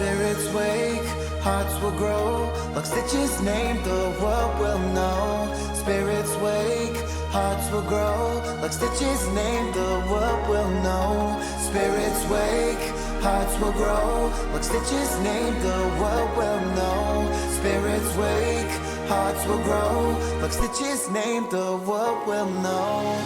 Spirits wake, hearts will grow. Lockstitch's name, the world will know. Spirits wake, hearts will grow. Lockstitch's name, the world will know. Spirits wake, hearts will grow. Lockstitch's name, the world will know. Spirits wake, hearts will grow. Lockstitch's name, the world will know.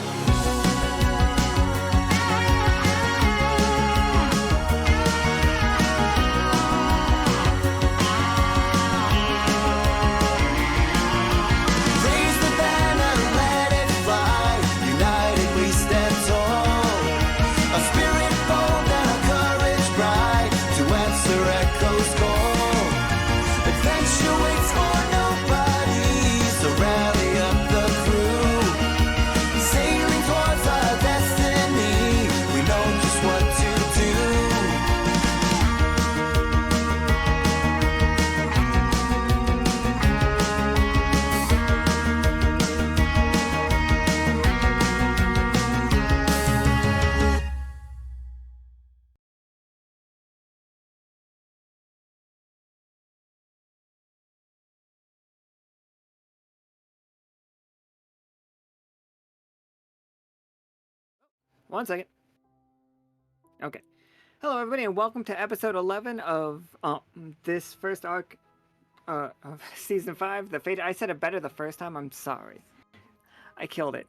One second. Okay. Hello, everybody, and welcome to episode 11 of this first arc of season 5. The Fate. I said it better the first time. I'm sorry. I killed it.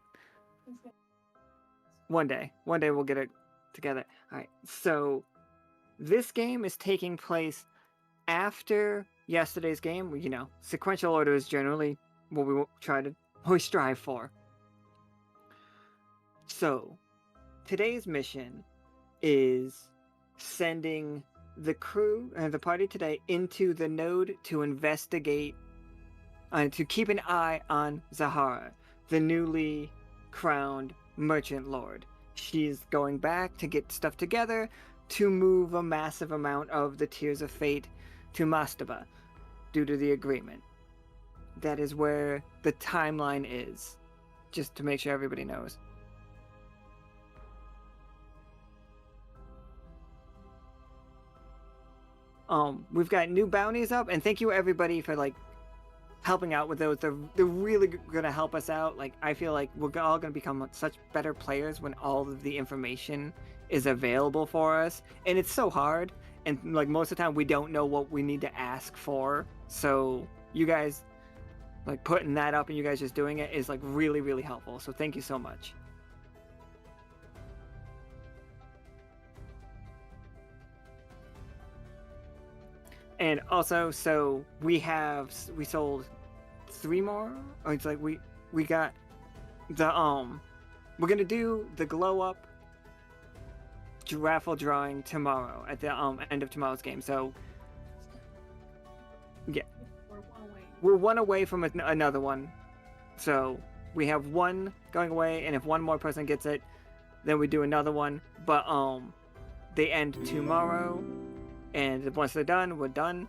One day we'll get it together. All right. So this game is taking place after yesterday's game. You know, sequential order is generally what we strive for. So today's mission is sending the crew and the party today into the node to investigate and to keep an eye on Zahara, the newly crowned merchant lord. She's going back to get stuff together to move a massive amount of the Tears of Fate to Mastaba due to the agreement. That is where the timeline is, just to make sure everybody knows. We've got new bounties up, and thank you everybody for helping out with those. They're really gonna help us out. I feel like we're all gonna become such better players when all of the information is available for us, and it's so hard. And most of the time, we don't know what we need to ask for. So you guys putting that up and you guys just doing it is really, really helpful. So thank you so much. And also, so we sold 3 more. Oh, it's we got the we're gonna do the glow up raffle drawing tomorrow at the end of tomorrow's game. So yeah, we're one away from another one. So we have one going away, and if one more person gets it, then we do another one. But they end tomorrow. And once they're done, we're done.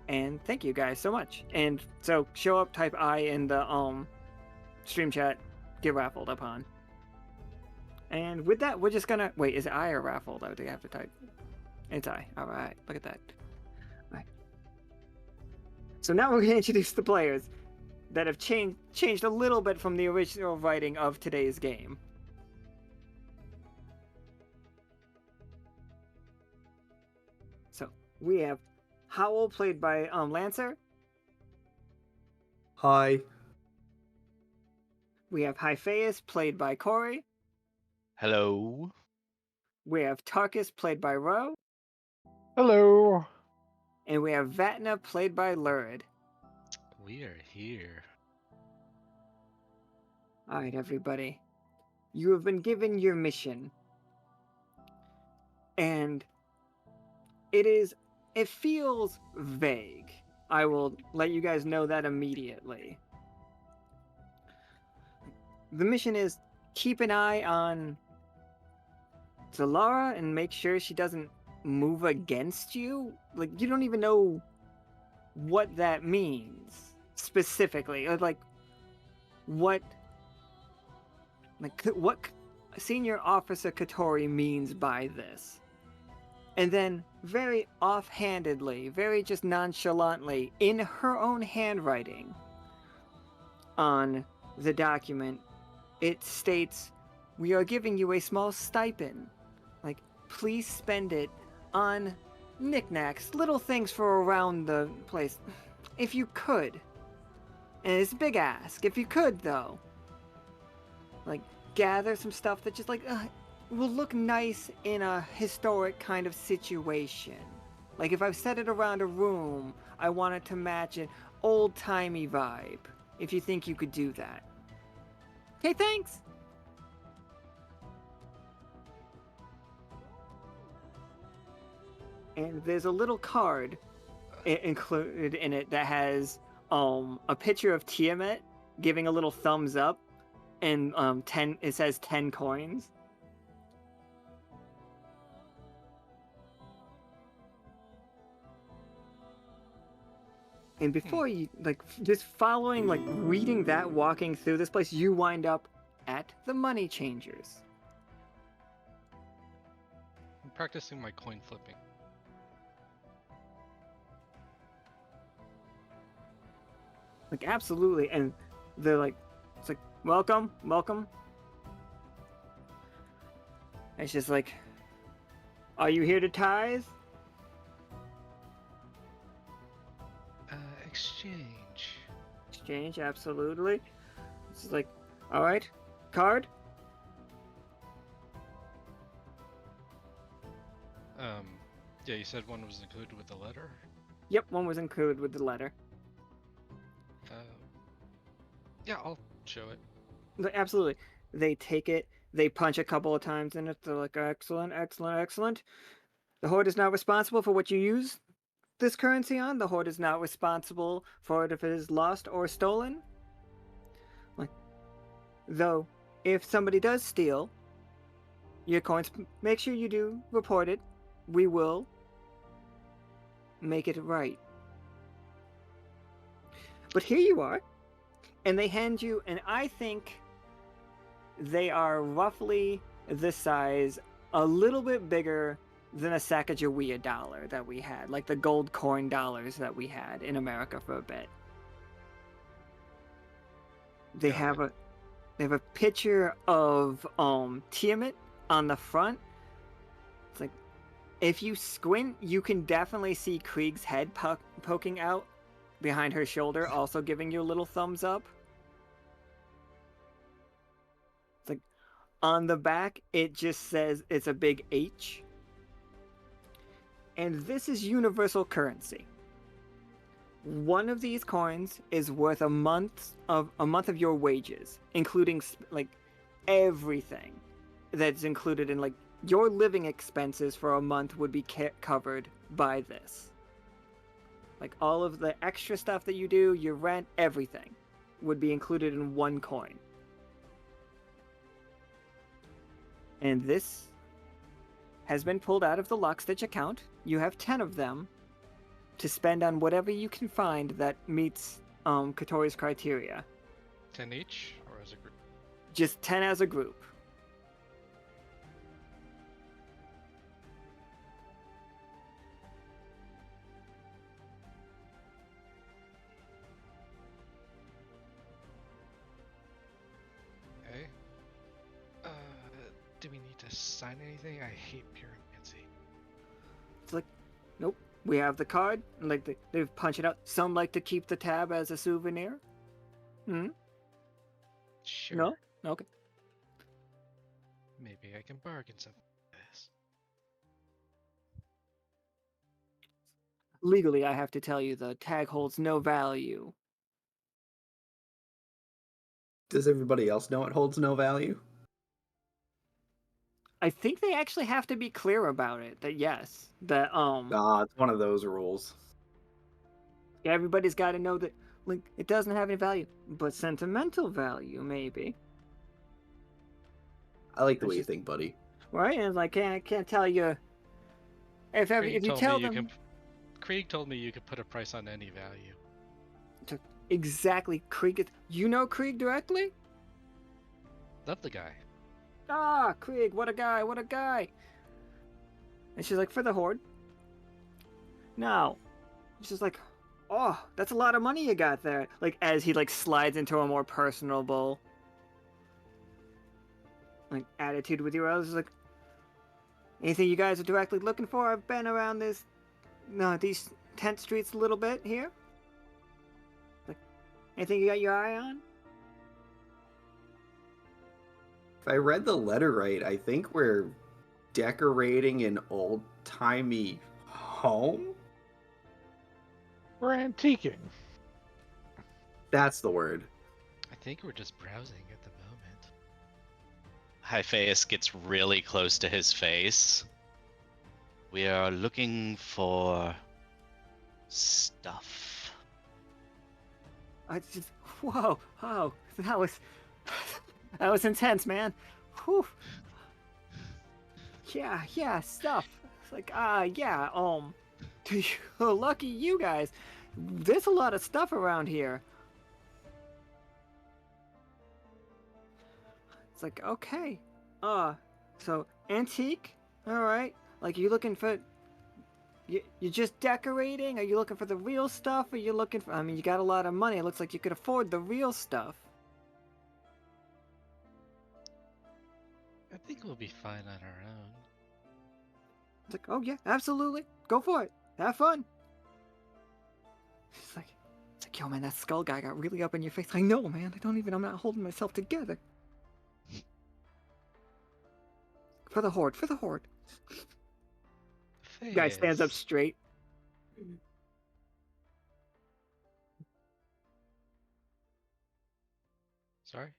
And thank you guys so much. And so show up, type I in the stream chat, get raffled upon. And with that, we're just gonna wait. Is it I or raffled? I would have to type. It's I. All right, look at that. All right. So now we're gonna introduce the players that have changed a little bit from the original writing of today's game. We have Howl, played by Lancer. Hi. We have Hyphaeus, played by Corey. Hello. We have Tarkus, played by Ro. Hello. And we have Vatna, played by Lurid. We are here. Alright, everybody. You have been given your mission. And it feels vague. I will let you guys know that immediately. The mission is keep an eye on Zalara and make sure she doesn't move against you. You don't even know what that means specifically. Or what Senior Officer Katori means by this. And then, very offhandedly, very just nonchalantly, in her own handwriting, on the document, it states, "We are giving you a small stipend. Like, please spend it on knickknacks, little things for around the place, if you could." And it's a big ask. If you could, though, like, gather some stuff that just, like, will look nice in a historic kind of situation. Like, if I've set it around a room, I want it to match an old-timey vibe. If you think you could do that. Okay, thanks! And there's a little card included in it that has a picture of Tiamat giving a little thumbs up, and it says 10 coins. And before you, like, just following, like, reading that, walking through this place, you wind up at the Money Changers. I'm practicing my coin flipping. Like, absolutely. And they're like, it's like, welcome, welcome. And it's just like, are you here to tithe? Exchange. Exchange, absolutely. It's just like, all right, card? Yeah, you said one was included with the letter? Yep, one was included with the letter. Yeah, I'll show it. Absolutely. They take it, they punch a couple of times in it, they're like, excellent, excellent, excellent. The Horde is not responsible for what you use this currency on. The Horde is not responsible for it if it is lost or stolen. Like, though, if somebody does steal your coins, make sure you do report it. We will make it right. But here you are, and they hand you, and I think they are roughly the size, a little bit bigger than a Sacagawea dollar that we had, like the gold coin dollars that we had in America for a bit. They have a picture of Tiamat on the front. It's like, if you squint, you can definitely see Krieg's head poking out behind her shoulder, also giving you a little thumbs up. It's like, on the back, it just says it's a big H. And this is universal currency. One of these coins is worth a month of your wages, including like everything that's included in, like, your living expenses for a month would be covered by this. Like, all of the extra stuff that you do, your rent, everything would be included in one coin. And this has been pulled out of the Lockstitch account. You have 10 of them to spend on whatever you can find that meets Katori's criteria. 10 each, or as a group? Just 10 as a group. Okay. Do we need to sign anything? I hate pyromancy. It's like, nope. We have the card, and like they punch it out. Some like to keep the tab as a souvenir. Sure. No? Okay. Maybe I can bargain something like this. Legally, I have to tell you, the tag holds no value. Does everybody else know it holds no value? I think they actually have to be clear about it. That yes, that It's one of those rules. everybody's got to know that, like, it doesn't have any value, but sentimental value maybe. I like the way you think, buddy. Right? And like, I can't tell you if you tell them. Krieg told me you could put a price on any value. Exactly, Krieg. You know Krieg directly? Love the guy. Ah, Krieg, what a guy, what a guy. And she's like, for the Horde. No. She's like, oh, that's a lot of money you got there. Like, as he, like, slides into a more personable, like, attitude with you. I was like, anything you guys are directly looking for? I've been around these tent streets a little bit here. Like, anything you got your eye on? If I read the letter right, I think we're decorating an old-timey home? We're antiquing. That's the word. I think we're just browsing at the moment. Hyphaeus gets really close to his face. We are looking for stuff. I just, whoa, that was intense, man. Whew. Yeah, stuff. It's like, yeah, lucky you guys. There's a lot of stuff around here. It's like, okay. So antique? Alright. Like, you looking for... You're just decorating? Are you looking for the real stuff? Are you looking for... I mean, you got a lot of money. It looks like you could afford the real stuff. I think we'll be fine on our own. It's like, oh yeah, absolutely. Go for it. Have fun. It's like, yo, man, that skull guy got really up in your face. I know, man. I'm not holding myself together. For the Horde. Guy stands up Hyphaeus. straight. Sorry?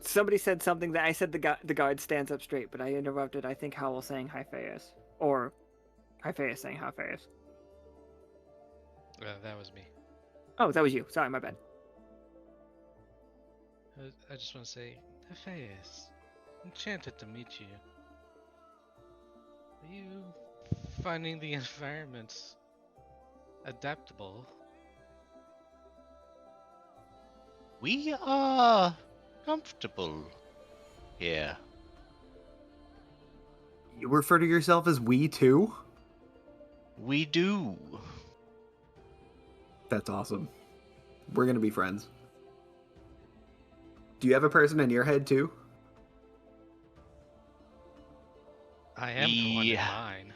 Somebody said something that I said the guard stands up straight, but I interrupted. I think Howl saying Hyphaeus. Or Hyphaeus saying Hyphaeus. That was me. Oh, that was you. Sorry, my bad. I just want to say, Hyphaeus, enchanted to meet you. Are you finding the environment adaptable? We are comfortable here. You refer to yourself as we too? We do. That's awesome. We're gonna be friends. Do you have a person in your head too? I am the one in Yeah. mine.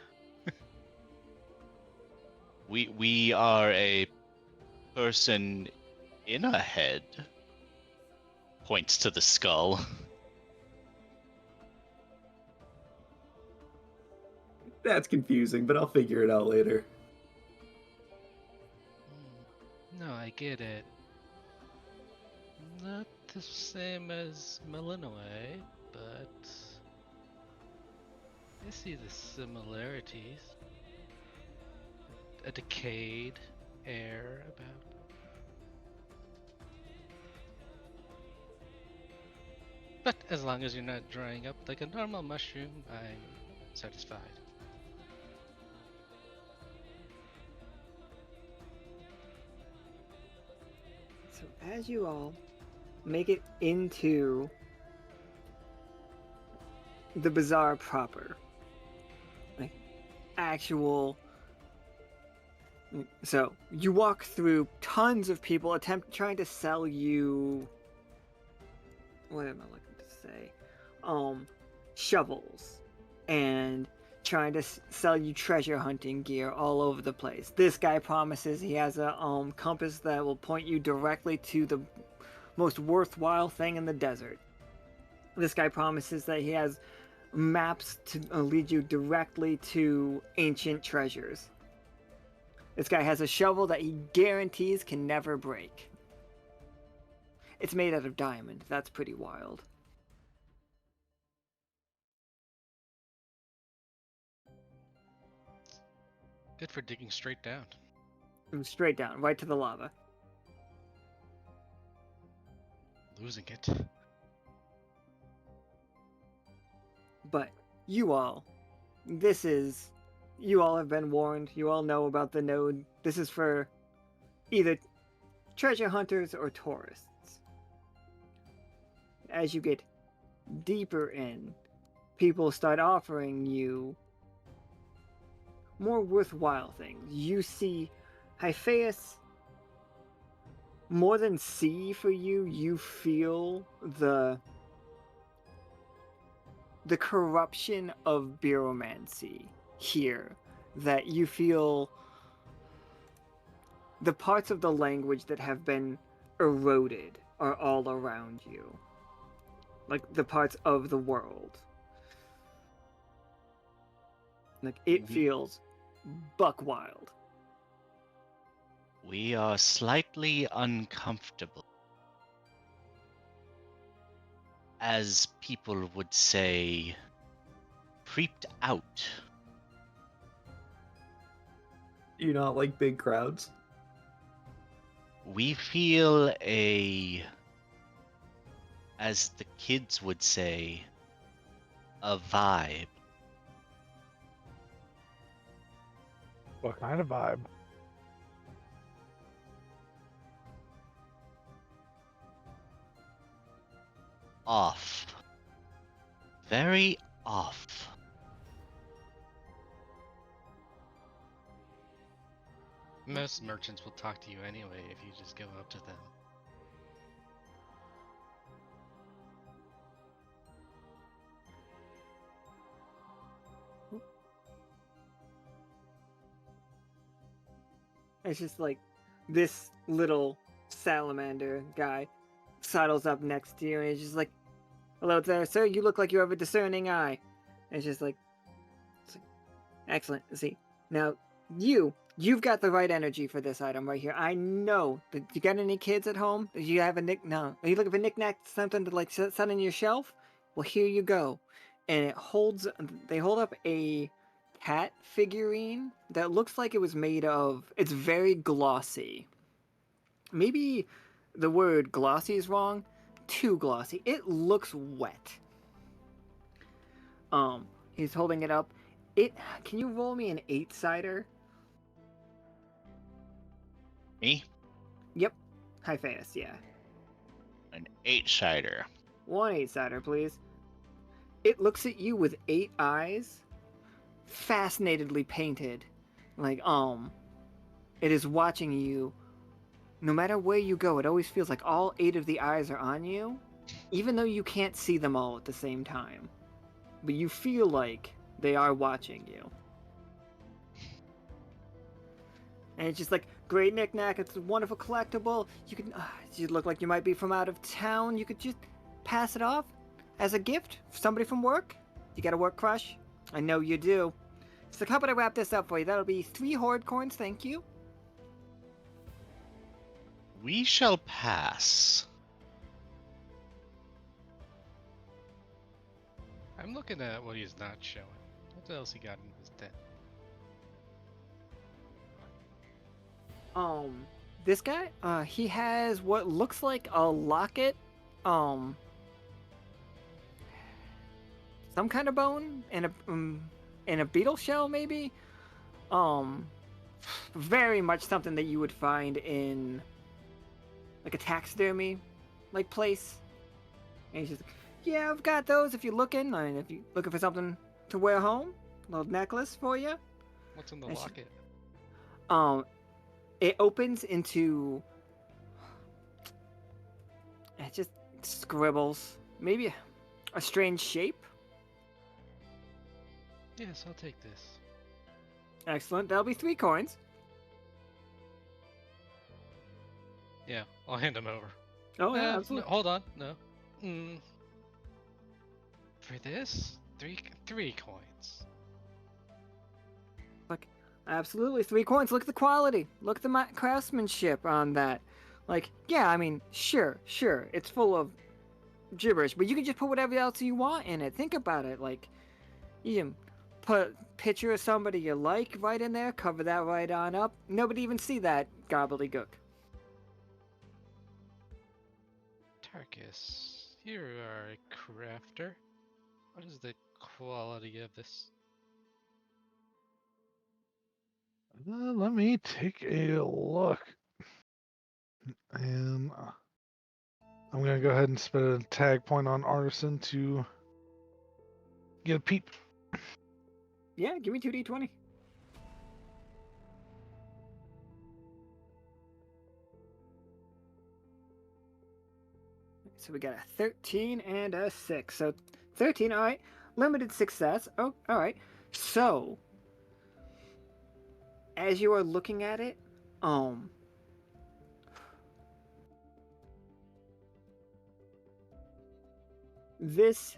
We are a person in a head. Points to the skull. That's confusing, but I'll figure it out later. No, I get it. Not the same as Malinois, but I see the similarities. A decayed air about. But as long as you're not drying up like a normal mushroom, I'm satisfied. So as you all make it into the bazaar proper, like actual... So you walk through tons of people trying to sell you... What am I looking to say? Shovels and trying to sell you treasure hunting gear all over the place. This guy promises he has a compass that will point you directly to the most worthwhile thing in the desert. This guy promises that he has maps to lead you directly to ancient treasures. This guy has a shovel that he guarantees can never break. It's made out of diamond. That's pretty wild. Good for digging straight down. Straight down, right to the lava. Losing it. But you all have been warned. You all know about the node. This is for either treasure hunters or tourists. As you get deeper in, people start offering you more worthwhile things. You see Hyphaeus, more than see for you, you feel the corruption of bureaumancy here, that you feel the parts of the language that have been eroded are all around you, like the parts of the world. Like it feels buck wild. We are slightly uncomfortable. As people would say, creeped out. Do you not like big crowds? We feel as the kids would say, a vibe. What kind of vibe? Off. Very off. Most merchants will talk to you anyway if you just go up to them. It's just like this little salamander guy sidles up next to you and he's just like, "Hello there, sir. You look like you have a discerning eye." And it's like, excellent. See, now you've got the right energy for this item right here. I know. You got any kids at home? Do you have a no? Are you looking for knickknack, something to like set on your shelf? Well, here you go. And they hold up a cat figurine that looks like it was made of. It's very glossy. Maybe the word glossy is wrong. Too glossy. It looks wet. He's holding it up. Can you roll me an 8-sider? Me? Yep. Hyphaeus, yeah. An 8-sider. 1 8-sider, please. It looks at you with 8 eyes, fascinatedly painted. Like, it is watching you. No matter where you go, it always feels like all 8 of the eyes are on you, even though you can't see them all at the same time. But you feel like they are watching you. And it's just like, great knickknack, it's a wonderful collectible. You look like you might be from out of town. You could just pass it off as a gift for somebody from work. You got a work crush? I know you do. So how about I wrap this up for you? That'll be 3 horde coins, thank you. We shall pass. I'm looking at what he's not showing. What else he got in his den? This guy, he has what looks like a locket, some kind of bone and a beetle shell, maybe. Very much something that you would find in like a taxidermy like place. And he's just, yeah, I've got those if you're looking. I mean, if you're looking for something to wear home, a little necklace for you. What's in the And locket? It opens into. It just scribbles. Maybe a strange shape. Yes, I'll take this. Excellent. That'll be 3 coins. Yeah, I'll hand him over. Oh, yeah, No, absolutely. hold on, no. For this, three coins. Like, absolutely, 3 coins. Look at the quality. Look at the craftsmanship on that. Like, yeah, I mean, sure, it's full of gibberish, but you can just put whatever else you want in it. Think about it. Like, you can put a picture of somebody you like right in there, cover that right on up. Nobody even see that gobbledygook. Tarkus, you are a crafter. What is the quality of this? Let me take a look. And I'm gonna go ahead and spend a tag point on Artisan to get a peep. Yeah, give me 2d20. So we got a 13 and a 6. So 13, all right. Limited success. Oh, all right. So, as you are looking at it, this,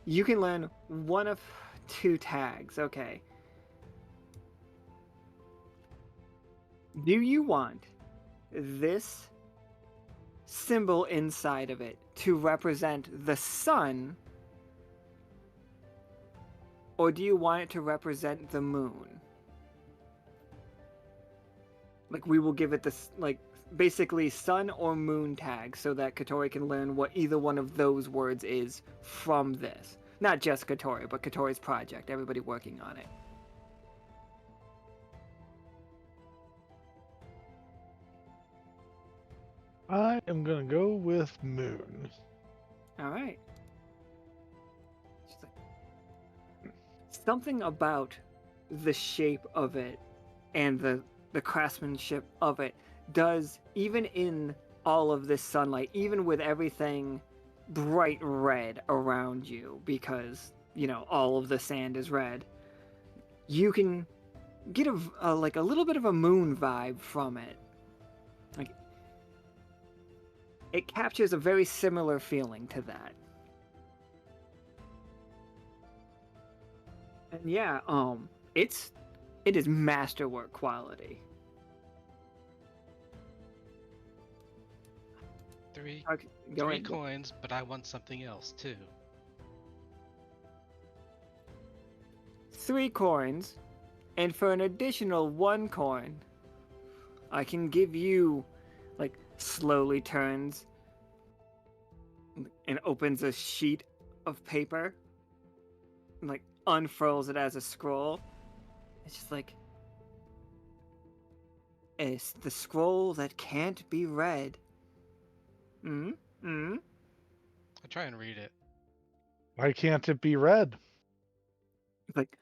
you can learn one of 2 tags. Okay. Do you want this symbol inside of it to represent the sun, or do you want it to represent the moon? Like, we will give it this, like, basically sun or moon tag so that Katori can learn what either one of those words is from this. Not just Katori, but Katori's project, everybody working on it. I am gonna go with moon. All right. Something about the shape of it and the craftsmanship of it does, even in all of this sunlight, even with everything bright red around you, because, you know, all of the sand is red, you can get a like a little bit of a moon vibe from it. Like, it captures a very similar feeling to that. And yeah, it is masterwork quality. Three Go three ahead. coins, but I want something else too. 3 coins, and for an additional 1 coin, I can give you, like, slowly turns and opens a sheet of paper, and, like, unfurls it as a scroll. It's just like, it's the scroll that can't be read. I try and read it. Why can't it be read? Like,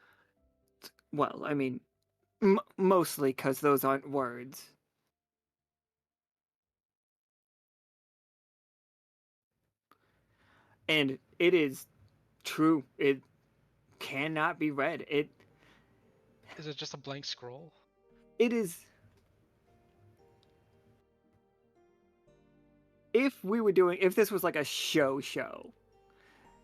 well, I mean, mostly because those aren't words. And it is true. It cannot be read. Is it just a blank scroll? It is. If this was like a show,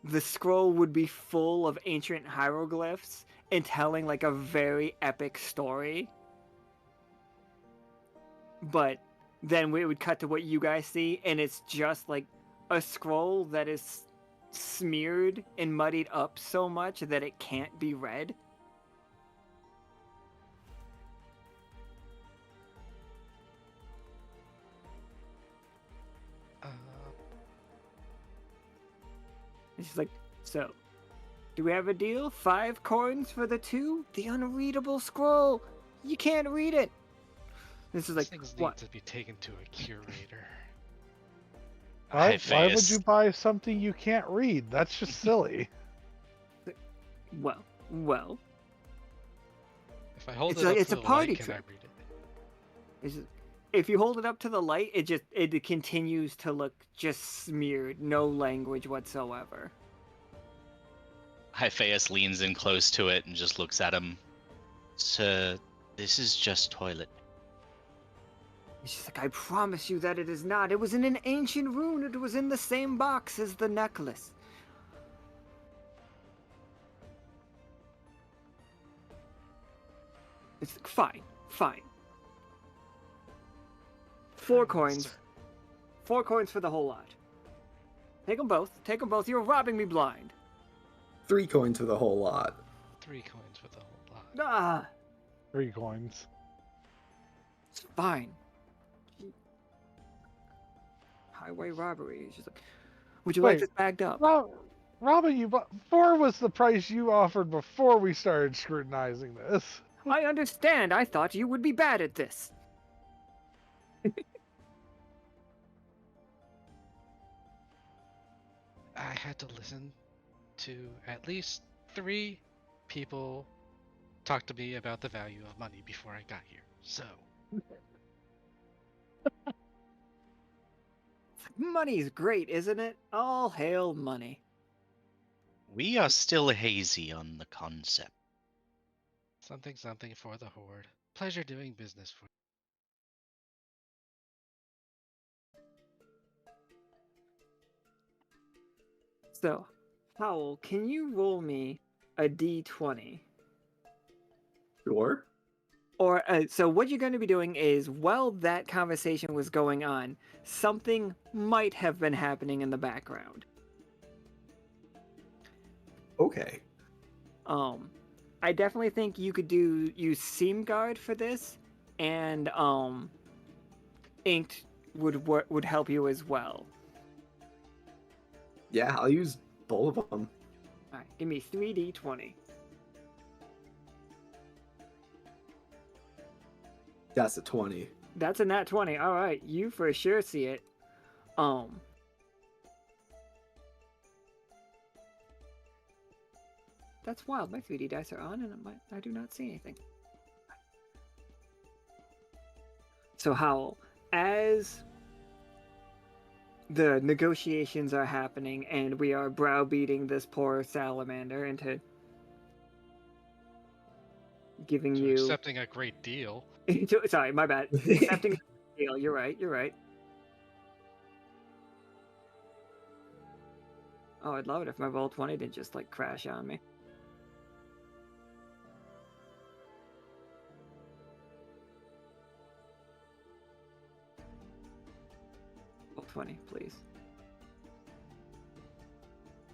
the scroll would be full of ancient hieroglyphs and telling like a very epic story. But then we would cut to what you guys see, and it's just like a scroll that is smeared and muddied up so much that it can't be read. It's just like, so, do we have a deal? 5 coins for the 2? The unreadable scroll! You can't read it! This is like, Things what? need to be taken to a curator. Why would Hyphaeus. you buy something you can't read? That's just silly. Well, If I hold It's it like- up it's to a the party light, can I trick. read it? it's just, if you hold it up to the light, it continues to look just smeared, no language whatsoever. Hyphaeus leans in close to it and just looks at him. Sir, this is just toilet. It's just like, I promise you that it is not. It was in an ancient rune. It was in the same box as the necklace. It's fine. 4 coins. Sir. 4 coins for the whole lot. Take them both. You're robbing me blind. 3 coins for the whole lot. 3 coins for the whole lot. Ah, 3 coins. it's fine. Highway robbery. It's just like, would you like Wait. this bagged up? Robin, 4 was the price you offered before we started scrutinizing this. I understand. I thought you would be bad at this. I had to listen to at least 3 people talk to me about the value of money before I got here. So, Money's great, isn't it? All hail money. We are still hazy on the concept. something for the Horde. Pleasure doing business for you. So, Howl, can you roll me a d20? Sure. Or, so what you're going to be doing is, while that conversation was going on, something might have been happening in the background. Okay. I definitely think you could use Seam Guard for this, and Inked would help you as well. Yeah, I'll use both of them. All right, give me 3d20. That's a 20. That's a nat 20. All right, you for sure see it. That's wild. My 3D dice are on, and I do not see anything. So Howl, as the negotiations are happening, and we are browbeating this poor salamander into giving So you accepting a great deal. Sorry, my bad. Accepting a deal. You're right. You're right. Oh, I'd love it if my roll 20 didn't just like crash on me. Roll 20, please.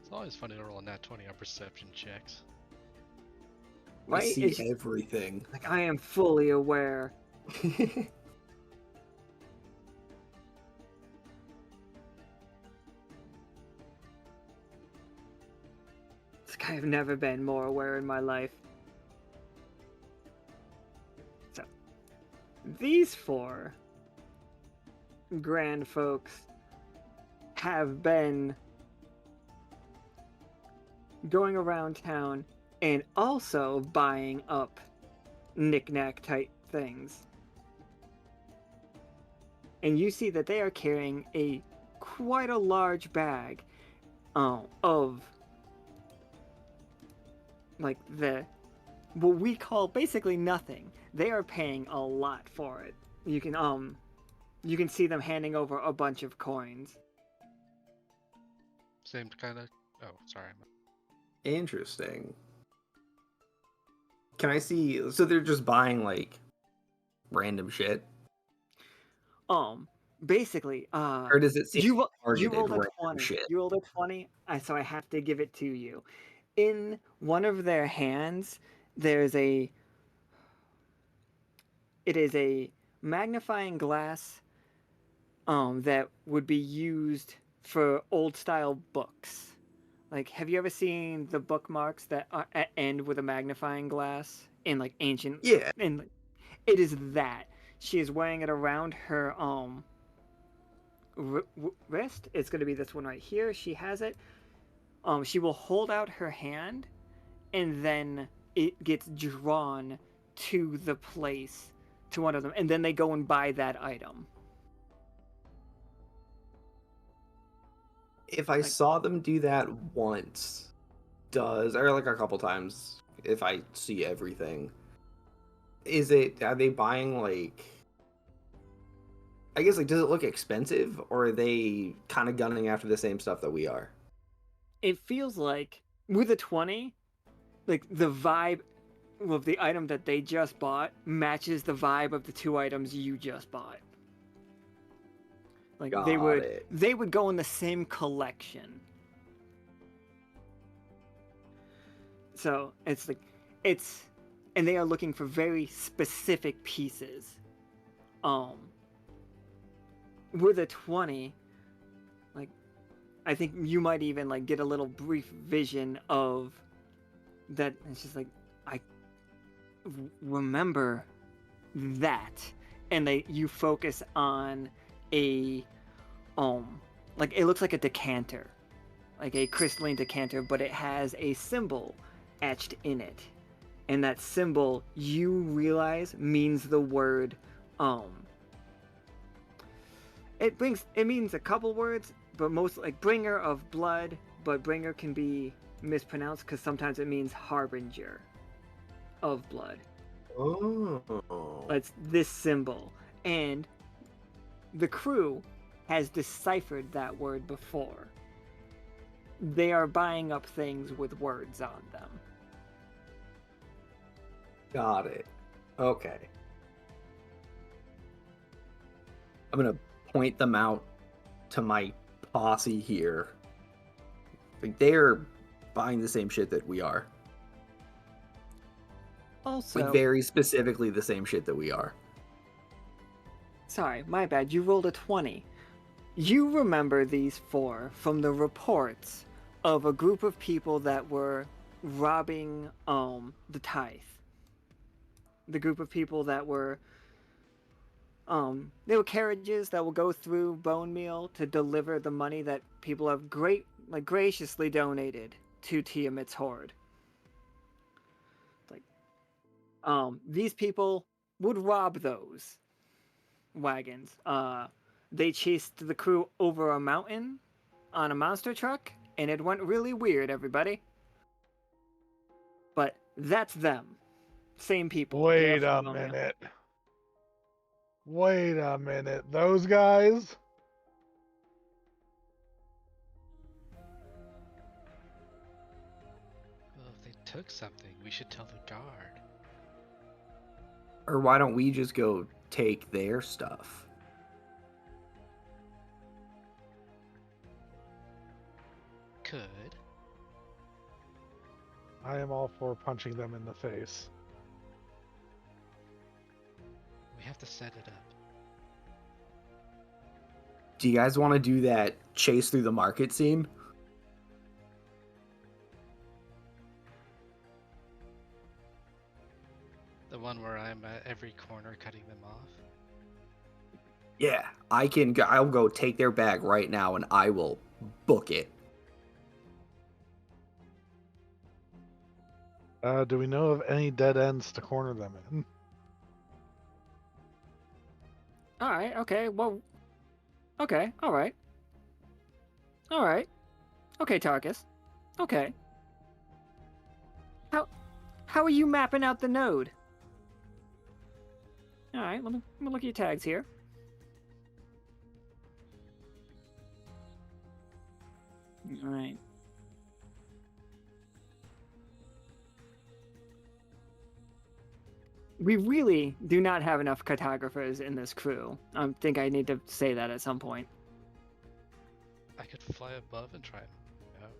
It's always funny to roll a nat 20 on perception checks. I Right? see It's everything. like I am fully aware. It's like I've never been more aware in my life. So, these 4 grand folks have been going around town and also buying up knick-knack type things. And you see that they are carrying quite a large bag of like what we call basically nothing. They are paying a lot for it. You can see them handing over a bunch of coins. Same kind of. Oh, sorry. Interesting. Can I see? So they're just buying like random shit, Basically, or does it seem you targeted rolled a random 20. shit? You rolled a 20, so I have to give it to you. In one of their hands, there's it is a magnifying glass that would be used for old style books. Like, have you ever seen the bookmarks that end with a magnifying glass in like ancient? Yeah. And it is that. She is wearing it around her wrist. It's going to be this one right here. She has it. She will hold out her hand, and then it gets drawn to the place, to one of them, and then they go and buy that item. If I saw them do that once, or like a couple times, if I see everything, are they buying like, I guess, like, does it look expensive, or are they kind of gunning after the same stuff that we are? It feels like with a 20, like the vibe of the item that they just bought matches the vibe of the 2 items you just bought. Like they would go in the same collection. So it's like and they are looking for very specific pieces. With a 20, like I think you might even like get a little brief vision of that. It's just like I remember that, and you focus on a like it looks like a decanter, like a crystalline decanter, but it has a symbol etched in it. And that symbol, you realize, means the word, it means a couple words, but most, like, bringer of blood, but bringer can be mispronounced because sometimes it means harbinger of blood. Oh. It's this symbol. And the crew has deciphered that word before. They are buying up things with words on them. Got it. Okay. I'm gonna point them out to my posse here. Like, they're buying the same shit that we are. Also, Like, very specifically the same shit that we are. sorry, my bad, you rolled a 20. You remember these four from the reports of a group of people that were robbing the tithe. The group of people that were there were carriages that will go through Bone Meal to deliver the money that people have graciously donated to Tiamat's horde. Like, these people would rob those wagons. They chased the crew over a mountain on a monster truck, and it went really weird, everybody. But that's them. Same people. Wait They're a from Bone Meal. minute. Wait a minute. Those guys? Well, if they took something, we should tell the guard. Or why don't we just go take their stuff? Could. I am all for punching them in the face. We have to set it up. Do you guys want to do that chase through the market scene? The one where I'm at every corner cutting them off. Yeah, I'll go take their bag right now and I will book it. Do we know of any dead ends to corner them in? Alright, okay, well... Okay, alright. Alright. Okay, Tarkus. Okay. How are you mapping out the node? Alright, let me look at your tags here. Alright. We really do not have enough cartographers in this crew. I think I need to say that at some point. I could fly above and try and out.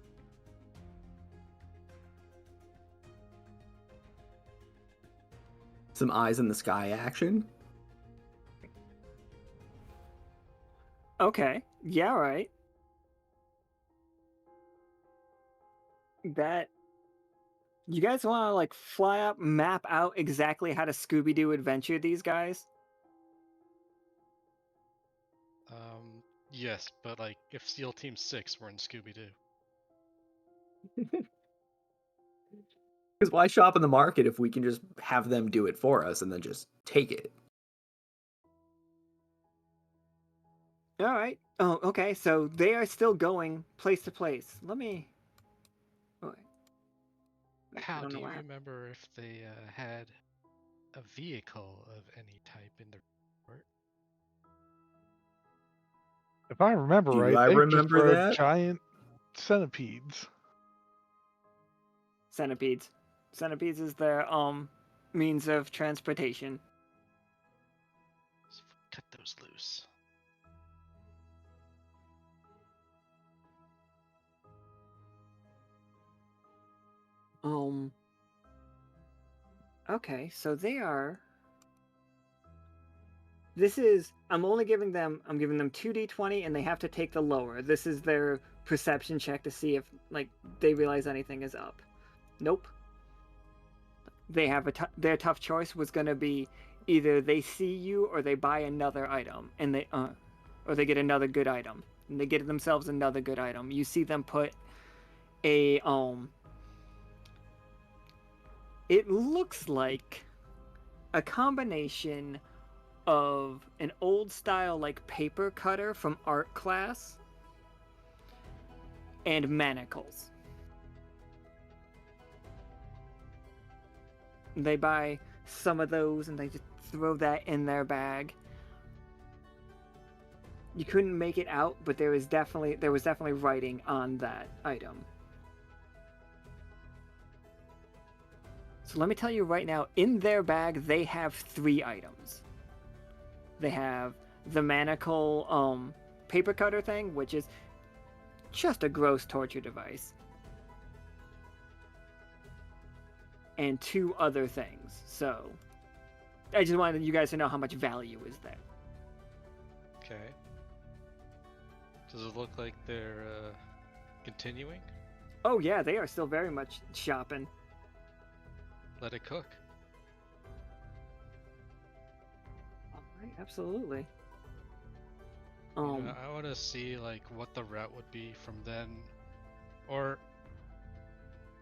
Some eyes in the sky action. Okay. Yeah, right. That... You guys want to, like, fly up, map out exactly how to Scooby-Doo adventure these guys? Yes, but like if SEAL Team 6 were in Scooby-Doo. Because why shop in the market if we can just have them do it for us and then just take it? Alright. Oh, okay, so they are still going place to place. Let me... Oh, I How don't do know you what happened. remember if they had a vehicle of any type in the report? If I remember Do right, I they just remember rode that? giant centipedes. Centipedes. Centipedes is their means of transportation. So cut those loose. Okay, so they are... This is... I'm giving them 2d20 and they have to take the lower. This is their perception check to see if, like, they realize anything is up. Nope. They have their tough choice was going to be either they see you or they buy another item and or they get another good item. And they get themselves another good item. You see them put a it looks like a combination of an old style like paper cutter from art class and manacles. They buy some of those and they just throw that in their bag. You couldn't make it out, but there was definitely writing on that item. So let me tell you right now, in their bag they have 3 items. They have the manacle paper cutter thing, which is just a gross torture device. And 2 other things. So I just wanted you guys to know how much value is there. Okay. Does it look like they're continuing? Oh yeah, they are still very much shopping. Let it cook. Alright, absolutely. You know, I want to see like what the route would be from then, or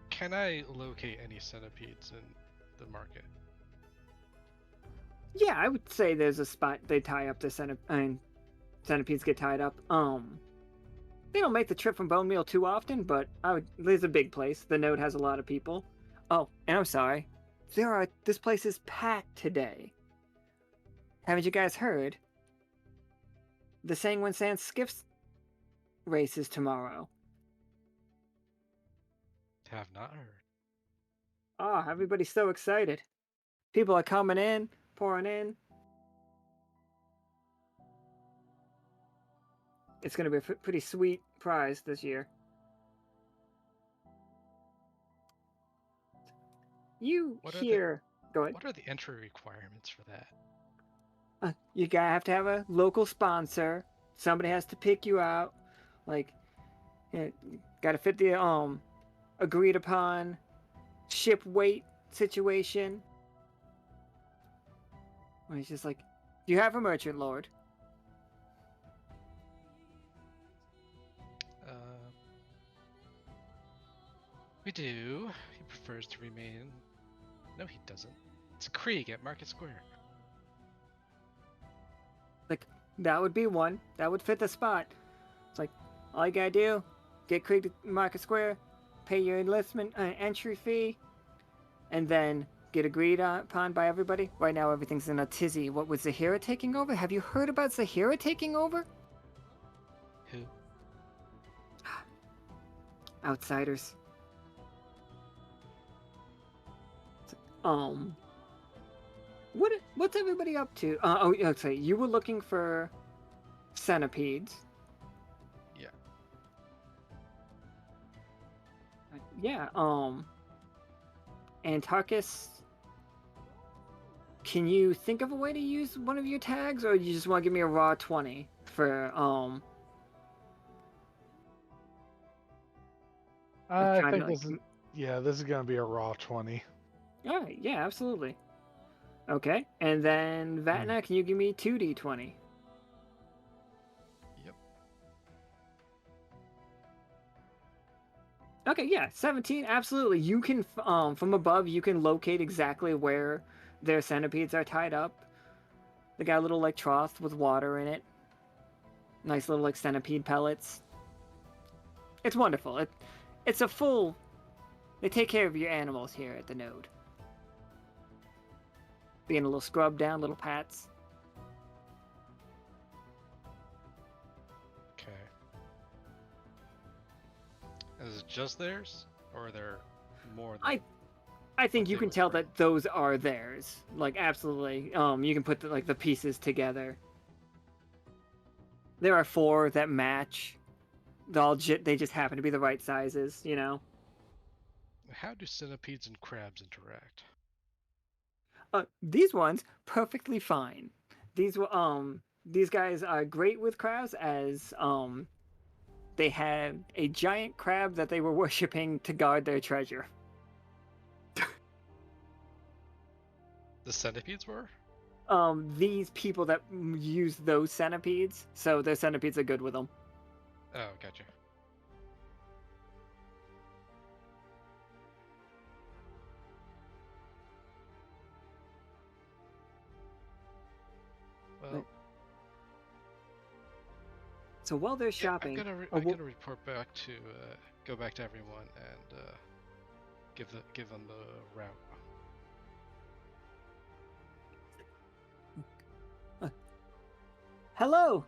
can I locate any centipedes in the market? Yeah, I would say there's a spot they tie up the centipedes get tied up. They don't make the trip from Bone Meal too often, but there's a big place. The node has a lot of people. Oh, and I'm sorry. This place is packed today. Haven't you guys heard? The Sanguine Sand Skiffs race is tomorrow. Have not heard. Ah, everybody's so excited. People are coming in, pouring in. It's going to be a pretty sweet prize this year. Go ahead. What are the entry requirements for that? You gotta have to have a local sponsor. Somebody has to pick you out. Like, gotta fit the agreed upon ship weight situation. Where it's just like, do you have a merchant lord? We do. He prefers to remain. No, he doesn't. It's Krieg at Market Square. Like, that would be one. That would fit the spot. It's like, all you gotta do, get Krieg to Market Square, pay your enlistment entry fee, and then get agreed upon by everybody. Right now, everything's in a tizzy. What, was Zahira taking over? Have you heard about Zahira taking over? Who? Outsiders. What's everybody up to? Okay, you were looking for centipedes. Yeah. Yeah, and Tarkus, can you think of a way to use one of your tags, or you just want to give me a raw 20 for, I trying think to, this is gonna be a raw 20. Alright, yeah, absolutely. Okay, and then Vatna, can you give me 2d20? Yep. Okay, yeah, 17, absolutely. You can, from above, you can locate exactly where their centipedes are tied up. They got a little, like, trough with water in it. Nice little, like, centipede pellets. It's wonderful. It's a full... They take care of your animals here at the node. Being a little scrub down, little pats. Okay. Is it just theirs, or are there more? I think what you they can would tell bring? that those are theirs. Like, absolutely. You can put the pieces together. There are 4 that match. They just happen to be the right sizes, you know? How do centipedes and crabs interact? These ones, perfectly fine. These guys are great with crabs as, they had a giant crab that they were worshipping to guard their treasure. The centipedes were? These people that use those centipedes, so their centipedes are good with them. Oh, gotcha. So while they're shopping, I'm gonna report back to go back to everyone and give them the route. hello,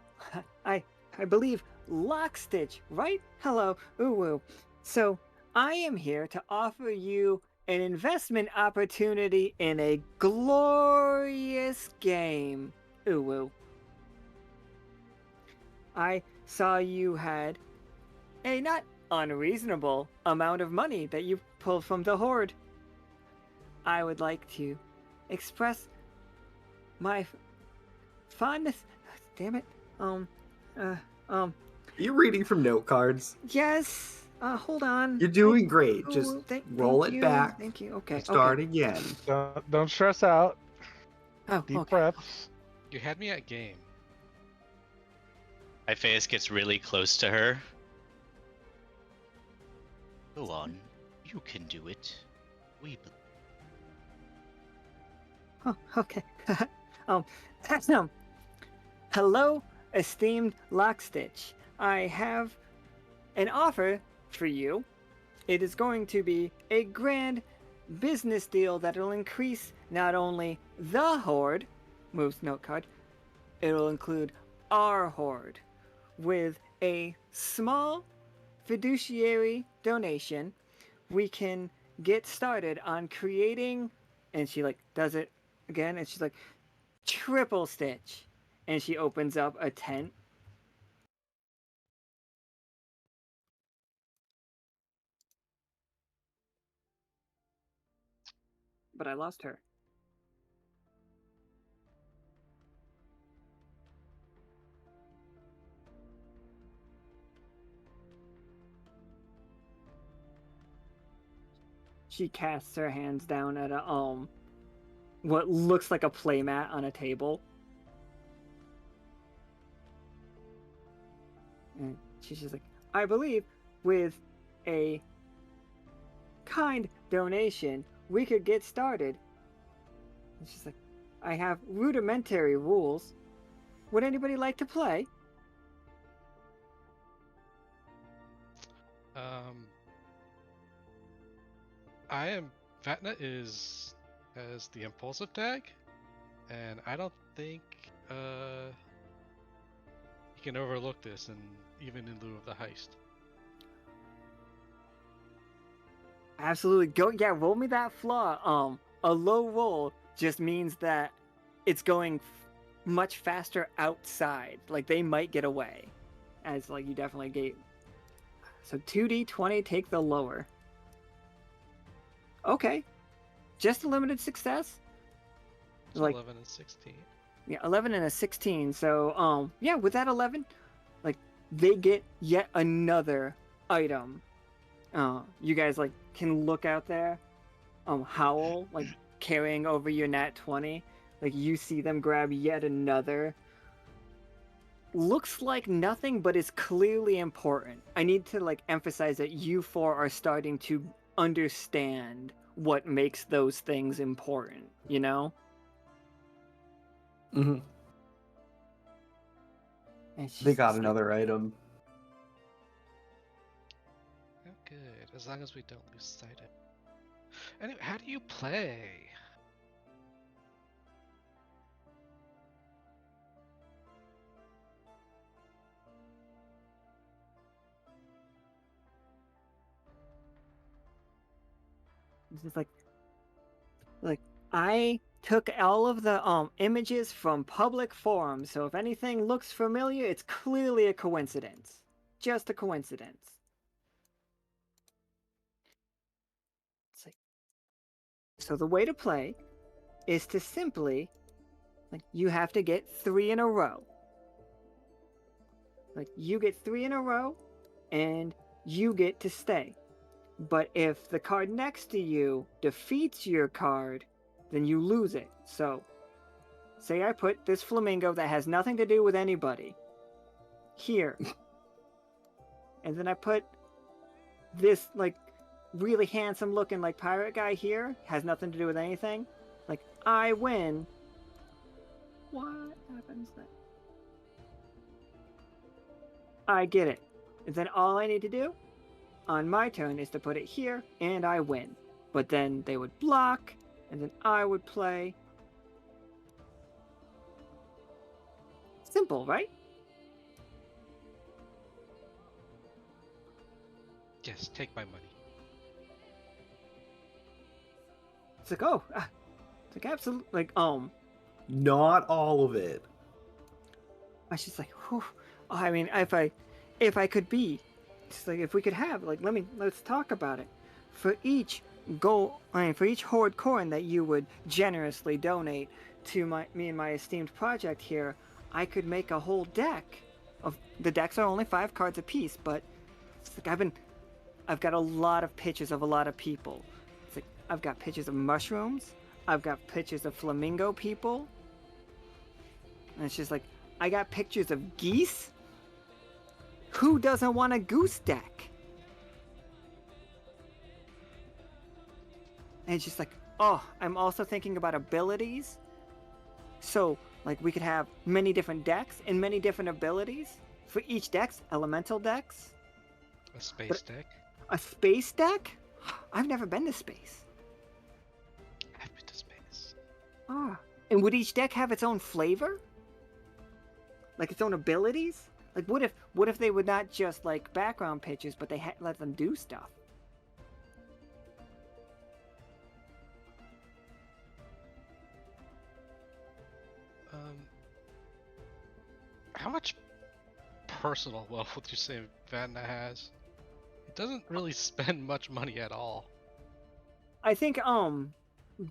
I believe Lockstitch, right? Hello, Uwu. So I am here to offer you an investment opportunity in a glorious game, Uwu. I saw you had a not unreasonable amount of money that you pulled from the Horde. I would like to express my fondness. Damn it. You're reading from note cards. Yes. Hold on. You're doing great. Just roll it you. back. Thank you. Okay. Start okay. again. Don't stress out. Oh, Deep okay. breaths. You had me at game. Hyphaeus gets really close to her. Go on. You can do it. We believe. Oh, okay. um, hello, esteemed Lockstitch. I have an offer for you. It is going to be a grand business deal that will increase not only the Horde, moves note card, it'll include our Horde. With a small fiduciary donation, we can get started on creating, and she like does it again, and she's like, triple stitch. And she opens up a tent. But I lost her. She casts her hands down at a what looks like a playmat on a table. And she's just like, I believe with a kind donation, we could get started. And she's like, I have rudimentary rules. Would anybody like to play? Vatna has the impulsive tag, and I don't think he can overlook this, and even in lieu of the heist. Absolutely. Go, yeah, roll me that flaw. A low roll just means that it's going much faster outside. Like, they might get away. As, like, you definitely get... So 2d20, take the lower. Okay. Just a limited success? So like 11 and 16. Yeah, 11 and a 16. So, yeah, with that 11, like, they get yet another item. You guys, like, can look out there. Howl, like, carrying over your nat 20. Like, you see them grab yet another. Looks like nothing, but is clearly important. I need to, like, emphasize that you four are starting to understand what makes those things important, you know? Mm-hmm. They got another item. Oh, good. As long as we don't lose sight of it. Anyway, how do you play? It's just like I took all of the images from public forums, so if anything looks familiar, it's clearly a coincidence. Just a coincidence. It's like, so the way to play is to simply, like, you have to get 3 in a row. Like, you get 3 in a row, and you get to stay. But if the card next to you defeats your card, then you lose it. So, say I put this flamingo that has nothing to do with anybody here. And then I put this, like, really handsome looking, like, pirate guy here, has nothing to do with anything. Like, I win. What happens then? I get it. And then all I need to do on my turn is to put it here, and I win. But then they would block, and then I would play. Simple, right? Yes, take my money. It's like, oh, it's like absolute, like, Not all of it. I was just like, whew. Oh, I mean, if I could be, it's like if we could have, like, let's talk about it. For each for each horde coin that you would generously donate to me and my esteemed project here, I could make a whole deck. Of the decks are only 5 cards apiece, but it's like I've got a lot of pictures of a lot of people. It's like I've got pictures of mushrooms. I've got pictures of flamingo people. And it's just like, I got pictures of geese. Who doesn't want a goose deck? And it's just like, oh, I'm also thinking about abilities. So, like, we could have many different decks and many different abilities. For each deck's elemental decks. A space deck? A space deck? I've never been to space. I've been to space. Ah. And would each deck have its own flavor? Like its own abilities? Like what if they would not just like background pictures, but they let them do stuff? How much personal wealth would you say Vatna has? It doesn't really spend much money at all. I think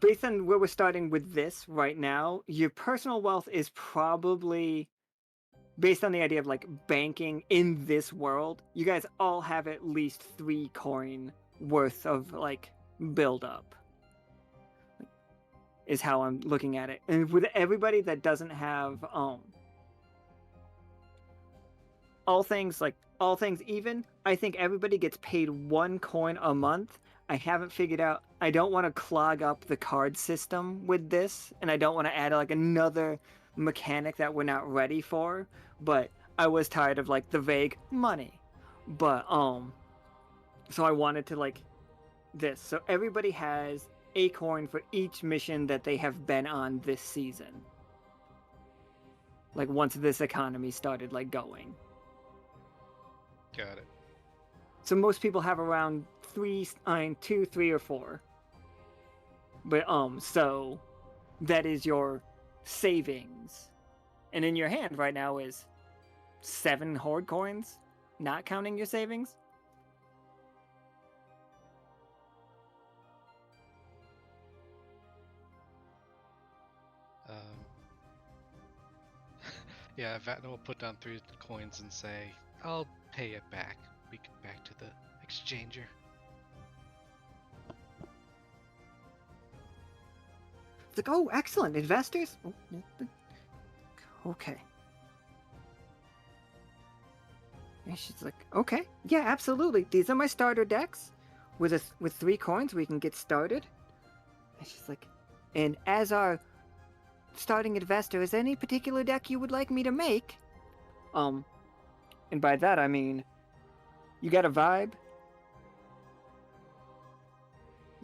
based on where we're starting with this right now, your personal wealth is probably based on the idea of like banking in this world. You guys all have at least 3 coin worth of like build up. Is how I'm looking at it. And with everybody that doesn't have all things even, I think everybody gets paid 1 coin a month. I haven't figured out, I don't want to clog up the card system with this, and I don't want to add like another mechanic that we're not ready for, but I was tired of like the vague money. But so I wanted to like this. So everybody has a coin for each mission that they have been on this season. Like once this economy started like going. Got it. So most people have around 2, 3, or 4. But so that is your savings. And in your hand right now is 7 horde coins, not counting your savings. Yeah, Vatna will put down 3 coins and say, I'll pay it back. We get back to the exchanger. It's like, oh, excellent. Investors? Okay. And she's like, okay, yeah, absolutely. These are my starter decks. With 3 coins, we can get started. And she's like, and as our starting investor, is there any particular deck you would like me to make? And by that I mean, you got a vibe?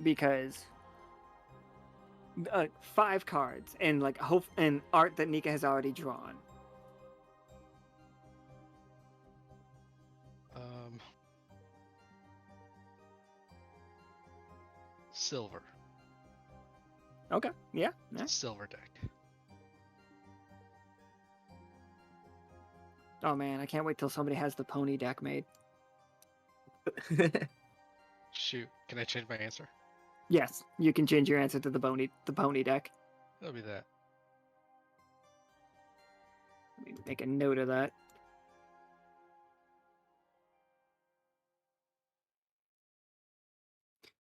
Because 5 cards and like hope and art that Nika has already drawn. Silver. Okay, yeah. Silver deck. Oh man, I can't wait till somebody has the pony deck made. Shoot, can I change my answer? Yes, you can change your answer to the pony deck. It'll be that. Let me make a note of that.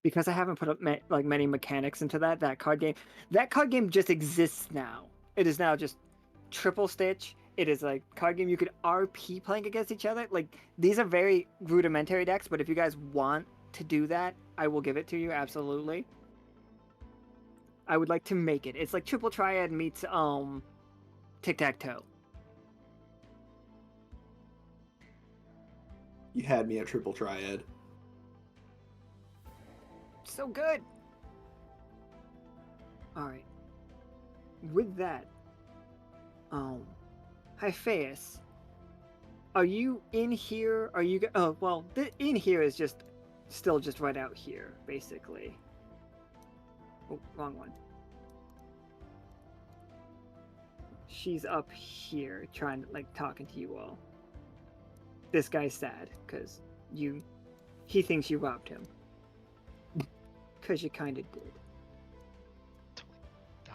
Because I haven't put up many mechanics into that card game just exists now. It is now just triple stitch. It is like card game you could RP playing against each other. Like these are very rudimentary decks, but if you guys want to do that, I will give it to you absolutely. I would like to make it. It's like triple triad meets tic-tac-toe. You had me at triple triad. So good. All right. With that, Hyphaeus, are you in here? Are you? Oh, well, in here is still just right out here, basically. Oh, wrong one. She's up here, trying to talking to you all. This guy's sad because he thinks you robbed him. Because you kind of did. Die.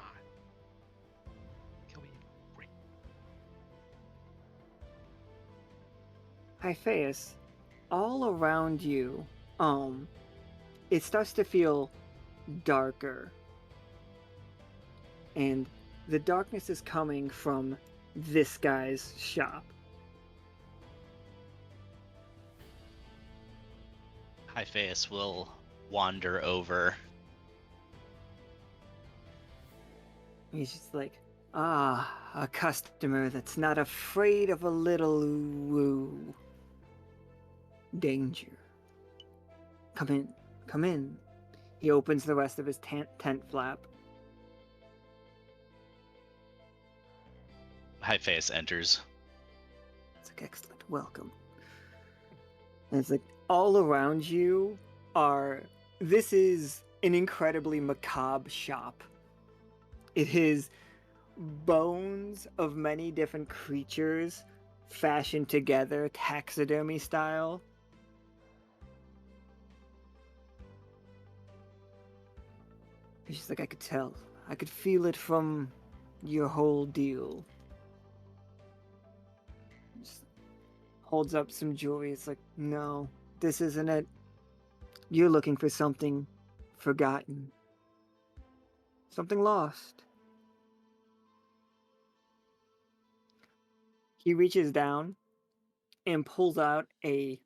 Kill me. Great. Hyphaeus, all around you, it starts to feel darker. And the darkness is coming from this guy's shop. Hyphaeus will wander over. He's just like, a customer that's not afraid of a little woo. Danger. Come in, come in. He opens the rest of his tent flap. Hyphaeus enters. It's like, excellent, welcome. And it's like, all around you this is an incredibly macabre shop. It is bones of many different creatures fashioned together, taxidermy style. It's just like, I could tell. I could feel it from your whole deal. Just holds up some jewelry. It's like, no, this isn't it. You're looking for something forgotten. Something lost. He reaches down and pulls out I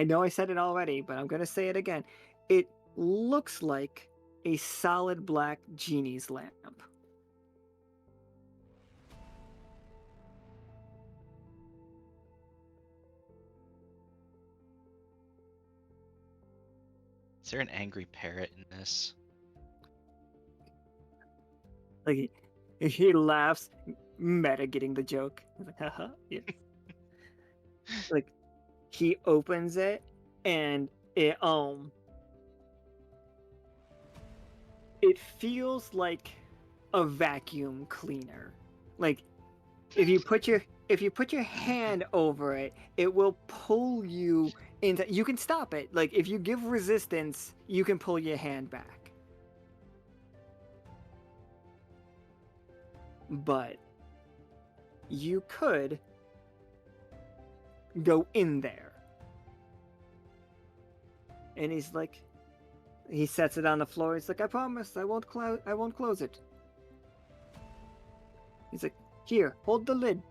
know I said it already, but I'm going to say it again. It looks like a solid black genie's lamp. Is there an angry parrot in this? Like, he laughs, meta getting the joke. He's like, haha, yeah. Like, he opens it, and it feels like a vacuum cleaner. Like, if you put your hand over it, it will pull you into. You can stop it. Like, if you give resistance, you can pull your hand back. But you could go in there. And he's like, he sets it on the floor. He's like, I promise, I won't close it. He's like, here, hold the lid.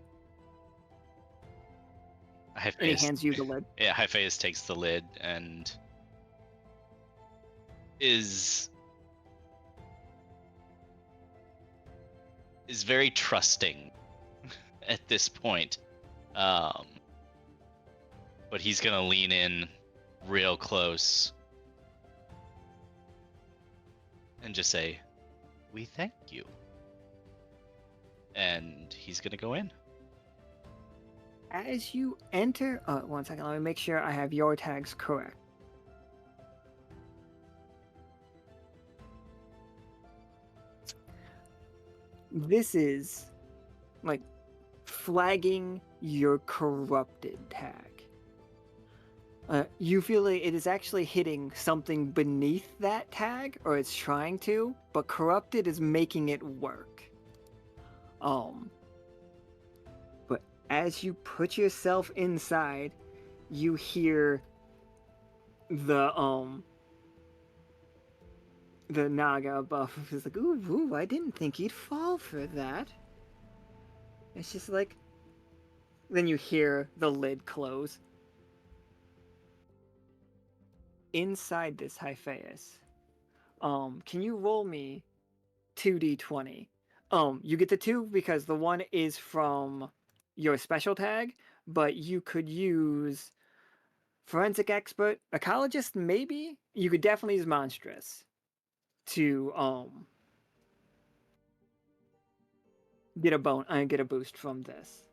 And he hands you the lid. Yeah, Hyphaeus takes the lid and is very trusting at this point. But he's gonna lean in real close and just say, "We thank you." And he's gonna go in. As you enter, 1 second, let me make sure I have your tags correct. This is like flagging your corrupted tag. You feel like it is actually hitting something beneath that tag, or it's trying to, but corrupted is making it work. But as you put yourself inside, you hear the Naga above is like, ooh, I didn't think you'd fall for that. It's just like, then you hear the lid close. Inside this Hyphaeus, can you roll me 2d20? You get the 2 because the 1 is from your special tag, but you could use forensic expert, ecologist, maybe. You could definitely use monstrous to get a boost from this.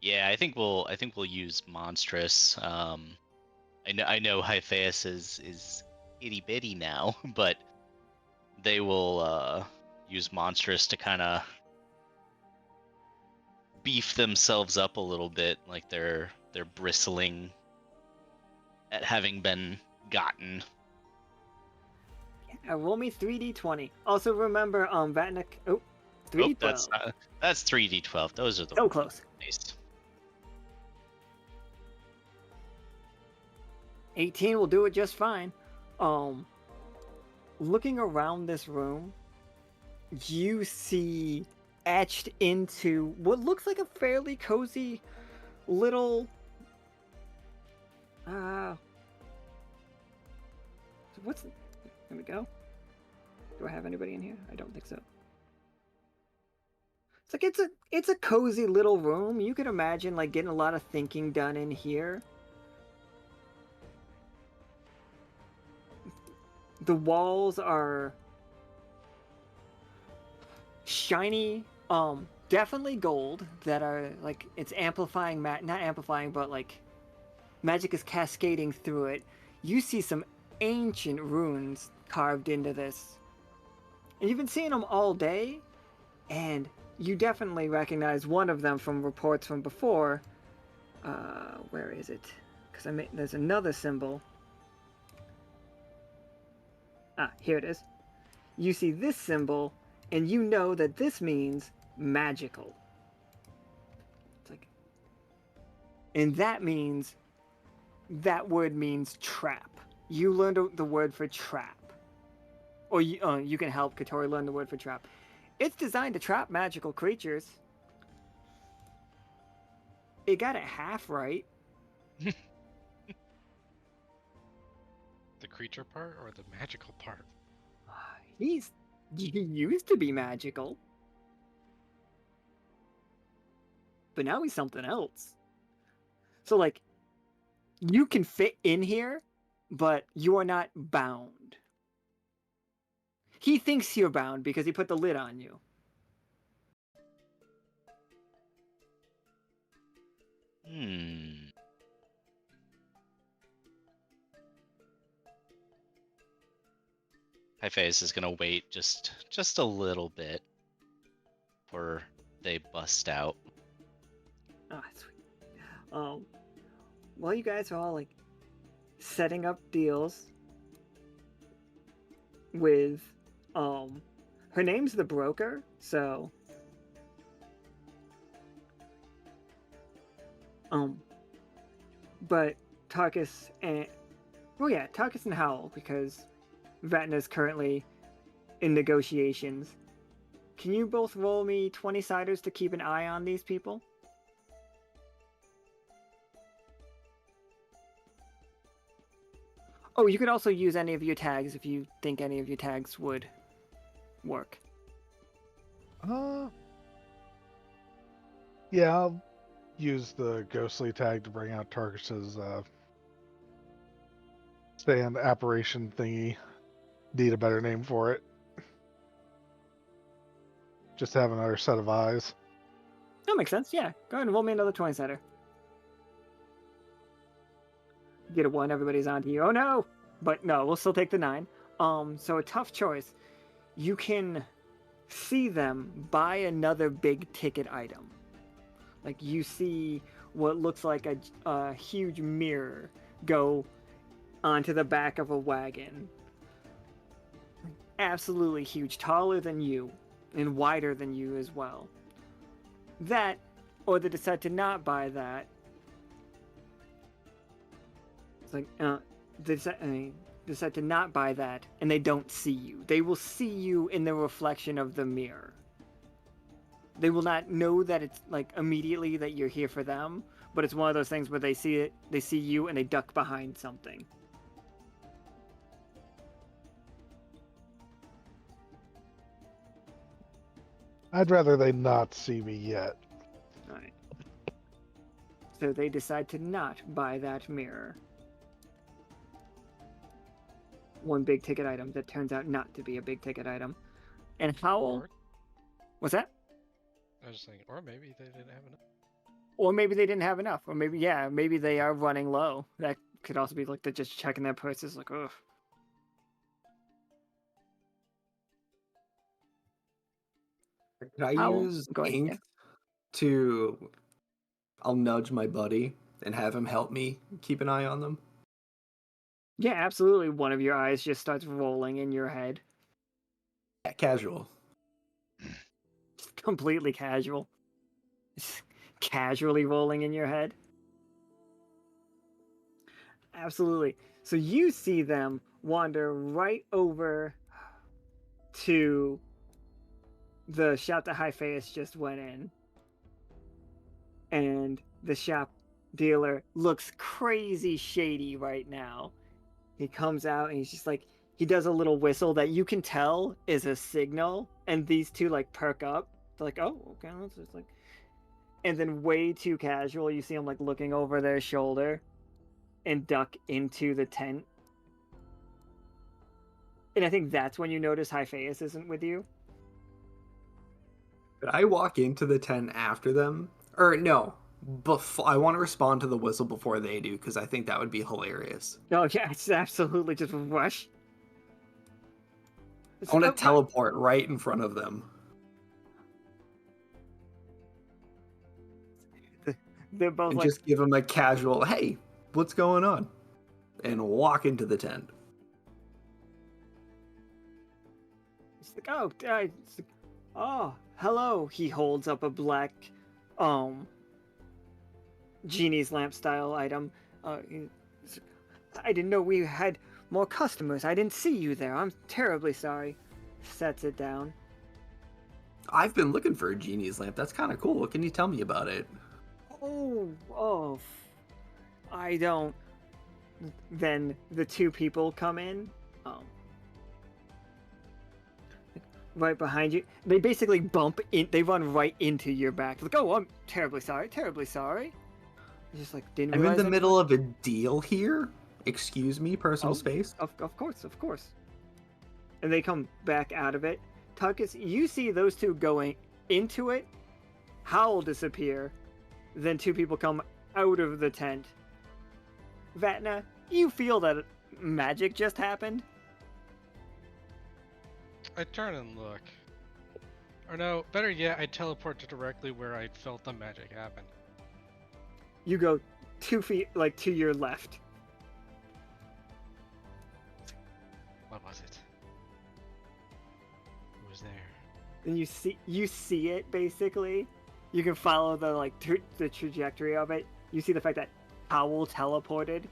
Yeah, I think we'll use monstrous. I know Hyphaeus is itty bitty now, but they will use monstrous to kind of beef themselves up a little bit, like they're bristling at having been gotten. Yeah, roll me 3d20. Also remember, Vatna. Oh, 3d12. That's 3d12. Those are the So close. Nice. 18 will do it just fine. Looking around this room, you see etched into what looks like a fairly cozy little what's there we go. Do I have anybody in here? I don't think so. It's like it's a cozy little room. You can imagine like getting a lot of thinking done in here. The walls are shiny, definitely gold, that are like it's amplifying, not amplifying, but like magic is cascading through it. You see some ancient runes carved into this, and you've been seeing them all day, and you definitely recognize one of them from reports from before. Where is it? Because there's another symbol. Here it is. You see this symbol, and you know that this means magical. It's like, and that word means trap. You learned the word for trap, or you can help Katori learn the word for trap. It's designed to trap magical creatures. It got it half right. The creature part or the magical part? He used to be magical, but now he's something else. So like, you can fit in here, but you are not bound. He thinks you're bound because he put the lid on you. Hyphaeus is gonna wait just a little bit before they bust out. Sweet. While you guys are all like setting up deals with her name's the broker, so but Tarkus and Tarkus and Howl, because Vatna is currently in negotiations. Can you both roll me 20-siders to keep an eye on these people? Oh, you could also use any of your tags if you think any of your tags would work. Yeah, I'll use the ghostly tag to bring out Tarkus's stand apparition thingy. Need a better name for it. Just have another set of eyes. That makes sense, yeah. Go ahead and roll me another 20-sider. Get a 1, everybody's on to you. Oh no! But no, we'll still take the 9. So a tough choice. You can see them buy another big ticket item. Like you see what looks like a huge mirror go onto the back of a wagon. Absolutely huge, taller than you, and wider than you as well. That, or they decide to not buy that. It's like, they decide to not buy that, and they don't see you. They will see you in the reflection of the mirror. They will not know that it's, like, immediately that you're here for them, but it's one of those things where they see it, they see you, and they duck behind something. I'd rather they not see me yet. Alright. So they decide to not buy that mirror. One big ticket item that turns out not to be a big ticket item. And Howl. Or, What's that? I was thinking, or maybe they didn't have enough. Or maybe they didn't have enough. Or maybe, yeah, maybe they are running low. That could also be like they're just checking their purses, like, ugh. Could I Howl, use go ahead, ink yeah. to? I'll nudge my buddy and have him help me keep an eye on them. Yeah, absolutely. One of your eyes just starts rolling in your head. Yeah, casual. Just completely casual. Just casually rolling in your head. Absolutely. So you see them wander right over to the shop that Hyphaeus just went in. And the shop dealer looks crazy shady right now. He comes out and he's just like, he does a little whistle that you can tell is a signal, and these two like perk up. They're like, oh, okay, let's just like, and then way too casual, you see him like looking over their shoulder and duck into the tent. And I think that's when you notice Hyphaeus isn't with you. Could I walk into the tent after them? Or no, before I want to respond to the whistle before they do because I think that would be hilarious. Oh yeah, it's absolutely just rush. I want to teleport right in front of them. They're both And like, just give them a casual, hey, what's going on? And walk into the tent. it's like, oh, it's like, oh, hello. He holds up a black, genie's lamp style item. I didn't know we had more customers. I didn't see you there. I'm terribly sorry. Sets it down. I've been looking for a genie's lamp. That's kind of cool. What can you tell me about it? Oh, I don't. Then the two people come in, right behind you. They basically bump in. They run right into your back. Like, oh, I'm terribly sorry. Terribly sorry. Just like didn't. I'm in realize the middle of a deal here. Excuse me, personal Oh, space. Of course. And they come back out of it. Tarkus, you see those two going into it. Howl disappear. Then two people come out of the tent. Vatna, you feel that magic just happened? I turn and look. Or no, better yet, I teleport to directly where I felt the magic happen. You go 2 feet, like, to your left. What was it? Who was there? And you see it, basically. You can follow the, like, the trajectory of it. You see the fact that Howl teleported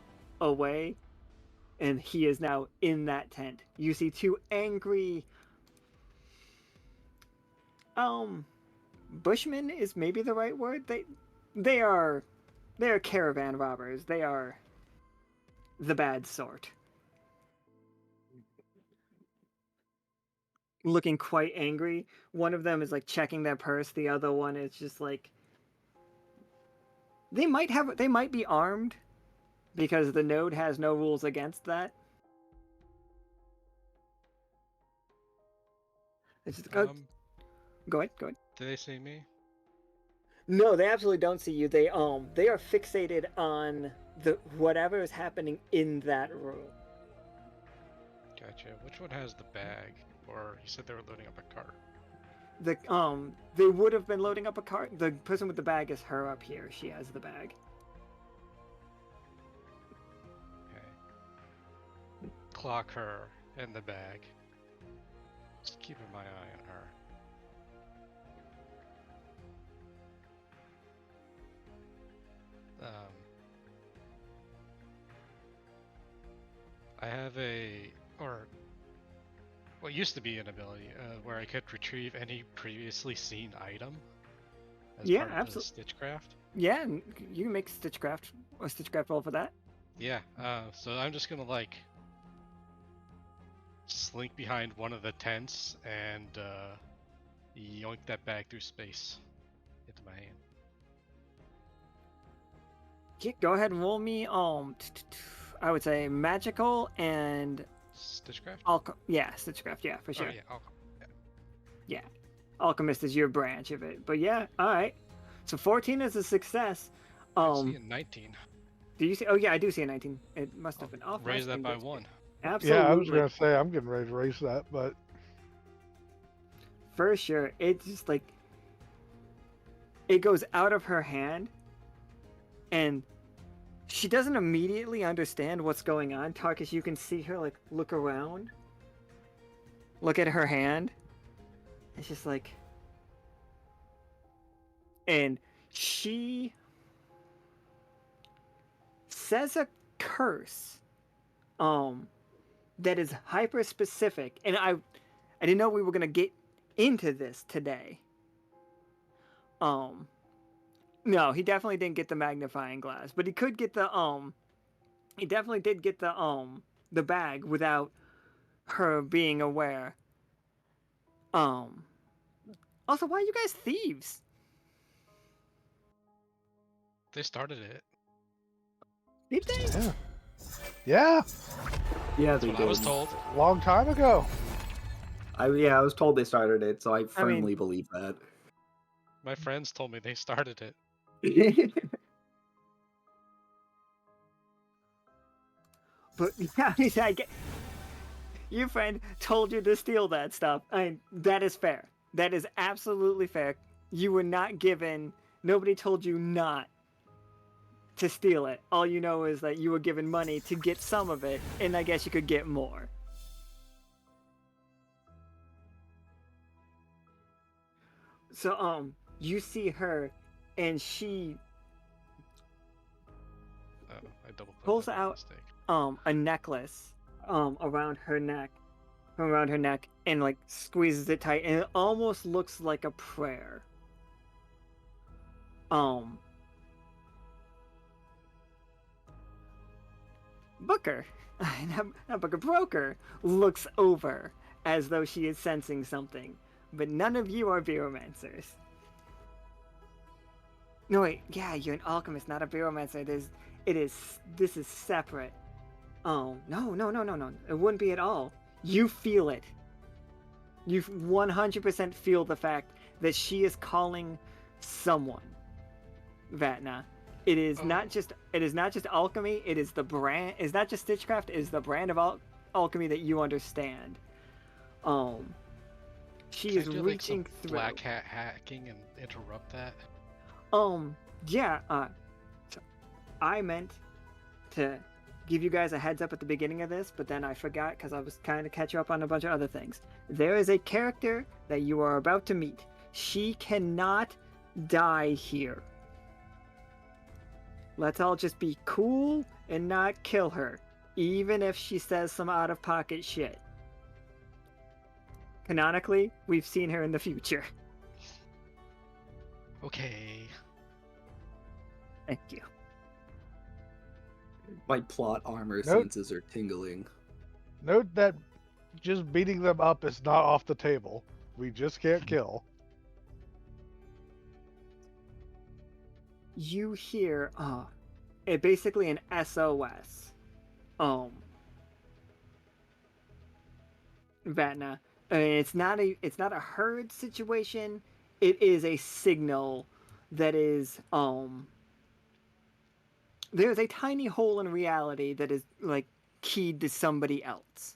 away, and he is now in that tent. You see two angry, Bushmen is maybe the right word. They are caravan robbers. They are the bad sort. Looking quite angry. One of them is like checking their purse. The other one is just like, they might be armed because the node has no rules against that. It's just, go ahead. Do they see me? No, they absolutely don't see you. They are fixated on whatever is happening in that room. Gotcha. Which one has the bag? Or you said they were loading up a cart. They would have been loading up a cart. The person with the bag is her up here. She has the bag. Okay. Clock her in the bag. Just keeping my eye on her. I have what used to be an ability where I could retrieve any previously seen item as Yeah, part of absolutely. the Stitchcraft. Yeah, you can make a Stitchcraft roll for that. Yeah, so I'm just gonna like slink behind one of the tents and yoink that bag through space into my hand. Yeah, go ahead and roll me. I would say magical and Stitchcraft? Yeah, stitchcraft. Yeah, for Oh sure. yeah, Yeah, alchemist is your branch of it. But yeah, all right. So 14 is a success. I see a 19. Do you see? Oh yeah, I do see a 19. It must have been off. my Raise that screen, by but- 1. Absolutely. Yeah, I was gonna say I'm getting ready to raise that, but For sure. It's just like it goes out of her hand and she doesn't immediately understand what's going on. Tarkus, you can see her like look around. Look at her hand. It's just like and she says a curse that is hyper specific and I didn't know we were going to get into this today. No, he definitely didn't get the magnifying glass, but he could get the he definitely did get the bag without her being aware. Also, why are you guys thieves? They started it. Did they? yeah, yeah, Yeah, That's they what did. I was told. long time ago. I was told they started it, so I firmly believe that. My friends told me they started it. But yeah, I get your friend told you to steal that stuff. That is fair. That is absolutely fair. You were not given. Nobody told you not to steal it. All you know is that you were given money to get some of it, and I guess you could get more. So you see her, and she Oh, I double pulls clicked. out Mistake. a necklace around her neck, and like squeezes it tight, and it almost looks like a prayer. Booker, not Booker, Broker looks over as though she is sensing something, but none of you are Veromancers. No wait, yeah, you're an alchemist, not a Veromancer. This is separate. Oh, no. It wouldn't be at all. You feel it. You 100% feel the fact that she is calling someone. Vatna. It is not just alchemy, it is the brand. It's not just stitchcraft, it is the brand of alchemy that you understand. She is do, reaching like, some through. black hat hacking and interrupt that. Yeah, so I meant to give you guys a heads up at the beginning of this, but then I forgot because I was trying to catch you up on a bunch of other things. There is a character that you are about to meet. She cannot die here. Let's all just be cool and not kill her, even if she says some out-of-pocket shit. Canonically, we've seen her in the future. Okay. Thank you. My plot armor Nope. senses are tingling. Note that just beating them up is not off the table. We just can't kill. You hear it basically an SOS. Vatna. It's not a herd situation. It is a signal that is there's a tiny hole in reality that is like keyed to somebody else.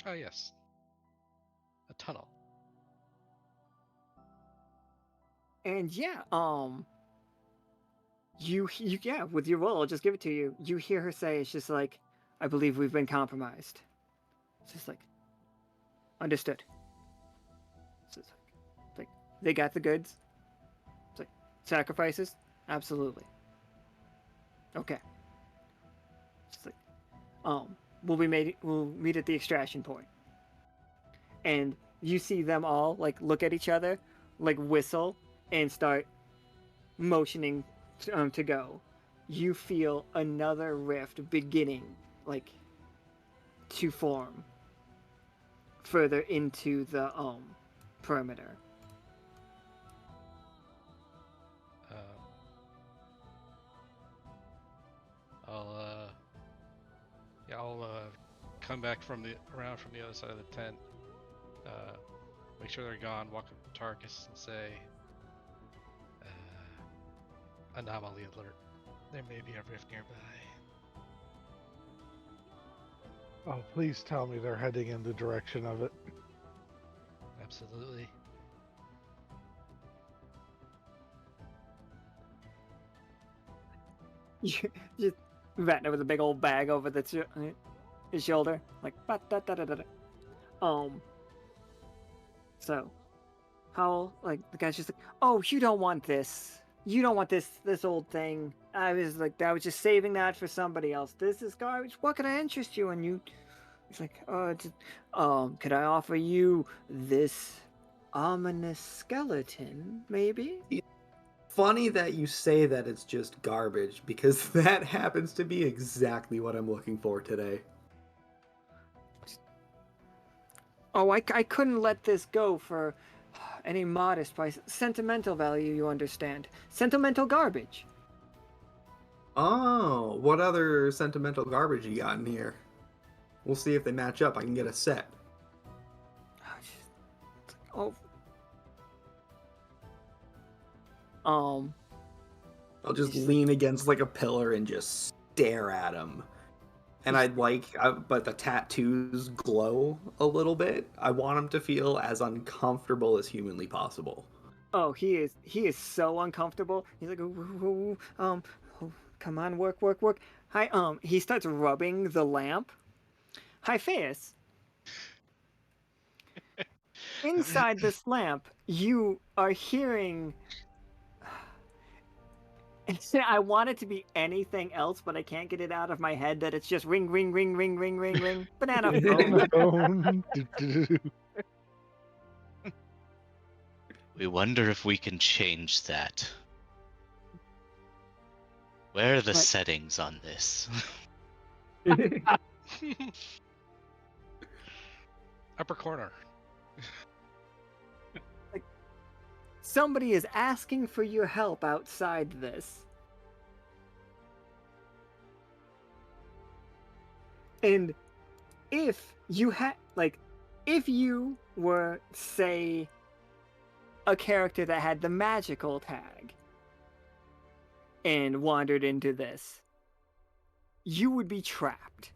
Oh yes. A tunnel. And yeah, you yeah, with your roll, I'll just give it to you. You hear her say, it's just like, I believe we've been compromised. It's just like, understood. It's just like they got the goods. It's like, sacrifices? Absolutely. Okay. It's just like, we'll meet at the extraction point. And you see them all, like, look at each other, like, whistle, and start motioning to go. You feel another rift beginning, like, to form further into the perimeter. I'll come back around from the other side of the tent. Make sure they're gone. Walk up to Tarkus and say, "Anomaly alert. There may be a rift nearby." Oh, please tell me they're heading in the direction of it. Absolutely. Just Vatna with a big old bag over his shoulder, like da-da-da-da-da. So Howl, like the guy's just like, oh, you don't want this. You don't want this old thing. I was just saving that for somebody else. This is garbage. What could I interest you in? You, it's like, could I offer you this ominous skeleton, maybe? Funny that you say that it's just garbage, because that happens to be exactly what I'm looking for today. Oh, I couldn't let this go for any modest price. Sentimental value, you understand. Sentimental garbage. Oh, what other sentimental garbage you got in here? We'll see if they match up. I can get a set. Oh. I'll just lean against like a pillar and just stare at him. And but the tattoos glow a little bit. I want him to feel as uncomfortable as humanly possible. Oh, he is so uncomfortable. He's like, ooh, come on, work. Hi, he starts rubbing the lamp. Hyphaeus. Inside this lamp, you are hearing. I want it to be anything else, but I can't get it out of my head that it's just ring. Banana phone. We wonder if we can change that. Where are the settings on this? Upper corner. Somebody is asking for your help outside this. And if you if you were, say, a character that had the magical tag and wandered into this, you would be trapped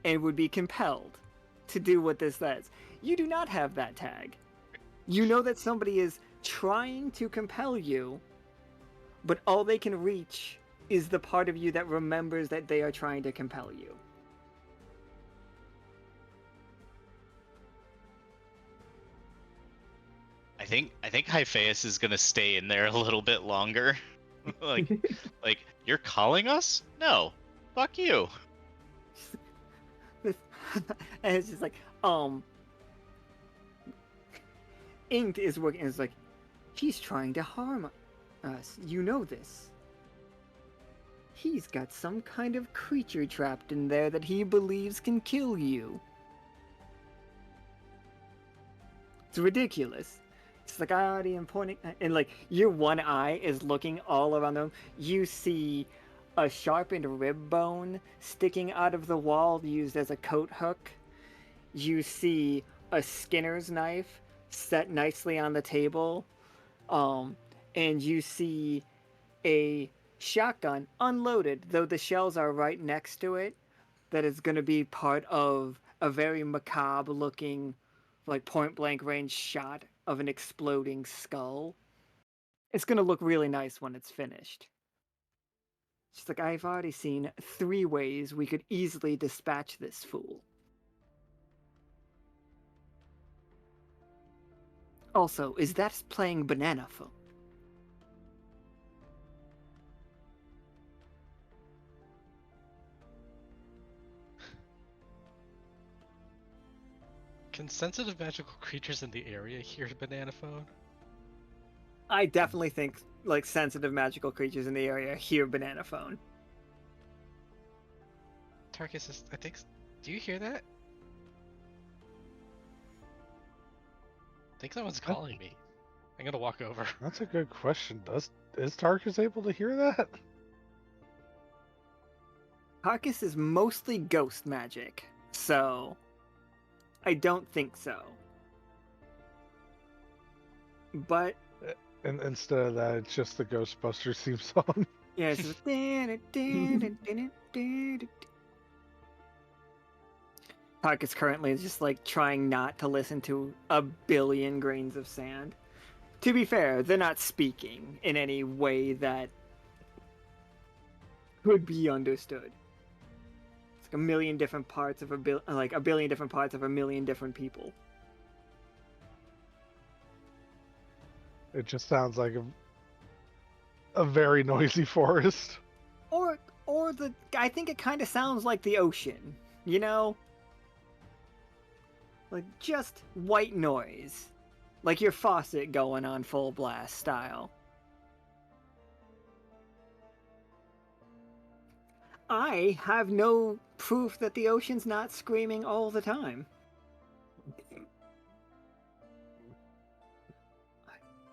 and would be compelled to do what this says. You do not have that tag. You know that somebody is trying to compel you, but all they can reach is the part of you that remembers that they are trying to compel you. I think Hyphaeus is gonna stay in there a little bit longer. like you're calling us? No. Fuck you. And it's just like, Inked is working. It's like, he's trying to harm us. You know this. He's got some kind of creature trapped in there that he believes can kill you. It's ridiculous. It's like, I already am pointing, and like your one eye is looking all around them. You see a sharpened rib bone sticking out of the wall used as a coat hook. You see a skinner's knife set nicely on the table, and you see a shotgun unloaded, though the shells are right next to it, that is going to be part of a very macabre looking, like, point blank range shot of an exploding skull. It's going to look really nice when it's finished. She's like, I've already seen 3 ways we could easily dispatch this fool. Also, is that playing banana phone? Can sensitive magical creatures in the area hear banana phone? I definitely think, like, sensitive magical creatures in the area hear banana phone. Tarkus, I think. Do you hear that? think someone's calling me. I'm gonna walk over. That's a good question. Is Tarkus able to hear that? Tarkus is mostly ghost magic, so I don't think so. But And instead of that, it's just the Ghostbusters theme song. yeah, it's just Tarkus currently is just like trying not to listen to a billion grains of sand. To be fair, they're not speaking in any way that could be understood. It's like a million different parts of a billion different parts of a million different people. It just sounds like a very noisy forest. Or I think it kind of sounds like the ocean, you know? Like just white noise. Like your faucet going on full blast style. I have no proof that the ocean's not screaming all the time.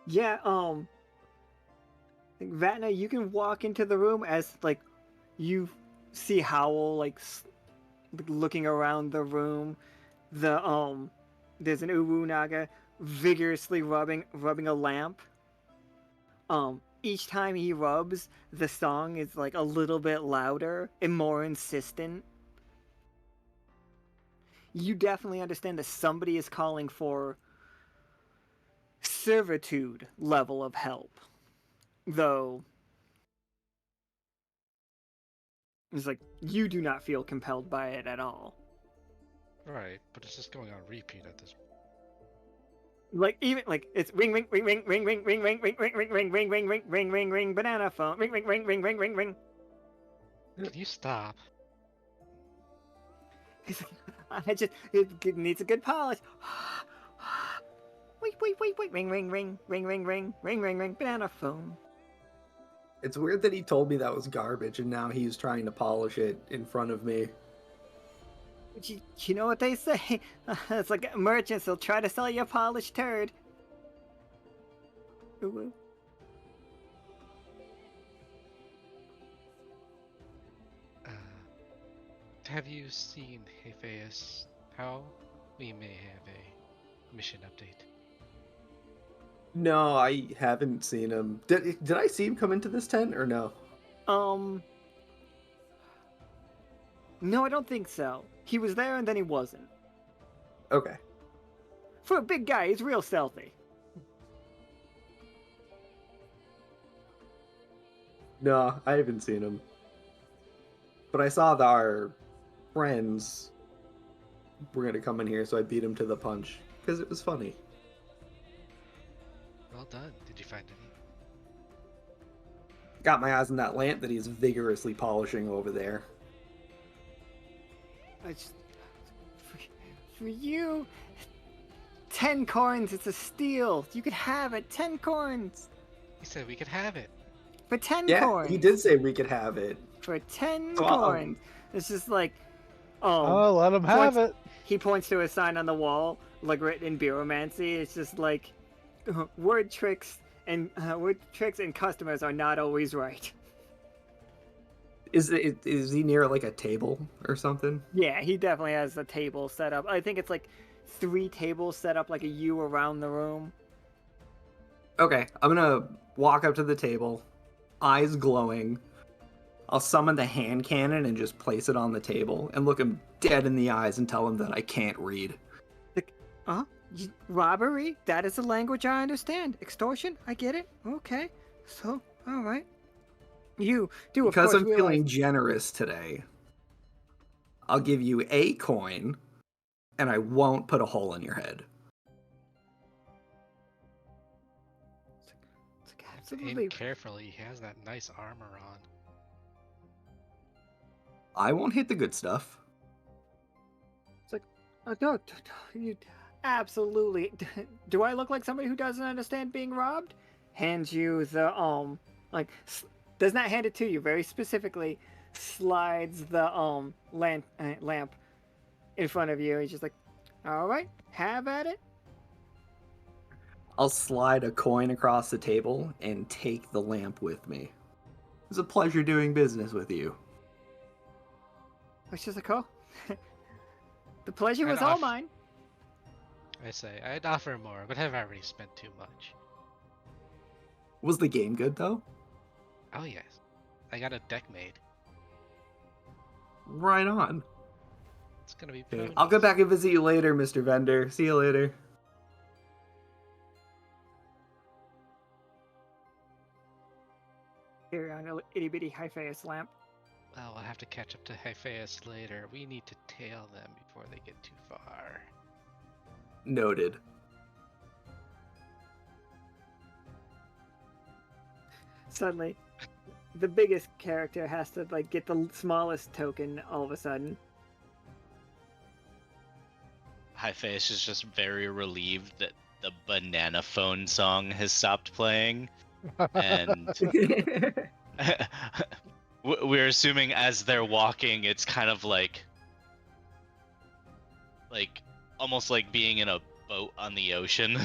Yeah, I think Vatna, you can walk into the room as like you see Howl like looking around the room. There's an Uru Naga vigorously rubbing a lamp. Each time he rubs, the song is like a little bit louder and more insistent. You definitely understand that somebody is calling for servitude level of help. Though it's like you do not feel compelled by it at all. Right, but it's just going on repeat at this point. Like even like it's ring ring ring ring ring ring ring ring ring ring ring ring ring ring ring ring ring ring banana phone ring ring ring ring ring ring ring. Can you stop? I just it needs a good polish. Wait ring ring ring ring ring ring ring ring ring banana phone. It's weird that he told me that was garbage and now he's trying to polish it in front of me. You know what they say? It's like merchants will try to sell you a polished turd. Ooh. Have you seen Hyphaeus? How we may have a mission update. No, I haven't seen him. Did I see him come into this tent or no? No, I don't think so. He was there and then he wasn't. Okay. For a big guy, he's real stealthy. No, I haven't seen him. But I saw that our friends were going to come in here, so I beat him to the punch. Because it was funny. Well done. Did you find any? Got my eyes on that lamp that he's vigorously polishing over there. For you, 10 coins, it's a steal. You could have it, 10 coins. He said we could have it. For 10 Yeah, coins. he did say we could have it. For 10 So, coins. It's just like, Let him have it. He points to a sign on the wall, like written in Bureaumancy. It's just like, word tricks and customers are not always right. Is he near like a table or something? Yeah, he definitely has a table set up. I think it's like 3 tables set up like a U around the room. Okay, I'm gonna walk up to the table, eyes glowing. I'll summon the hand cannon and just place it on the table and look him dead in the eyes and tell him that I can't read. Robbery? That is a language I understand. Extortion? I get it. Okay. So, alright. You do, of Because course, I'm feeling generous today, I'll give you a coin, and I won't put a hole in your head. Aim carefully. He has that nice armor on. I won't hit the good stuff. It's like, no, you absolutely. Do I look like somebody who doesn't understand being robbed? Hands you the does not hand it to you very specifically. Slides the lamp in front of you. He's just like, all right, have at it. I'll slide a coin across the table and take the lamp with me. It's a pleasure doing business with you. Which is a call. The pleasure was I'd all off- mine. I say, I'd offer more, but I've already spent too much. Was the game good though? Oh yes. I got a deck made. Right on. It's gonna be Okay, really I'll go nice. back and visit you later, Mr. Vendor. See you later. Here on a itty bitty Hyphaeus lamp. Well, we'll have to catch up to Hyphaeus later. We need to tail them before they get too far. Noted. Suddenly, the biggest character has to like get the smallest token all of a sudden. Hyphaeus is just very relieved that the banana phone song has stopped playing, and we're assuming as they're walking, it's kind of like almost like being in a boat on the ocean.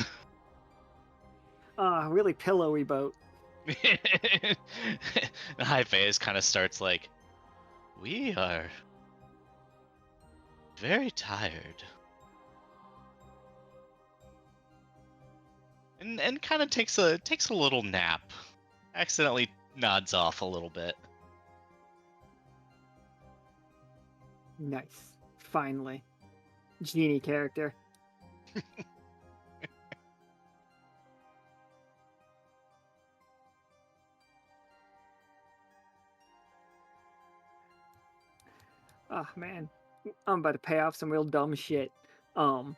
Ah, really pillowy boat. Hyphaeus kind of starts like, "We are very tired," and kind of takes a little nap. Accidentally nods off a little bit. Nice. Finally. Genie character. Oh man. I'm about to pay off some real dumb shit. And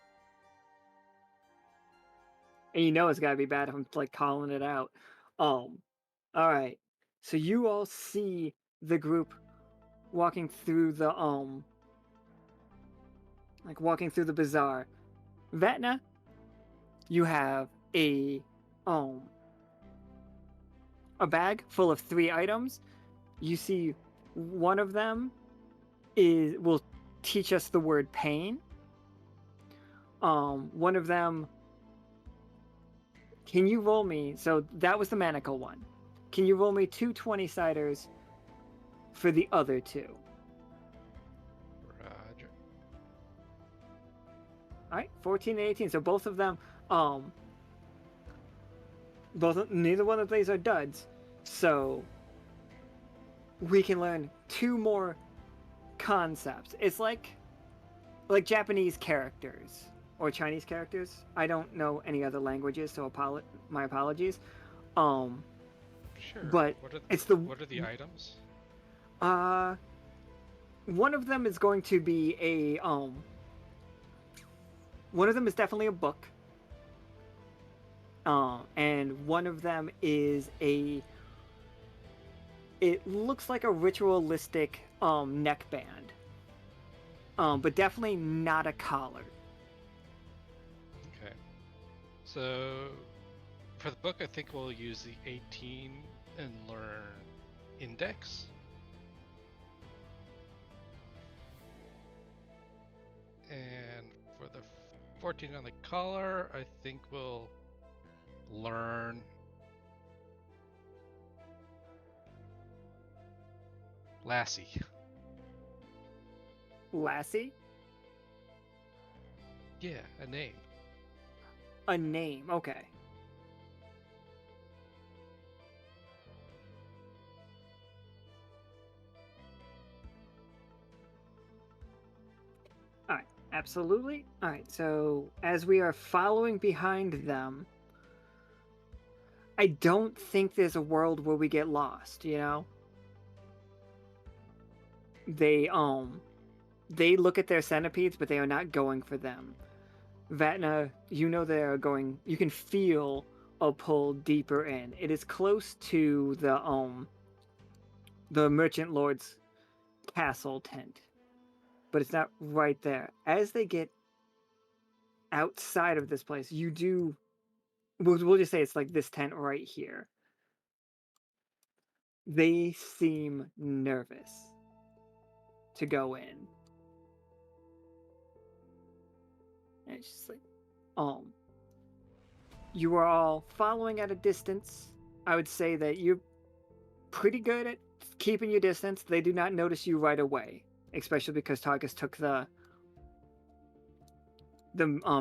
you know it's gotta be bad if I'm like calling it out. Alright. So you all see the group walking through the walking through the bazaar. Vatna, you have a bag full of 3 items. You see one of them will teach us the word pain. One of them, can you roll me, so that was the manacle one. Can you roll me 2 20-siders for the other 2? Roger. Alright, 14 and 18. So both of them, neither one of these are duds. So we can learn 2 more concepts. It's like Japanese characters or Chinese characters. I don't know any other languages, so my apologies. Sure. But what are the items? One of them is going to be a one of them is definitely a book. And one of them is it looks like a ritualistic neckband. But definitely not a collar. Okay. So, for the book, I think we'll use the 18 and learn index. And for the 14 on the collar, I think we'll learn Lassie. Lassie? Yeah, a name. A name, okay. Alright, absolutely. Alright, so as we are following behind them, I don't think there's a world where we get lost, you know? They look at their centipedes, but they are not going for them. Vatna, you know they are going. You can feel a pull deeper in. It is close to the merchant lord's castle tent, but it's not right there. As they get outside of this place, you do. We'll just say it's like this tent right here. They seem nervous to go in. And it's just like, you are all following at a distance. I would say that you're pretty good at keeping your distance. They do not notice you right away, especially because Tarkus took the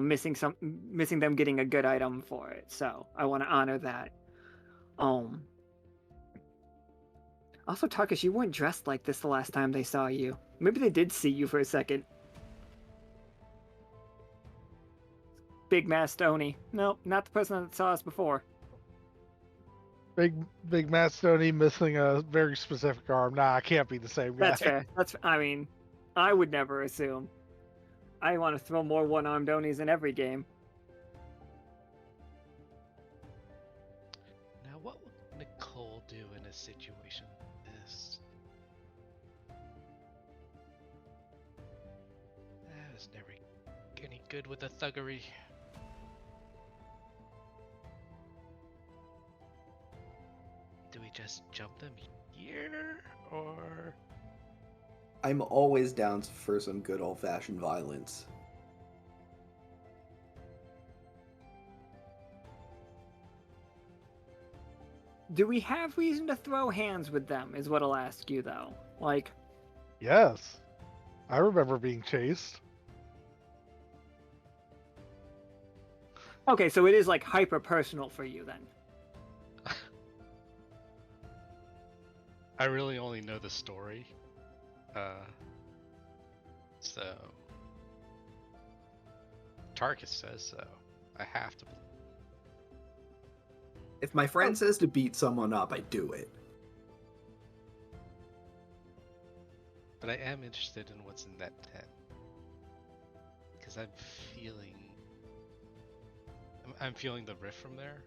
missing them getting a good item for it. So I want to honor that. Also, Tarkus, you weren't dressed like this the last time they saw you. Maybe they did see you for a second. Big Mastoni. No, not the person that saw us before. Big Mastoni missing a very specific arm. Nah, I can't be the same guy. That's fair. I mean, I would never assume. I want to throw more one-armed Onis in every game. Now, what would Nicole do in a situation like this? That was never any good with the thuggery. Do we just jump them here, or... I'm always down for some good old-fashioned violence. Do we have reason to throw hands with them, is what I'll ask you, though. Like... Yes. I remember being chased. Okay, so it is, like, hyper-personal for you, then. I really only know the story. So... Tarkus says so. I have to believe. If my friend says to beat someone up, I do it. But I am interested in what's in that tent. Because I'm feeling the rift from there.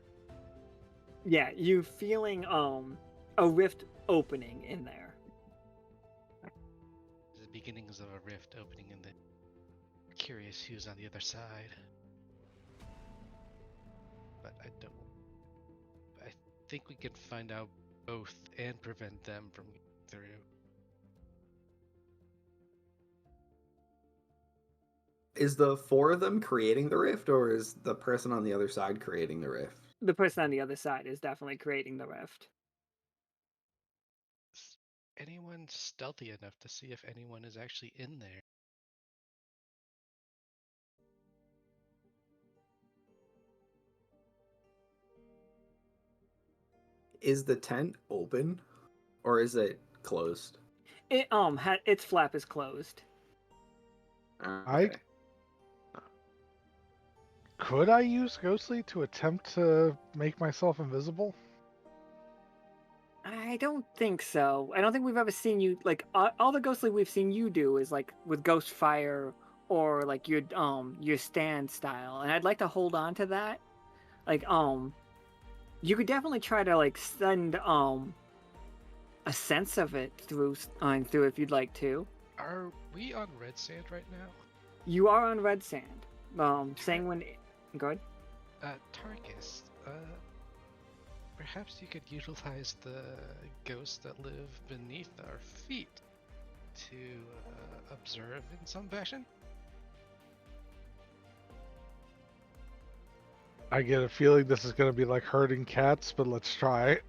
Yeah, you feeling, a rift opening in there. The beginnings of a rift opening in the... Curious who's on the other side. But I think we can find out both and prevent them from getting through. Is the four of them creating the rift, or is the person on the other side creating the rift? The person on the other side is definitely creating the rift. Is anyone stealthy enough to see if anyone is actually in there? Is the tent open, or is it closed? It its flap is closed. Okay. Could I use Ghostly to attempt to make myself invisible? I don't think so. I don't think we've ever seen you, like, all the ghostly we've seen you do is like with ghost fire or like your stand style, and I'd like to hold on to that. Like, you could definitely try to like send a sense of it through if you'd like to. Are we on red sand right now? You are on red sand. Saying when, go ahead. Tarkus, perhaps you could utilize the ghosts that live beneath our feet to observe in some fashion? I get a feeling this is going to be like herding cats, but let's try it.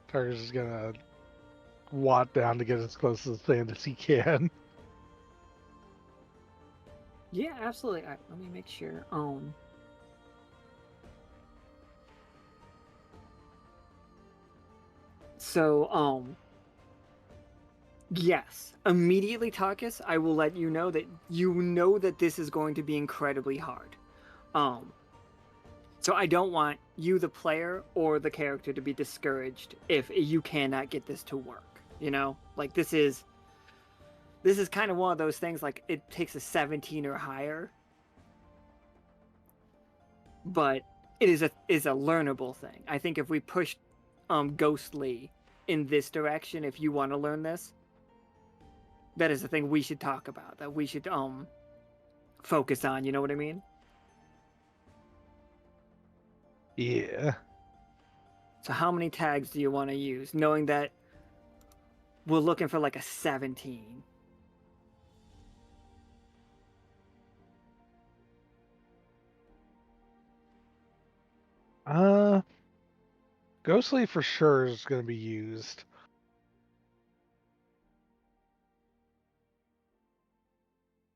Tarkus is going to watt down to get as close to the sand as he can. Yeah, absolutely. Let me make sure. So, yes. Immediately, Tarkus, I will let you know that this is going to be incredibly hard. So I don't want you, the player, or the character to be discouraged if you cannot get this to work. You know? Like, this is kind of one of those things, like, it takes a 17 or higher. But it is a learnable thing. I think if we push Ghostly in this direction, if you want to learn this, that is the thing we should talk about, that we should focus on, you know what I mean? Yeah. So how many tags do you want to use, knowing that we're looking for like a 17? Ghostly for sure is going to be used.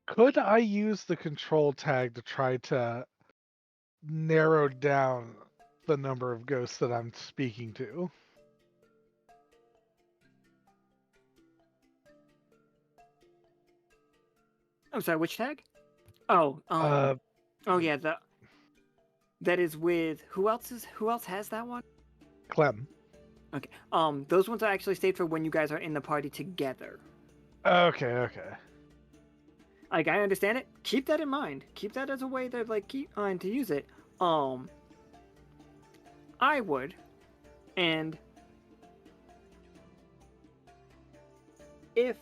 Could I use the control tag to try to narrow down the number of ghosts that I'm speaking to? I'm sorry, which tag? Oh, Uh, oh yeah, that is with who else has that one? Clem. Okay. Those ones are actually saved for when you guys are in the party together. Okay. Like, I understand it. Keep that in mind. Keep that as a way to like keep on to use it. I would, and if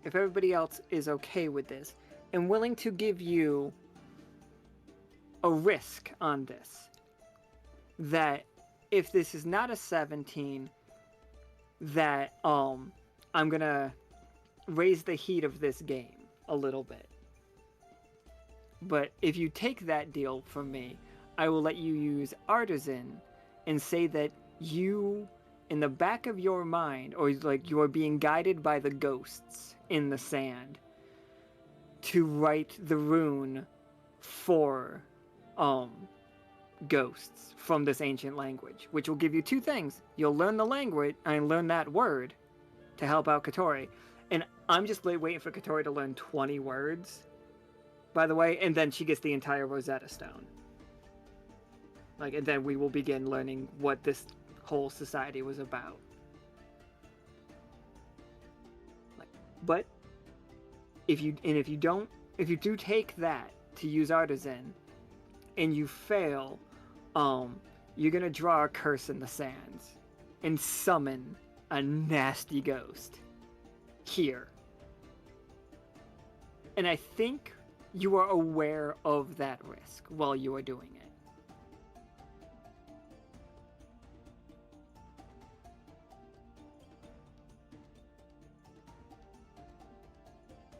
everybody else is okay with this and willing to give you a risk on this, that if this is not a 17, that I'm gonna raise the heat of this game a little bit. But if you take that deal from me, I will let you use Artisan and say that you, in the back of your mind, or like you are being guided by the ghosts in the sand to write the rune for ghosts from this ancient language, which will give you two things. You'll learn the language and learn that word to help out Katori. And I'm just waiting for Katori to learn 20 words, by the way, and then she gets the entire Rosetta Stone. Like, and then we will begin learning what this whole society was about. Like, but if you do take that to use Artisan, and you fail, you're gonna draw a curse in the sands and summon a nasty ghost here. And I think you are aware of that risk while you are doing it.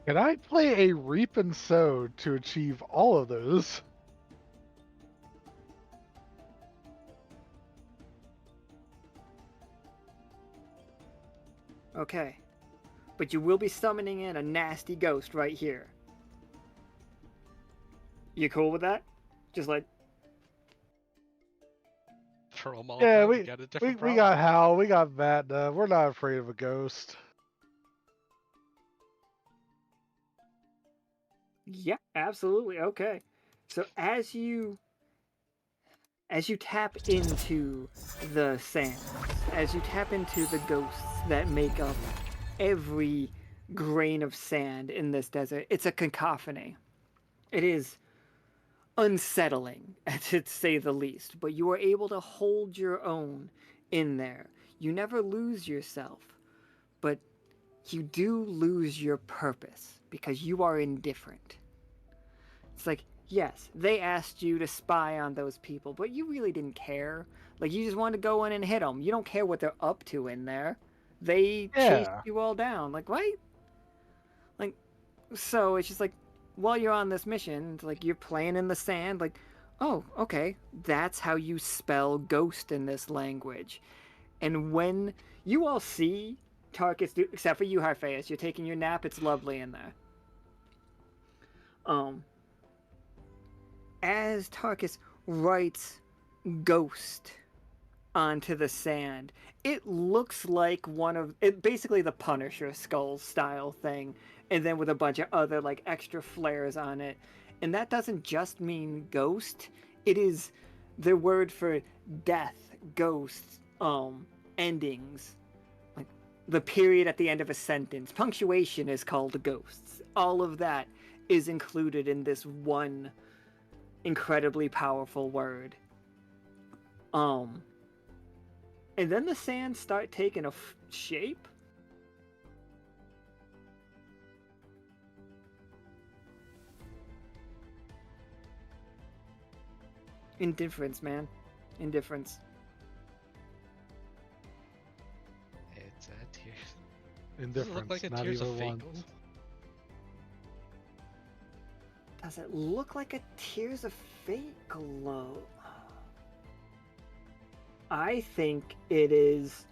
Can I play a Reap and Sow to achieve all of those? Okay. But you will be summoning in a nasty ghost right here. You cool with that? Just like... For a moment, Yeah, we got a different we problem. got Howl, we got Vatna. We're not afraid of a ghost. Yeah, absolutely. Okay. So as you tap into the sands, as you tap into the ghosts that make up every grain of sand in this desert, it's a cacophony. It is unsettling, to say the least, but you are able to hold your own in there. You never lose yourself, but you do lose your purpose because you are indifferent. It's like, yes, they asked you to spy on those people, but you really didn't care. Like, you just wanted to go in and hit them. You don't care what they're up to in there. They chased Yeah. you all down. Like, right? Like, so it's just like, while you're on this mission, it's like you're playing in the sand, like, oh, okay, that's how you spell ghost in this language. And when you all see Tarkus do, except for you, Hyphaeus, you're taking your nap, it's lovely in there. As Tarkus writes ghost onto the sand, it looks like basically the Punisher skull style thing, and then with a bunch of other like extra flares on it. And that doesn't just mean ghost, it is the word for death, ghost, endings, like the period at the end of a sentence. Punctuation is called ghosts. All of that is included in this one incredibly powerful word. And then the sands start taking a shape. Indifference, man. Indifference. It's a tear. Does it Indifference, look like a not Tears of even Fate once. gold? Does it look like a Tears of Fate glow? I think it is.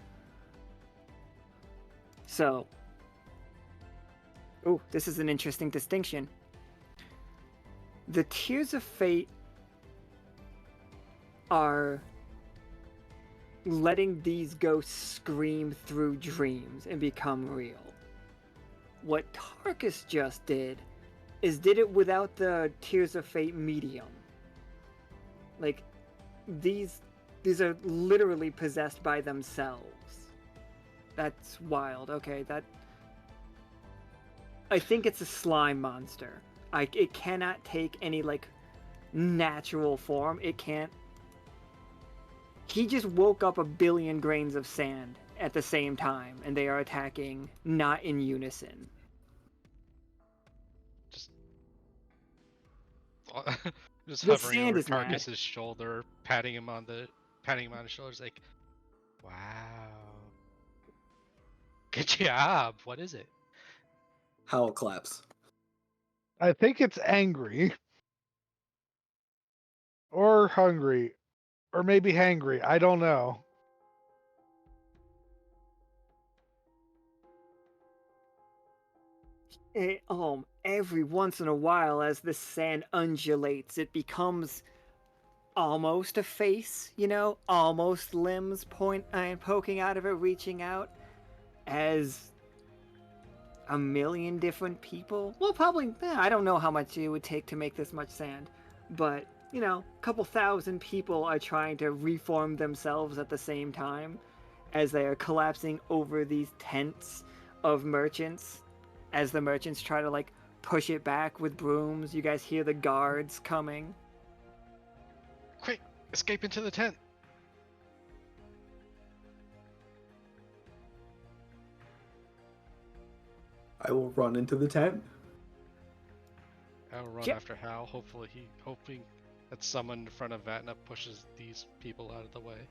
So. Oh, this is an interesting distinction. The Tears of Fate are letting these ghosts scream through dreams and become real. What Tarkus just did is did it without the Tears of Fate medium. Like, these are literally possessed by themselves. That's wild. Okay, that... I think it's a slime monster. It cannot take any, like, natural form. It can't... He just woke up a billion grains of sand at the same time, and they are attacking not in unison. Just, just The hovering sand over is mad. Tarkus's shoulder, patting him on the shoulders, like, wow, good job. What is it? Howl claps. I think it's angry. Or hungry. Or maybe hangry. I don't know. Every once in a while, as the sand undulates, it becomes almost a face, you know, almost limbs poking out of it, reaching out, as a million different people. Well, probably, I don't know how much it would take to make this much sand, but, you know, a couple thousand people are trying to reform themselves at the same time as they are collapsing over these tents of merchants. As the merchants try to, like, push it back with brooms, you guys hear the guards coming. Quick, escape into the tent. I will run into the tent. I'll run Yep. after Hal. Hoping that someone in front of Vatna pushes these people out of the way.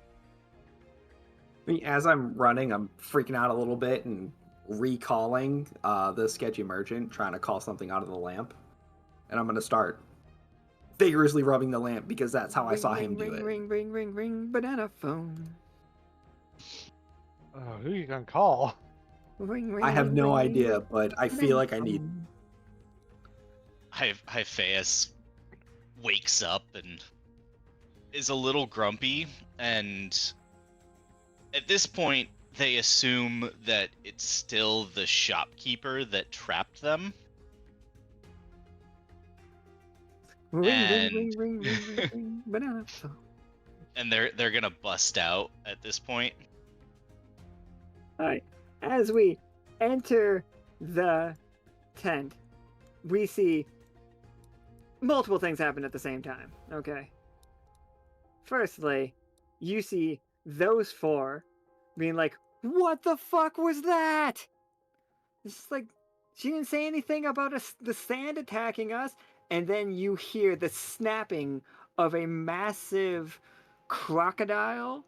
I mean, as I'm running, I'm freaking out a little bit and recalling the sketchy merchant, trying to call something out of the lamp. And I'm going to start vigorously rubbing the lamp because that's how I saw him do it. Ring, banana phone. Oh, who are you gonna call? Ring, I have no ring, idea, but I feel like I need... Hyphaeus wakes up and is a little grumpy, and at this point they assume that it's still the shopkeeper that trapped them. Ring, banana phone. And they're gonna bust out at this point. Alright, as we enter the tent, we see multiple things happen at the same time, okay? Firstly, you see those four being like, what the fuck was that? It's just like, she didn't say anything about the sand attacking us, and then you hear the snapping of a massive crocodile,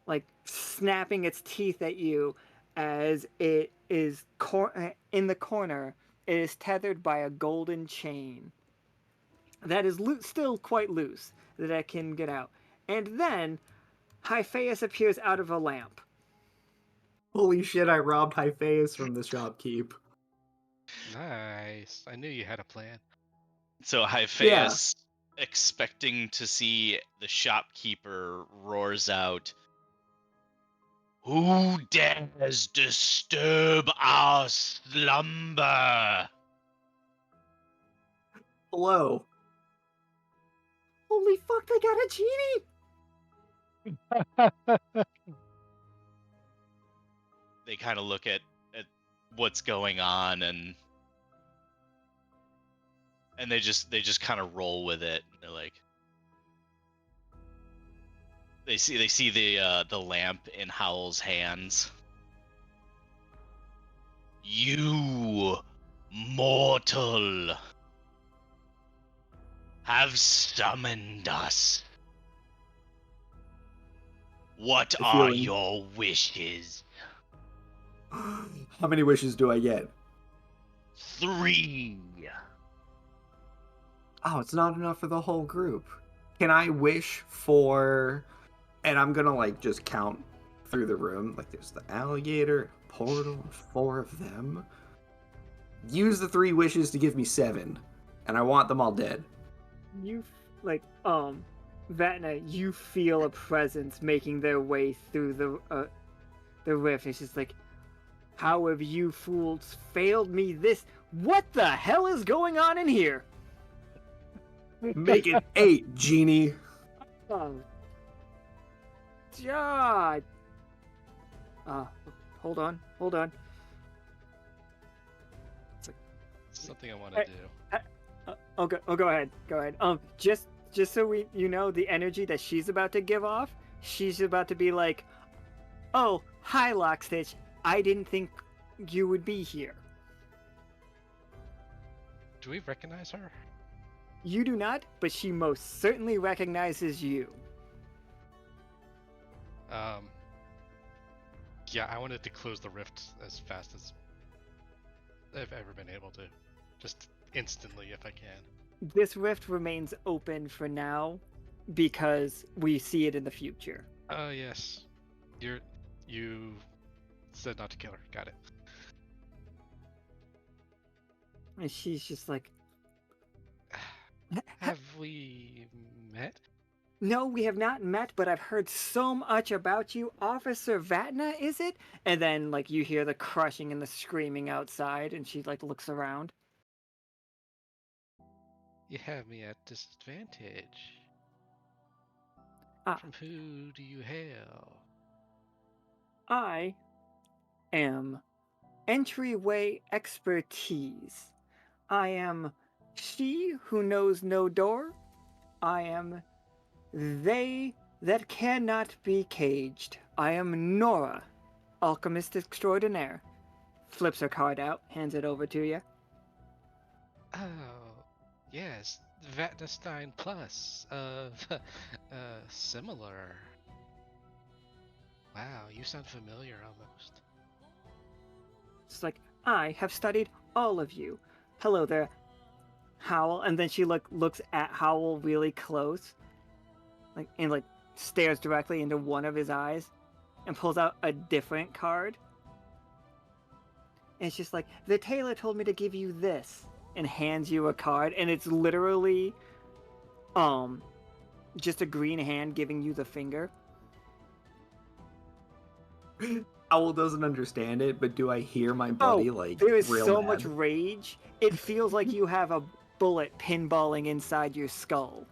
like snapping its teeth at you as it is in the corner. It is tethered by a golden chain that is still quite loose, that I can get out. And then Hyphaeus appears out of a lamp. Holy shit, I robbed Hyphaeus from the shopkeep. Nice. I knew you had a plan. So Hyphaeus, expecting to see the shopkeeper, roars out, "Who dares disturb our slumber?" Hello. Holy fuck, they got a genie! They kind of look at what's going on, and they just kind of roll with it. They're like, they see the lamp in Howl's hands. "You mortal have summoned us. What I are feel in- your wishes?" How many wishes do I get? 3. Oh, it's not enough for the whole group. Can I wish for And I'm gonna like just count through the room. Like there's the alligator, portal, 4 of them. Use the 3 wishes to give me 7, and I want them all dead. You like Vatna, you feel a presence making their way through the rift. It's just like, how have you fools failed me this? What the hell is going on in here? Make it 8, genie. Oh, God. Hold on. Something I want to do. Go ahead. Just so you know the energy that she's about to give off, she's about to be like, "Oh, hi, Lockstitch. I didn't think you would be here." Do we recognize her? You do not, but she most certainly recognizes you. Yeah, I wanted to close the rift as fast as I've ever been able to. Just instantly, if I can. This rift remains open for now because we see it in the future. Oh, yes. You said not to kill her. Got it. And she's just like, Have we met? "No, we have not met, but I've heard so much about you. Officer Vatna, is it?" And then, like, you hear the crushing and the screaming outside, and she, like, looks around. You have me at disadvantage. Ah. From who do you hail? I am entryway expertise. I am she who knows no door. I am they that cannot be caged. I am Nora, alchemist extraordinaire. Flips her card out, hands it over to you. Oh, yes. Vatnestein Plus. Similar. Wow, you sound familiar almost. It's like, "I have studied all of you. Hello there, Howl." And then she looks at Howl really close, and stares directly into one of his eyes, and pulls out a different card. And it's just like, "The tailor told me to give you this," and hands you a card, and it's literally, just a green hand giving you the finger. Owl doesn't understand it, but do I hear my buddy there is real so mad? much rage. It feels like you have a bullet pinballing inside your skull.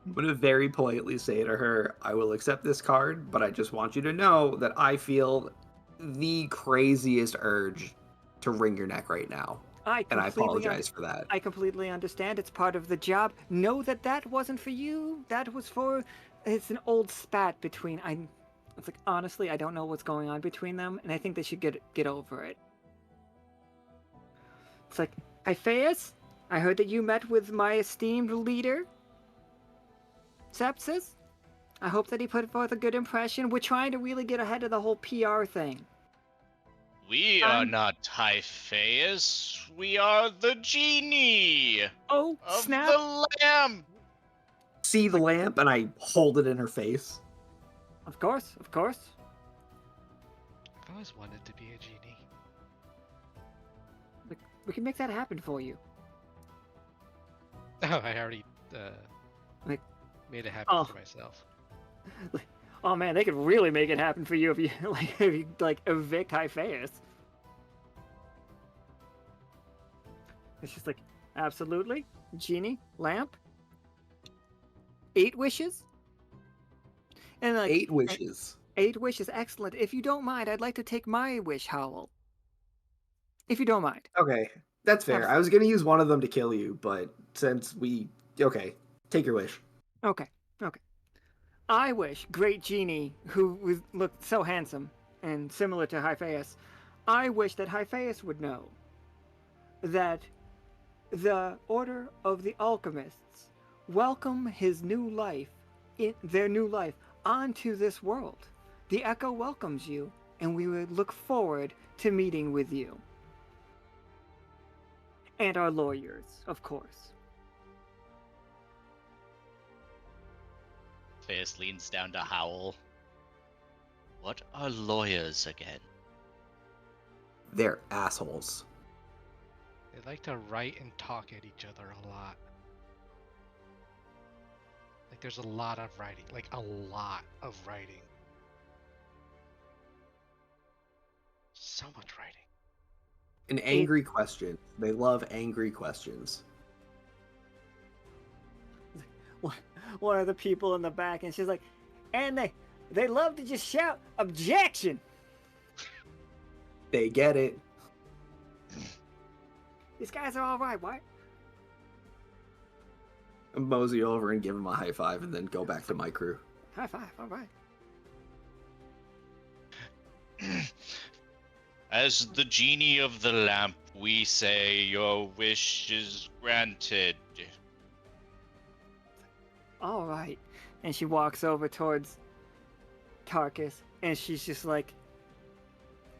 I'm gonna very politely say to her, I will accept this card, but I just want you to know that I feel the craziest urge to wring your neck right now. And I apologize for that. I completely understand. It's part of the job. Know that wasn't for you. That was for... It's an old spat between... It's like, honestly, I don't know what's going on between them, and I think they should get over it. It's like, "Hyphaeus, I heard that you met with my esteemed leader, Sepsis. I hope that he put forth a good impression. We're trying to really get ahead of the whole PR thing." We are not Hyphaeus. We are the genie Oh, of snap! the lamp. See the lamp, and I hold it in her face. Of course. I've always wanted to be a genie. We can make that happen for you. Oh, I already Like- made it happen Oh. for myself. Oh man, they could really make it happen for you if you evict Hyphaeus. It's just like, absolutely, genie, lamp, 8 wishes, and 8 wishes. 8 wishes, excellent. If you don't mind, I'd like to take my wish, Howl. If you don't mind. Okay, that's fair. I was gonna use one of them to kill you, but since we... Okay, take your wish. Okay. I wish, great genie, who looked so handsome and similar to Hyphaeus, I wish that Hyphaeus would know that the Order of the Alchemists welcome their new life onto this world. The Echo welcomes you, and we would look forward to meeting with you. And our lawyers, of course. Hyphaeus leans down to Howl. What are lawyers again? They're assholes. They like to write and talk at each other a lot. Like there's a lot of writing. Like a lot of writing. So much writing. An angry question. They love angry questions. One of the people in the back, and she's like, and they love to just shout objection. They get it. These guys are all right. Why? Mosey over and give him a high five and then go back to my crew. High five. All right. As the genie of the lamp, we say your wish is granted. All right. And she walks over towards Tarkus, and she's just like,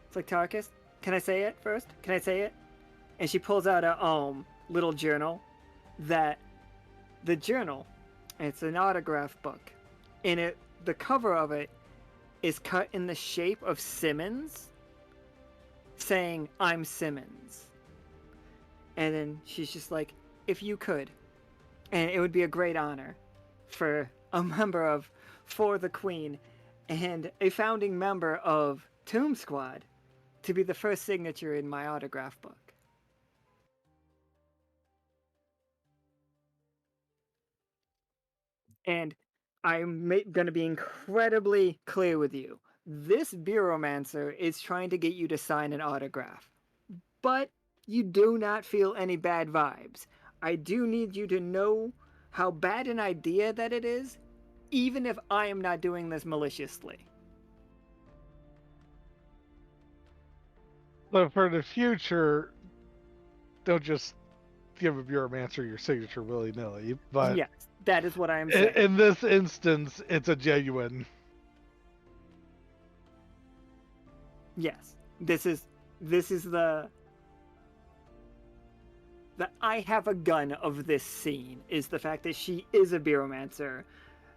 it's like, Tarkus, can I say it first? Can I say it? And she pulls out a little journal that the journal, it's an autograph book. And the cover of it is cut in the shape of Simmons, saying, I'm Simmons. And then she's just like, if you could, and it would be a great honor for a member of For the Queen and a founding member of Tomb Squad to be the first signature in my autograph book. And I'm going to be incredibly clear with you. This Bureaumancer is trying to get you to sign an autograph. But you do not feel any bad vibes. I do need you to know how bad an idea that it is, even if I am not doing this maliciously. So for the future, don't just give a Bureaumancer your signature willy-nilly. But yes, that is what I am saying. in this instance, it's a genuine. Yes, this is the I have a gun of this scene, is the fact that she is a Bureaumancer.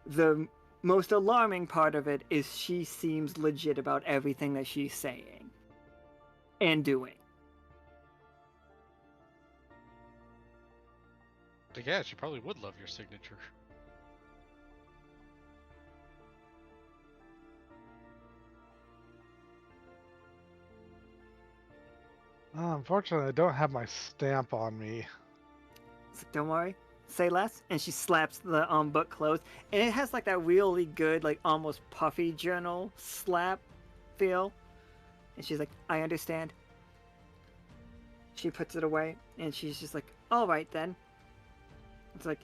The most alarming part of it is she seems legit about everything that she's saying and doing. But yeah, she probably would love your signature. Unfortunately, I don't have my stamp on me. So don't worry, say less. And she slaps the book closed, and it has like that really good, like almost puffy journal slap feel. And she's like, I understand. She puts it away, and she's just like, all right then. It's like,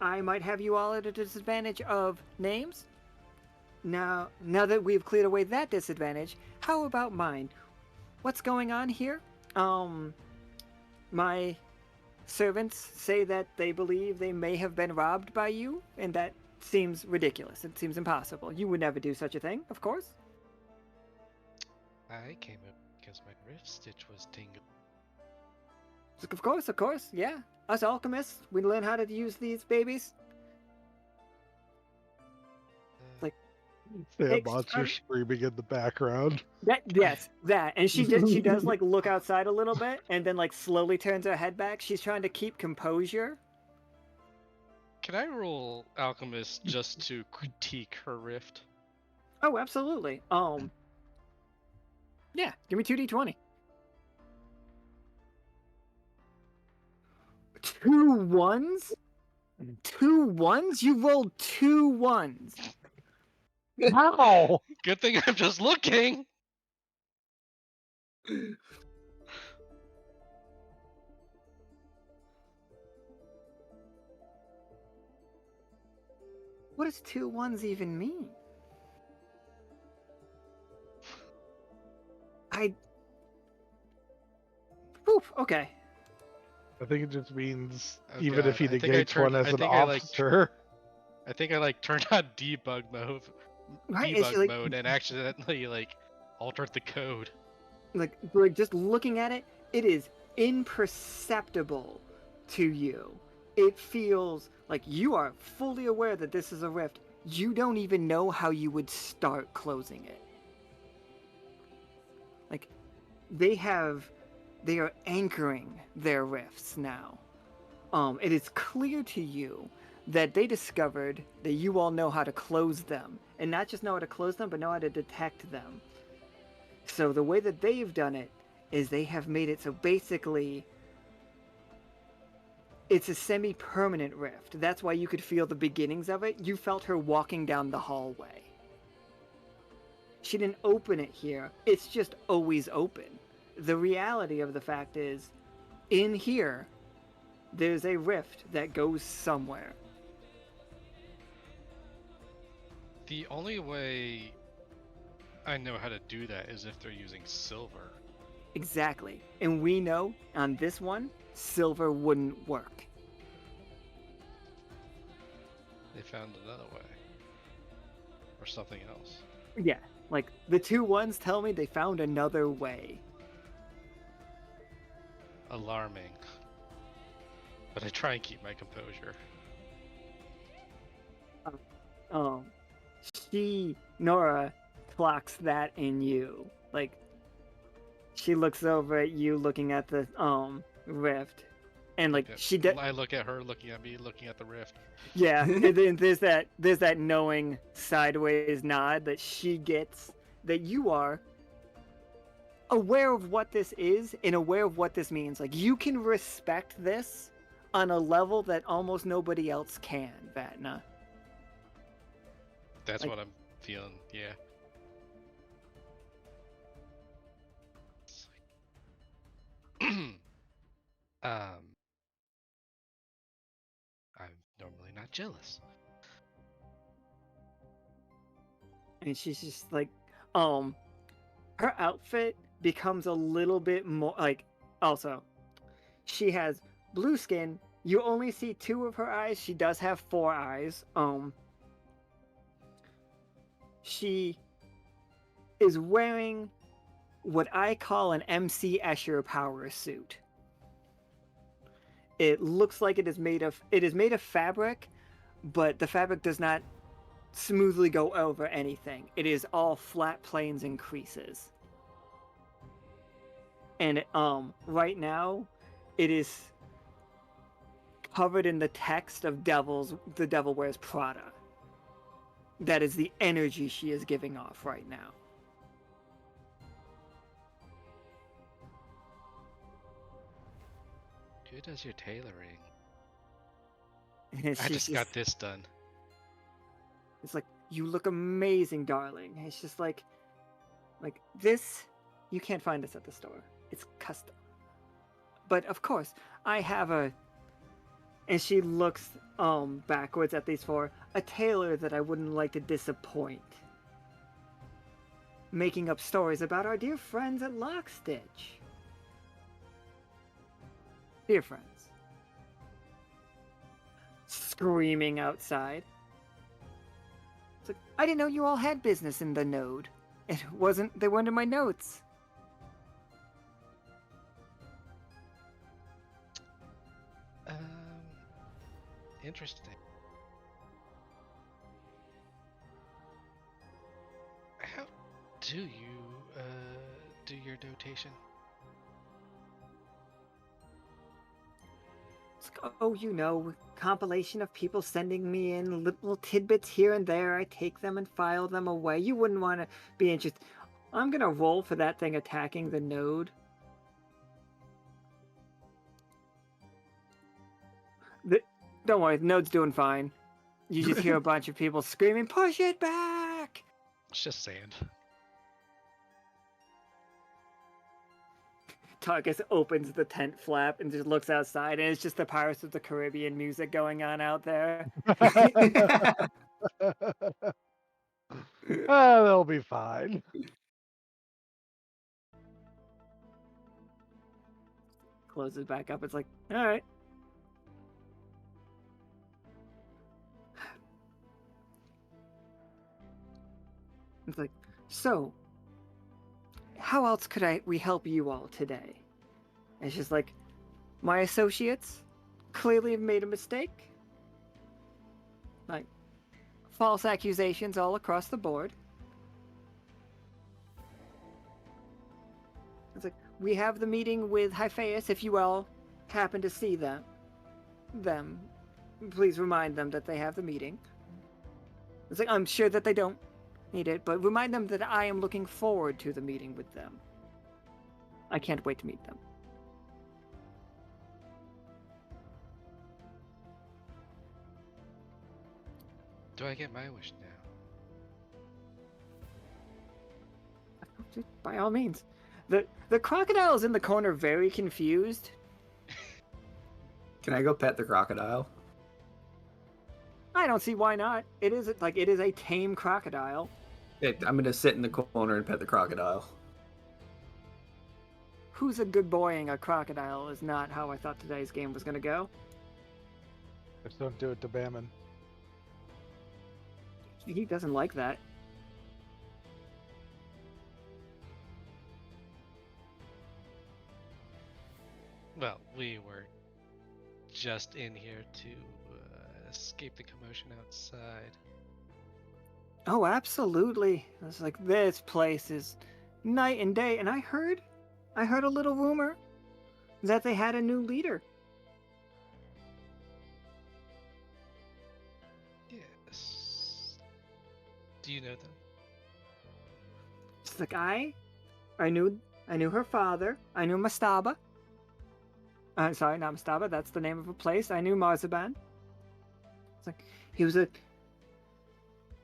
I might have you all at a disadvantage of names. Now that we've cleared away that disadvantage, how about mine? What's going on here? My servants say that they believe they may have been robbed by you, and that seems ridiculous. It seems impossible. You would never do such a thing, of course. I came up because my wrist stitch was tingled. Of course, yeah. Us alchemists, we learn how to use these babies. Like, The monster screaming in the background. That. And she does like look outside a little bit, and then like slowly turns her head back. She's trying to keep composure. Can I roll Alchemist just to critique her rift? Oh, absolutely. Yeah, give me 2d20. 2 1s? 2 1s? You rolled 2 1s. How? Good thing I'm just looking! What does 2 1s even mean? Oof, okay. I think it just means Oh, even God. if he I think I negates turned- one as I an think I, like, officer. I think I like turned on debug mode, Right? It's like, and accidentally like altered the code. like just looking at it, it is imperceptible to you. It feels like you are fully aware that this is a rift, you don't even know how you would start closing it. Like, they are anchoring their rifts now. It is clear to you that they discovered that you all know how to close them. And not just know how to close them, but know how to detect them. So the way that they've done it is they have made it so basically it's a semi-permanent rift. That's why you could feel the beginnings of it. You felt her walking down the hallway. She didn't open it here. It's just always open. The reality of the fact is, in here, there's a rift that goes somewhere. The only way I know how to do that is if they're using silver. Exactly. And we know, on this one, silver wouldn't work. They found another way. Or something else. Yeah, like, the two ones tell me they found another way. Alarming. But I try and keep my composure. Nora clocks that in you. Like, she looks over at you looking at the, rift. And, like, I look at her, looking at me, looking at the rift. Yeah, and then there's that knowing sideways nod that she gets, that you are aware of what this is and aware of what this means. Like, you can respect this on a level that almost nobody else can, Vatna. That's like, what I'm feeling, yeah. I'm normally not jealous. And she's just like, her outfit becomes a little bit more, like, also, she has blue skin. You only see 2 of her eyes. She does have 4 eyes. She is wearing what I call an MC Escher power suit. It looks like it is made of fabric, but the fabric does not smoothly go over anything. It is all flat planes and creases. And right now, it is covered in the text of The Devil Wears Prada. That is the energy she is giving off right now. Who does your tailoring? And I just got this done. It's like, you look amazing, darling. And it's just like this, you can't find this at the store. It's custom. But of course, I have a, and she looks backwards at these 4, a tailor that I wouldn't like to disappoint. Making up stories about our dear friends at Lockstitch. Dear friends. Screaming outside. It's like, I didn't know you all had business in the node. They weren't in my notes. Interesting. How do you do your notation? It's like, oh, you know, compilation of people sending me in little tidbits here and there. I take them and file them away. You wouldn't want to be interested. I'm gonna roll for that thing attacking the node. Don't worry, the node's doing fine. You just hear a bunch of people screaming, "Push it back!" It's just sand. Tarkus opens the tent flap and just looks outside, and it's just the Pirates of the Caribbean music going on out there. They'll be fine. Closes back up. It's like, all right. It's like, so, how else could we help you all today? And it's just like, my associates clearly have made a mistake. Like, false accusations all across the board. It's like, we have the meeting with Hyphaeus. If you all happen to see them, please remind them that they have the meeting. It's like, I'm sure that they don't need it, but remind them that I am looking forward to the meeting with them. I can't wait to meet them. Do I get my wish now? By all means. The crocodile is in the corner, very confused. Can I go pet the crocodile? I don't see why not. It is a tame crocodile. Yeah, I'm gonna sit in the corner and pet the crocodile. Who's a good boying a crocodile is not how I thought today's game was gonna go. Just don't do it to Bammon. He doesn't like that. Well, we were just in here to escape the commotion outside. Oh, absolutely. It's like, this place is night and day. And I heard a little rumor that they had a new leader. Yes. Do you know them? It's like, I knew her father. I knew Mastaba. Sorry, not Mastaba. That's the name of a place. I knew Marzaban. It's like, he was a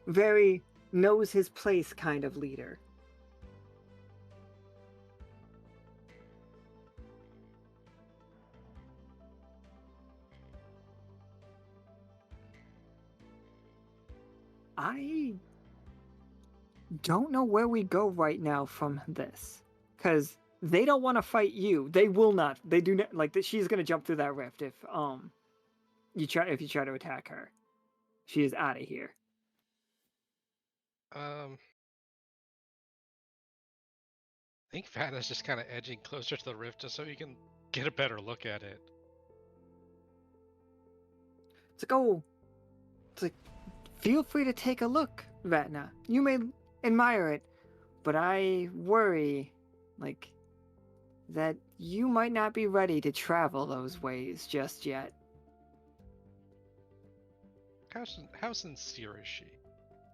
very knows his place kind of leader. I don't know where we go right now from this, because they don't want to fight you. They will not. They do not like that. She's gonna jump through that rift if you try to attack her. She is out of here. I think Vatna's just kind of edging closer to the rift just so you can get a better look at it. It's like, oh, it's like, feel free to take a look, Vatna. You may admire it, but I worry, like, that you might not be ready to travel those ways just yet. How sincere is she?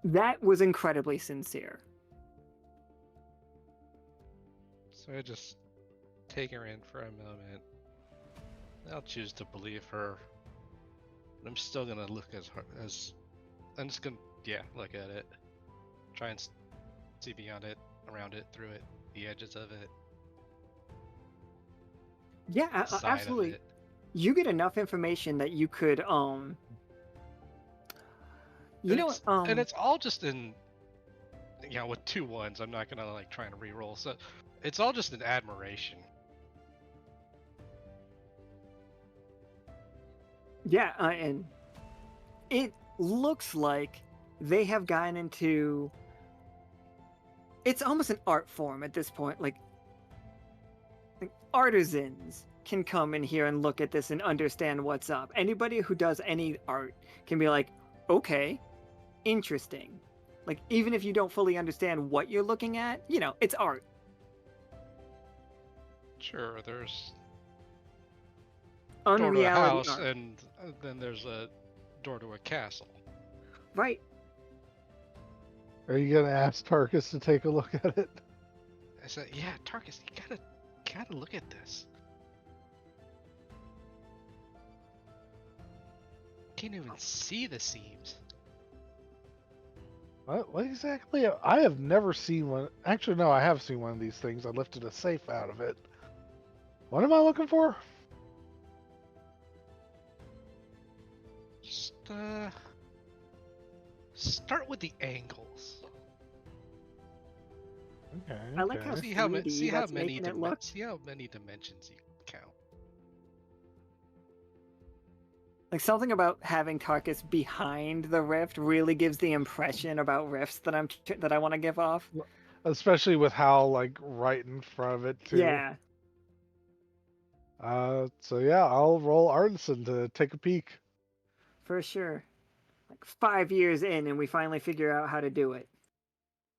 That was incredibly sincere. So I just take her in for a moment. I'll choose to believe her. But I'm still gonna look as I'm just gonna look at it. Try and see beyond it, around it, through it, the edges of it. Yeah, side of absolutely. it. You get enough information that you could And it's all just in, with 2 1s. I'm not gonna like try and re-roll. So it's all just in admiration. Yeah, and it looks like they have gotten into. It's almost an art form at this point. Like artisans can come in here and look at this and understand what's up. Anybody who does any art can be like, okay, interesting. Like, even if you don't fully understand what you're looking at, it's art. Sure, there's door to a Unreality house, art. and then there's a door to a castle. Right. Are you gonna ask Tarkus to take a look at it? I said, yeah, Tarkus, you gotta look at this. Can't even see the seams. What exactly? I have never seen one. Actually, no, I have seen one of these things. I lifted a safe out of it. What am I looking for? Just start with the angles. Okay. I like how okay. See how 3D, see how that's many making it look. see how many dimensions you can count. Like, something about having Tarkus behind the rift really gives the impression about rifts that I want to give off. Especially with Howl like right in front of it too. Yeah, So yeah, I'll roll artisan to take a peek. for sure. Like, like 5 years in, and we finally figure out how to do it.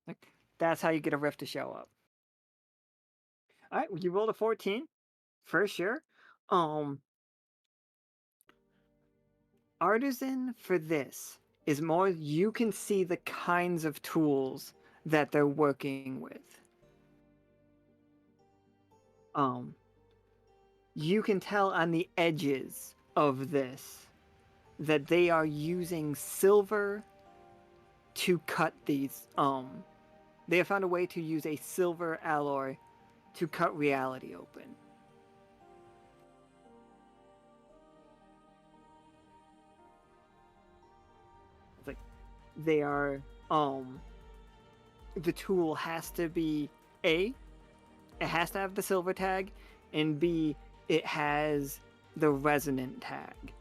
Like that's how you get a rift to show up. All right, you rolled a 14 for sure. Artisan for this is more you can see the kinds of tools that they're working with. You can tell on the edges of this that they are using silver to cut these. They have found a way to use a silver alloy to cut reality open. It's like they are. The tool has to be A, it has to have the silver tag, and B, it has the resonant tag.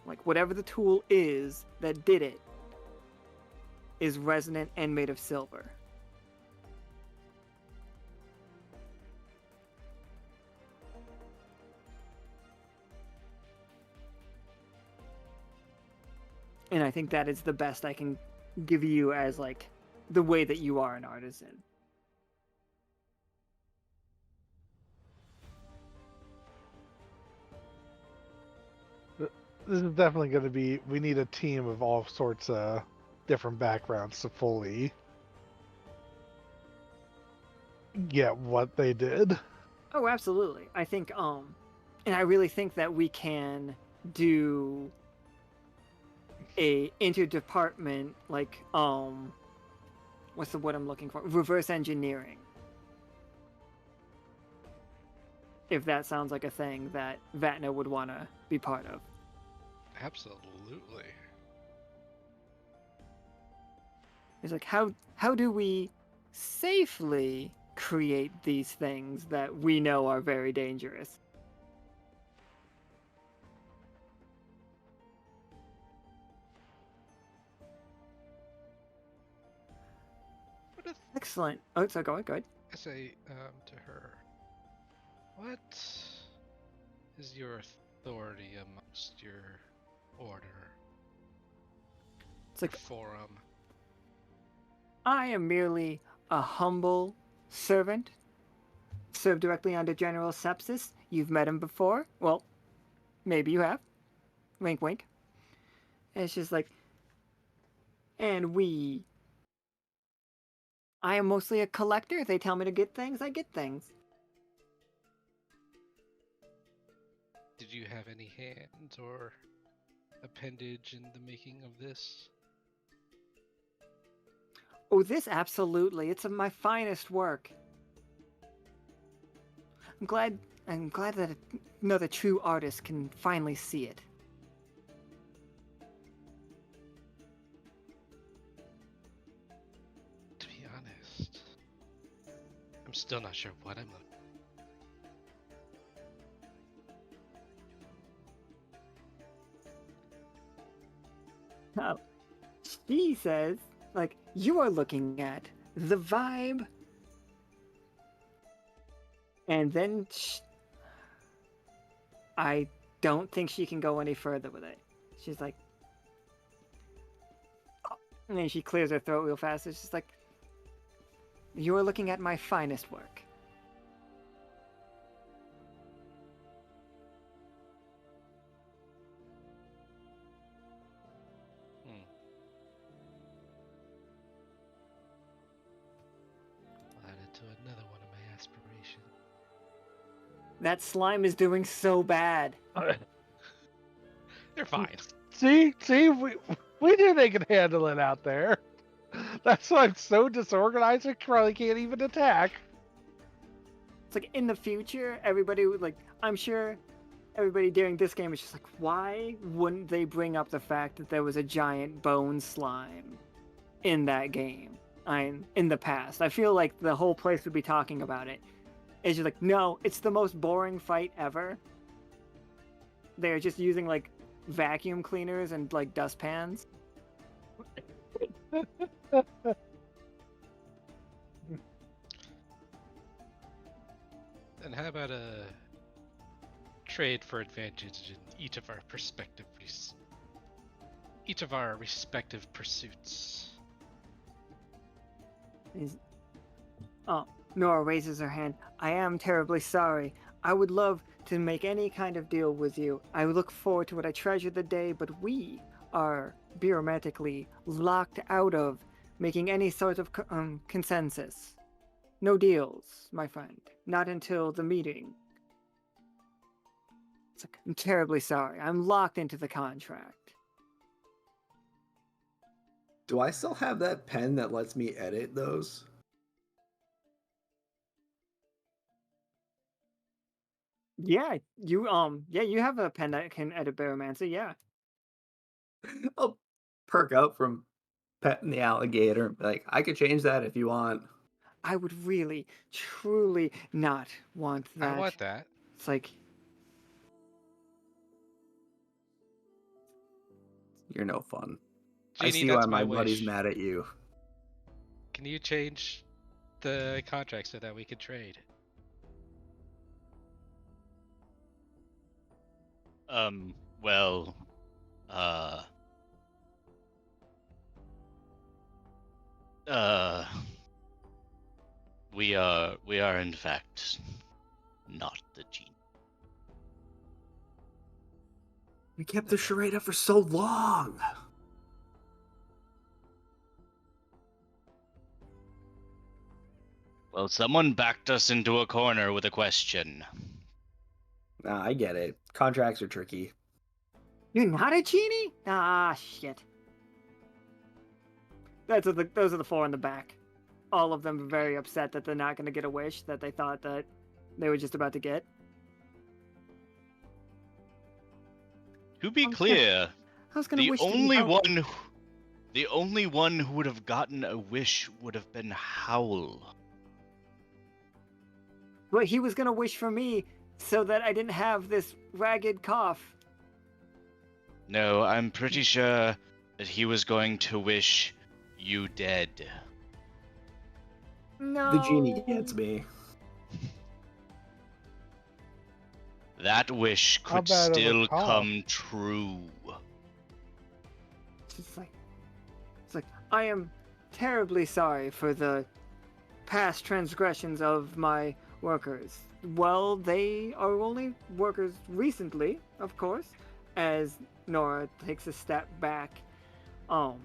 Like whatever the tool is that did it is resonant and made of silver. And I think that is the best I can give you as like the way that you are an artisan. This is definitely going to be. We need a team of all sorts of different backgrounds to fully get what they did. Oh, absolutely. I think and I really think that we can do a interdepartment like what's the word I'm looking for? Reverse engineering. If that sounds like a thing that Vatna would want to be part of. Absolutely. It's like how do we safely create these things that we know are very dangerous? What if Excellent. Oh, so go ahead. I say to her, what is your authority amongst your order? It's like Forum. I am merely a humble servant. Served directly under General Sepsis. You've met him before. Well, maybe you have. Wink, wink. And it's just like, and I am mostly a collector. If they tell me to get things, I get things. Did you have any hand or appendage in the making of this? Oh, this absolutely. It's of my finest work. I'm glad that another true artist can finally see it. To be honest, I'm still not sure what I'm looking. Oh, she says, like, you are looking at the vibe. And then I don't think she can go any further with it. She's like, oh. And then she clears her throat real fast. It's just like, you are looking at my finest work. Added to another one of my aspirations. That slime is doing so bad. They're fine. See, we knew they could handle it out there. That's why it's so disorganized. It probably can't even attack. It's like in the future, everybody would like. I'm sure everybody during this game is just like, why wouldn't they bring up the fact that there was a giant bone slime in that game? In the past, I feel like the whole place would be talking about it. It's just like, no, it's the most boring fight ever. They're just using like vacuum cleaners and like dustpans. And how about a trade for advantage in each of our perspective each of our respective pursuits. Nora raises her hand. I am terribly sorry. I would love to make any kind of deal with you. I look forward to it. I treasure the day, but we are bureaucratically locked out of making any sort of consensus. No deals, my friend. Not until the meeting. It's like, I'm terribly sorry. I'm locked into the contract. Do I still have that pen that lets me edit those? Yeah, you have a pen that can edit Baromancer, yeah. I'll perk up from petting the alligator. Like, I could change that if you want. I would really, truly not want that. I want that. It's like, You're no fun. Jeannie, I see that's why my wish. buddy's mad at you. Can you change the contract so that we can trade? Well, we are in fact not the genie. We kept the charade up for so long. Well, someone backed us into a corner with a question. Nah, I get it. Contracts are tricky. you're not a genie? Ah, shit. Those are the four in the back. All of them are very upset that they're not going to get a wish that they thought that they were just about to get. To be I was clear, I was going to the wish to be only out. one, the only one who would have gotten a wish would have been Howl. But he was going to wish for me so that I didn't have this ragged cough. No, I'm pretty sure that he was going to wish you dead. No. The genie gets me. That wish How could bad of a still cough? come true. It's like, I am terribly sorry for the past transgressions of my workers. Well, they are only workers recently, of course, as Nora takes a step back. And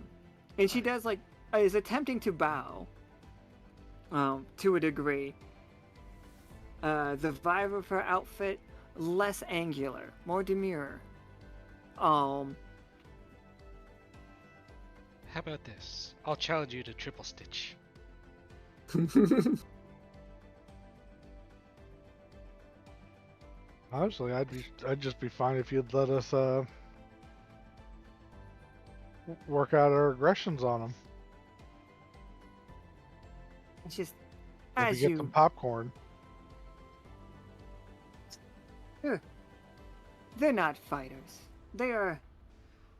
she does, like, is attempting to bow, to a degree. The vibe of her outfit, less angular, more demure. How about this? I'll challenge you to triple stitch. Honestly, I'd just be fine if you'd let us work out our aggressions on them. It's just, Maybe as get you, some popcorn. they're not fighters. They are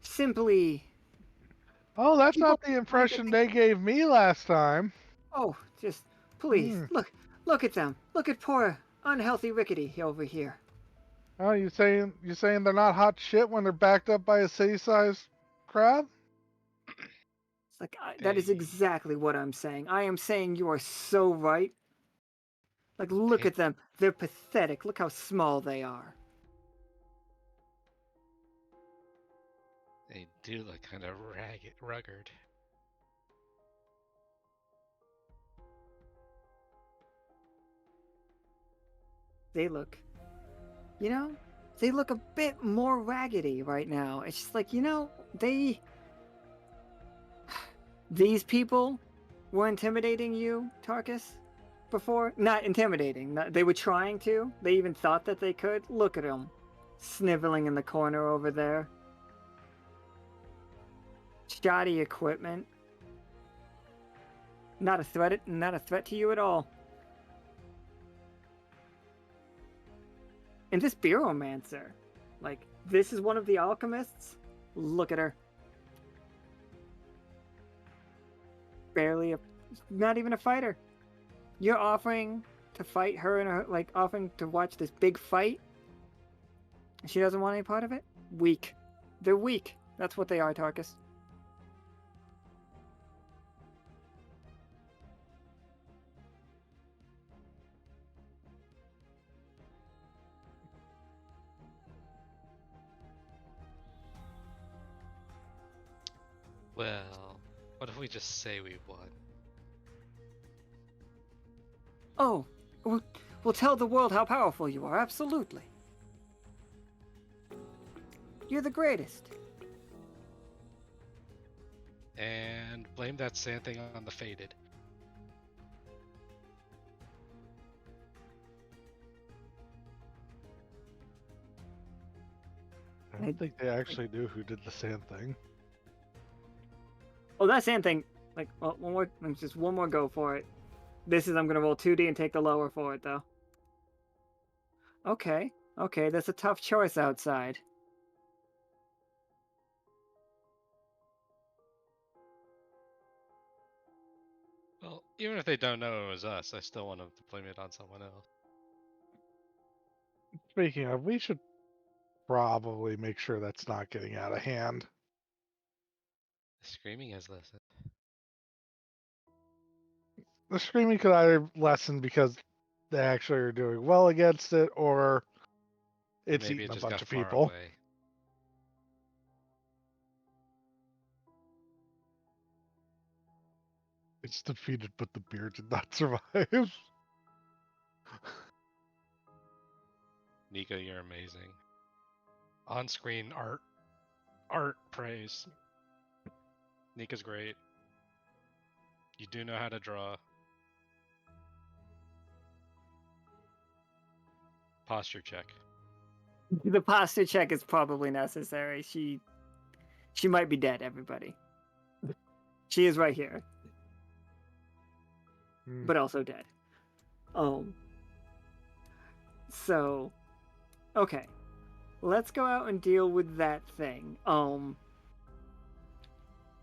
simply, Oh, that's People not the impression they gave me last time. oh, just, please, Hmm. look at them. Look at poor, unhealthy Rickety over here. Oh, you saying they're not hot shit when they're backed up by a city-sized crowd? It's like, that is They- exactly what I'm saying. I am saying you are so right. Like, look They- at them. They're pathetic. Look how small they are. They do look kind of rugged. They look, they look a bit more raggedy right now. It's just like, these people were intimidating you, Tarkus, before? Not intimidating. They were trying to. They even thought that they could. Look at them, sniveling in the corner over there. Shoddy equipment. Not a threat to you at all. And this Bureaumancer, like, this is one of the alchemists? Look at her. Not even a fighter. You're offering to fight her and her, like, offering to watch this big fight? She doesn't want any part of it? Weak. They're weak. That's what they are, Tarkus. Well, what if we just say we won? Oh, we'll tell the world how powerful you are, absolutely. You're the greatest. And blame that sand thing on the faded. I don't think they actually knew who did the sand thing. Oh, that sand thing, like, well, just one more go for it. I'm gonna roll 2D and take the lower for it, though. Okay, that's a tough choice outside. Well, even if they don't know it was us, I still want them to blame it on someone else. Speaking of, we should probably make sure that's not getting out of hand. The screaming has lessened. The screaming could either lessen because they actually are doing well against it, or it's Maybe eating it a just bunch got of far people. away. It's defeated, but the beer did not survive. Nico, you're amazing. On-screen art praise. Nika's great. You do know how to draw. Posture check. The posture check is probably necessary. She might be dead, everybody. She is right here, but also dead. So, okay. Let's go out and deal with that thing.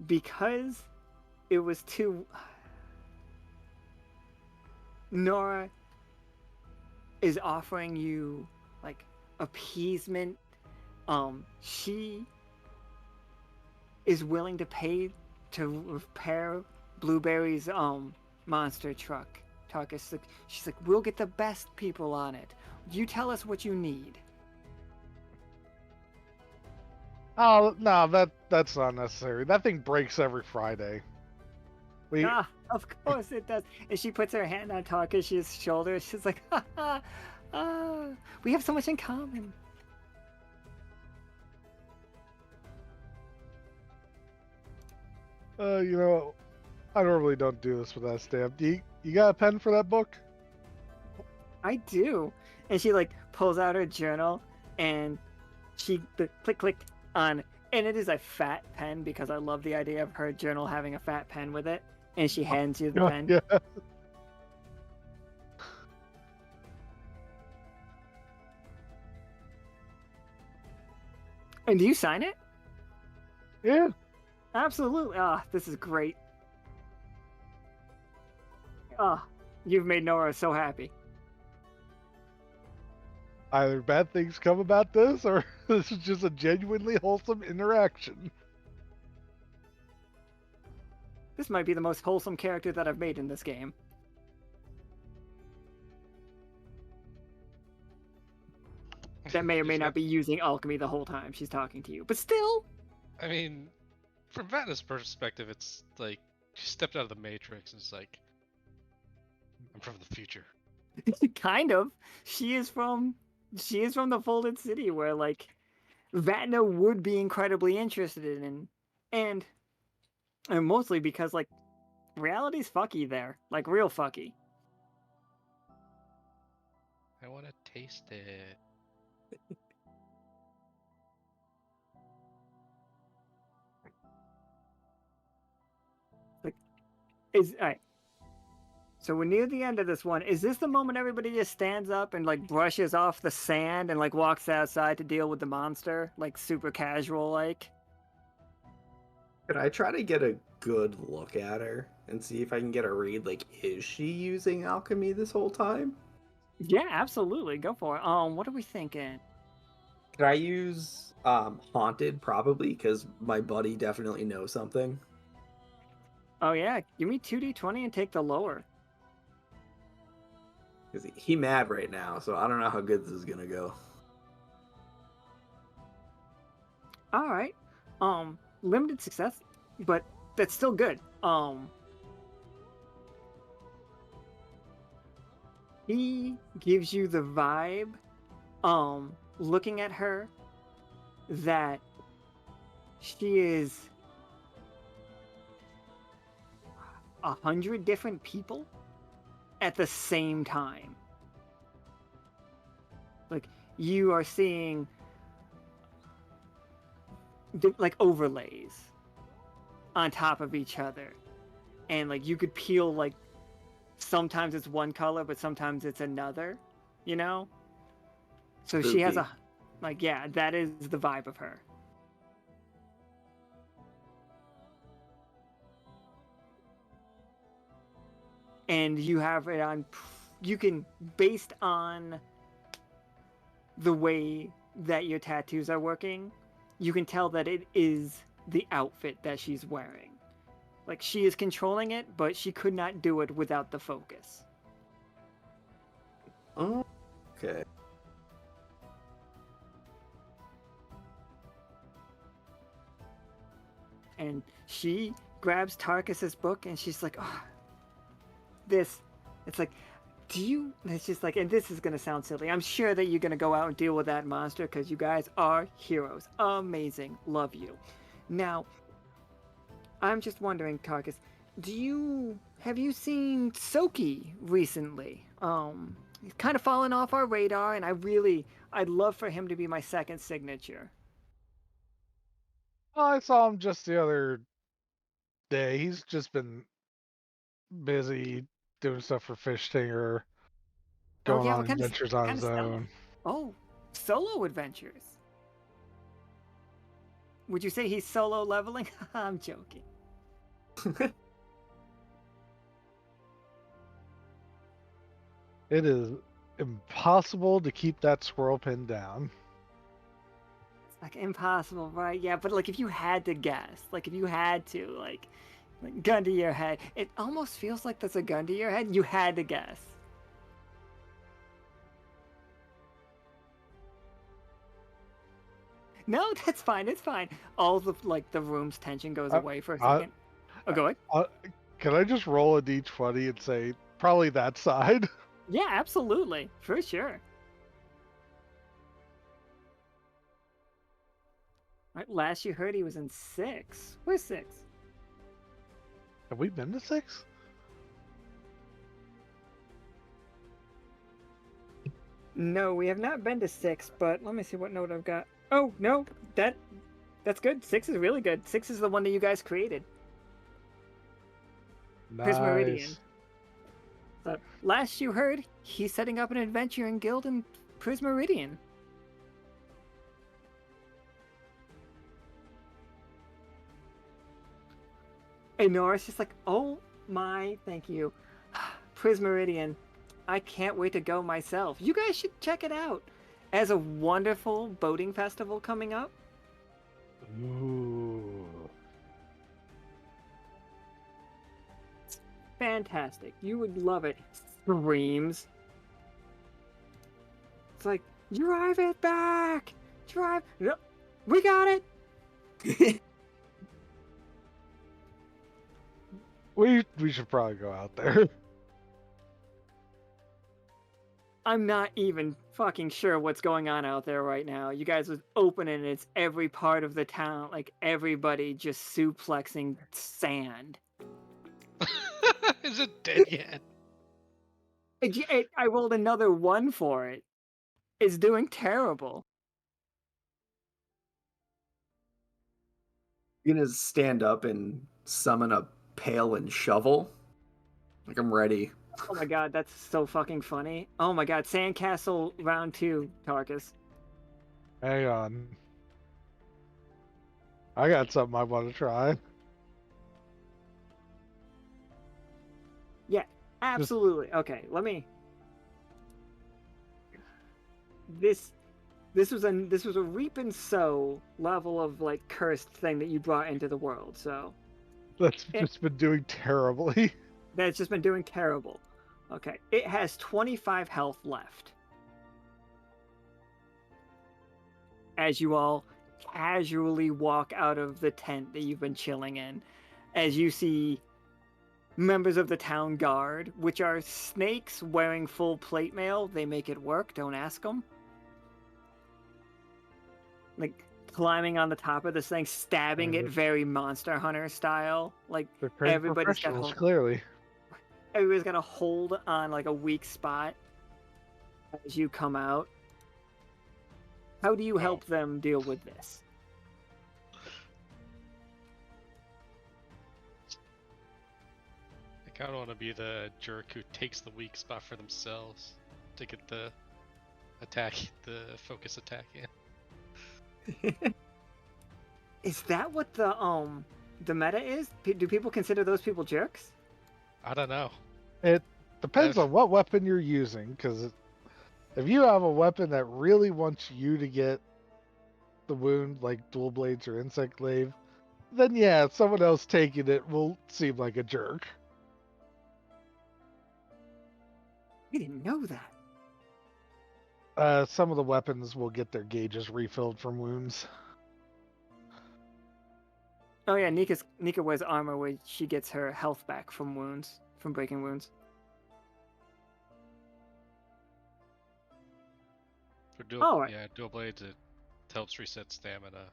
Because it was too... Nora is offering you, like, appeasement. She is willing to pay to repair Blueberry's, monster truck. Tarkus, she's like, we'll get the best people on it. You tell us what you need. Oh no, that's not necessary. That thing breaks every Friday. Of course it does. And she puts her hand on Tarkus' shoulder. She's like, ha ha, we have so much in common. You know, I normally don't do this with that stamp. You got a pen for that book? I do. And she like pulls out her journal and she click on, and it is a fat pen because I love the idea of her journal having a fat pen with it. And she hands you the pen. Yeah. And do you sign it? Yeah. Absolutely. This is great. You've made Nora so happy. Either bad things come about this, or this is just a genuinely wholesome interaction. This might be the most wholesome character that I've made in this game. That may or may not be using alchemy the whole time she's talking to you. But still! I mean, from Vatna's perspective, it's like she stepped out of the Matrix and it's like, I'm from the future. Kind of. She is from the Folded City where, like, Vatna would be incredibly interested in. And mostly because, like, reality's fucky there. Like, real fucky. I want to taste it. Alright. So we're near the end of this one. Is this the moment everybody just stands up and like brushes off the sand and like walks outside to deal with the monster? Like super casual like? Could I try to get a good look at her and see if I can get a read? Like, is she using alchemy this whole time? Yeah, absolutely. Go for it. What are we thinking? Can I use haunted probably because my buddy definitely knows something. Oh yeah, give me 2d20 and take the lower. Because he mad right now, so I don't know how good this is gonna go. All right. Limited success, but that's still good. He gives you the vibe, looking at her, that she is 100 different people at the same time. Like, you are seeing like overlays on top of each other, and like you could peel, like sometimes it's one color but sometimes it's another, you know. So she has Spooky. like, yeah, that is the vibe of her. And you have it on, you can, based on the way that your tattoos are working, you can tell that it is the outfit that she's wearing. Like, she is controlling it, but she could not do it without the focus. Oh, okay. And she grabs Tarkus's book and she's like, oh, this. It's like, it's just like, and this is going to sound silly. I'm sure that you're going to go out and deal with that monster because you guys are heroes. Amazing. Love you. Now, I'm just wondering, Tarkus, have you seen Soki recently? He's kind of fallen off our radar, and I'd love for him to be my second signature. Oh, I saw him just the other day. He's just been busy doing stuff for Fish Stinger, Oh going yeah, on adventures what on kind his of stuff? own. Oh, solo adventures. Would you say he's solo leveling? I'm joking. It is impossible to keep that squirrel pinned down. It's like impossible, right? Yeah, but like if you had to guess, like if you had to, like gun to your head, it almost feels like there's a gun to your head. You had to guess. No, that's fine. It's fine. All the like the room's tension goes I, away for a I, second. Oh, go ahead. I, can I just roll a d20 and say probably that side? Yeah, absolutely, for sure. Right, last you heard, he was in 6. Where's 6? Have we been to 6? No, we have not been to 6. But let me see what note I've got. Oh no, that's good. 6 is really good. 6 is the one that you guys created. Prismeridian. Nice. So last you heard, he's setting up an adventuring guild in Prismeridian. And Nora's just like, oh my, thank you. Prismeridian. I can't wait to go myself. You guys should check it out. As a wonderful boating festival coming up. Ooh. Fantastic. You would love it. Screams. It's like, drive it back! Drive. No, we got it! We should probably go out there. I'm not even fucking sure what's going on out there right now. You guys was opening, it's every part of the town, like everybody just suplexing sand. Is it dead yet? I rolled another 1 for it. It's doing terrible. You gonna stand up and summon a pail and shovel? Like I'm ready. Oh my god, that's so fucking funny. Oh my god, Sandcastle round 2, Tarkus. Hang on. I got something I want to try. Yeah, absolutely. Okay, let me. This. this was a reap and sow level of like cursed thing that you brought into the world. So That's It- just been doing terribly. that's just been doing terrible. Okay, it has 25 health left. As you all casually walk out of the tent that you've been chilling in, as you see members of the town guard, which are snakes wearing full plate mail. They make it work, don't ask them. Like climbing on the top of this thing, stabbing it very Monster Hunter style. Like They're trained everybody's got professionals, hold, clearly. everybody's got a hold on like a weak spot as you come out. How do you help them deal with this? I kind of want to be the jerk who takes the weak spot for themselves to get the focus attack in. Is that what the meta is? Do people consider those people jerks? I don't know. It depends on what weapon you're using, because if you have a weapon that really wants you to get the wound, like dual blades or insect glaive, then yeah, someone else taking it will seem like a jerk. I didn't know that. Some of the weapons will get their gauges refilled from wounds. Oh yeah, Nika wears armor where she gets her health back from wounds, from breaking wounds. For dual, Alright. yeah, dual blades, it helps reset stamina.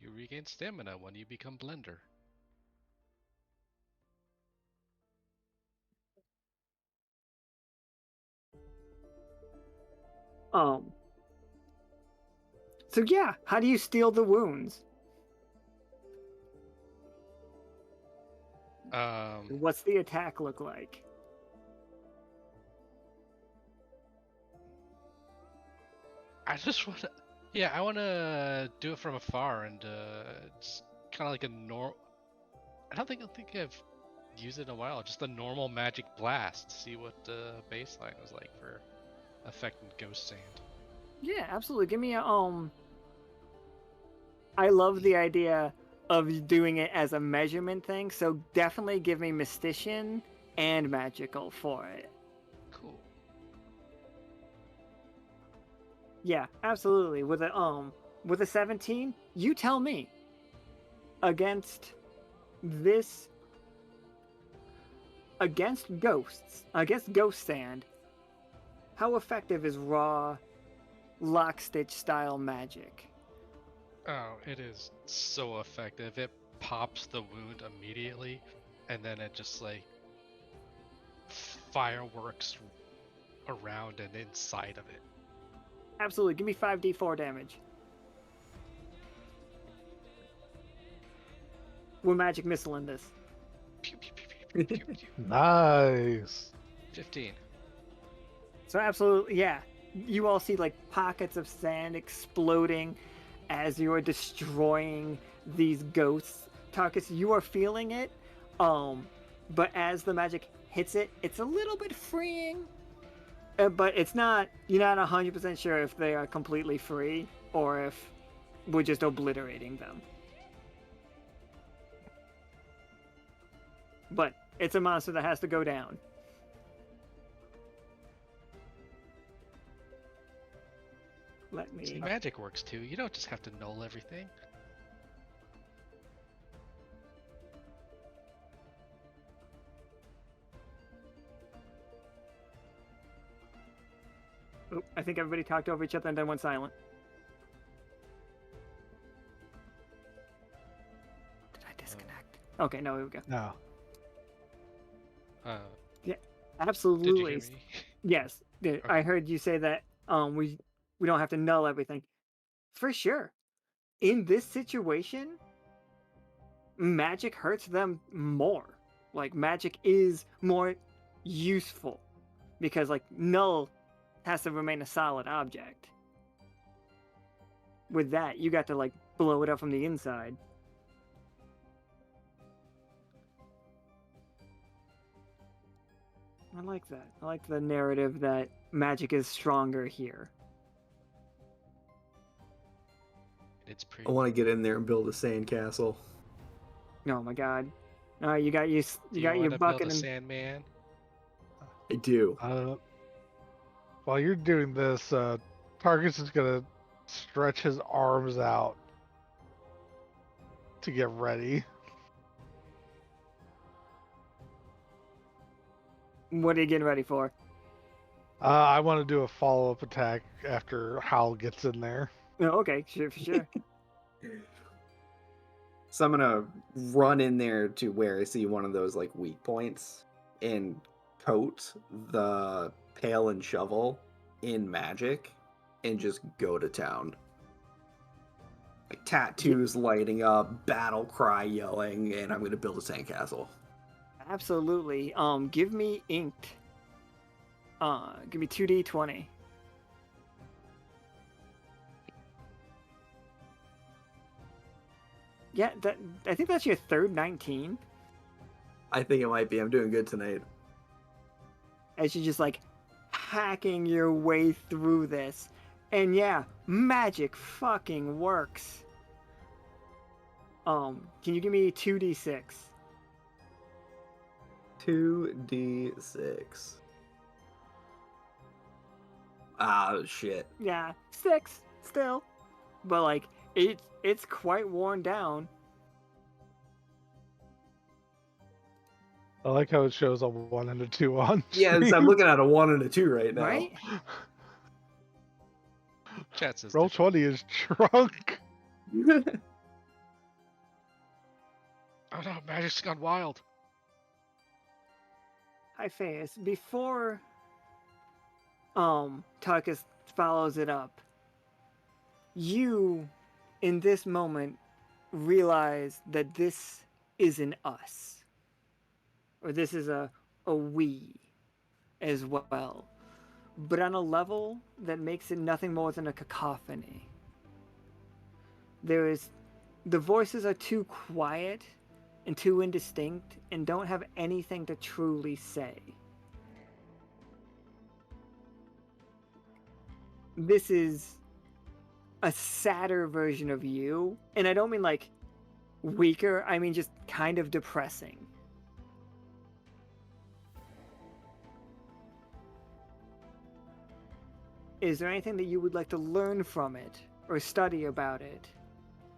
You regain stamina when you become Blender. So yeah, how do you steal the wounds? What's the attack look like? I just want to, yeah, I want to do it from afar, and it's kind of like a normal. I don't think I've used it in a while. Just a normal magic blast. See what the baseline was like for affecting ghost sand. Yeah, absolutely. Give me a I love the idea of doing it as a measurement thing, so definitely give me mystician and magical for it. Cool. Yeah, absolutely. With a 17, you tell me. Against this against ghost sand, how effective is raw Lockstitch style magic? Oh, it is so effective. It pops the wound immediately, and then it just like fireworks around and inside of it. Absolutely. Give me 5d4 damage. We're magic missile in this. Pew, pew, pew, pew, pew, pew, pew. Nice. 15. So absolutely, yeah. You all see like pockets of sand exploding as you are destroying these ghosts. Tarkus, you are feeling it. But as the magic hits it, it's a little bit freeing. But it's not, you're not 100% sure if they are completely free or if we're just obliterating them. But it's a monster that has to go down. Let me. See, magic works too. You don't just have to null everything. Oh, I think everybody talked over each other and then went silent. Did I disconnect? Okay, no, here we go. No. Absolutely. Did you hear me? Yes, I heard you say that we don't have to null everything. For sure. In this situation, magic hurts them more. Like magic is more useful because like null has to remain a solid object. With that, you got to like blow it up from the inside. I like that. I like the narrative that magic is stronger here. It's pretty. I want to get in there and build a sandcastle. Oh my god. All right, you got you Do got you your want to build bucket a and Sandman? I do. While you're doing this, Tarkus is gonna stretch his arms out to get ready. what are you getting ready for? I want to do a follow-up attack after Howl gets in there. Oh, okay, sure, for sure. So I'm gonna run in there to where I see one of those like weak points and coat the pail and shovel in magic and just go to town. Like tattoos lighting up, battle cry yelling, and I'm gonna build a sandcastle. Absolutely. Give me inked. Give me 2d20. Yeah, I think that's your third 19. I think it might be. I'm doing good tonight. As you're just like hacking your way through this. And yeah, magic fucking works. Can you give me 2d6? 2d6. Ah, shit. Yeah, 6 still. But like it's quite worn down. I like how it shows a 1 and a 2 on Yes, screen. I'm looking at a 1 and a 2 right now. Right? Chat says Roll different. 20 is drunk. Oh no, magic's gone wild. Hyphaeus, before Tarkus follows it up, you in this moment realize that this isn't us. Or this is a we as well. But on a level that makes it nothing more than a cacophony. The voices are too quiet and too indistinct and don't have anything to truly say. This is a sadder version of you, and I don't mean like weaker, I mean just kind of depressing. Is there anything that you would like to learn from it, or study about it,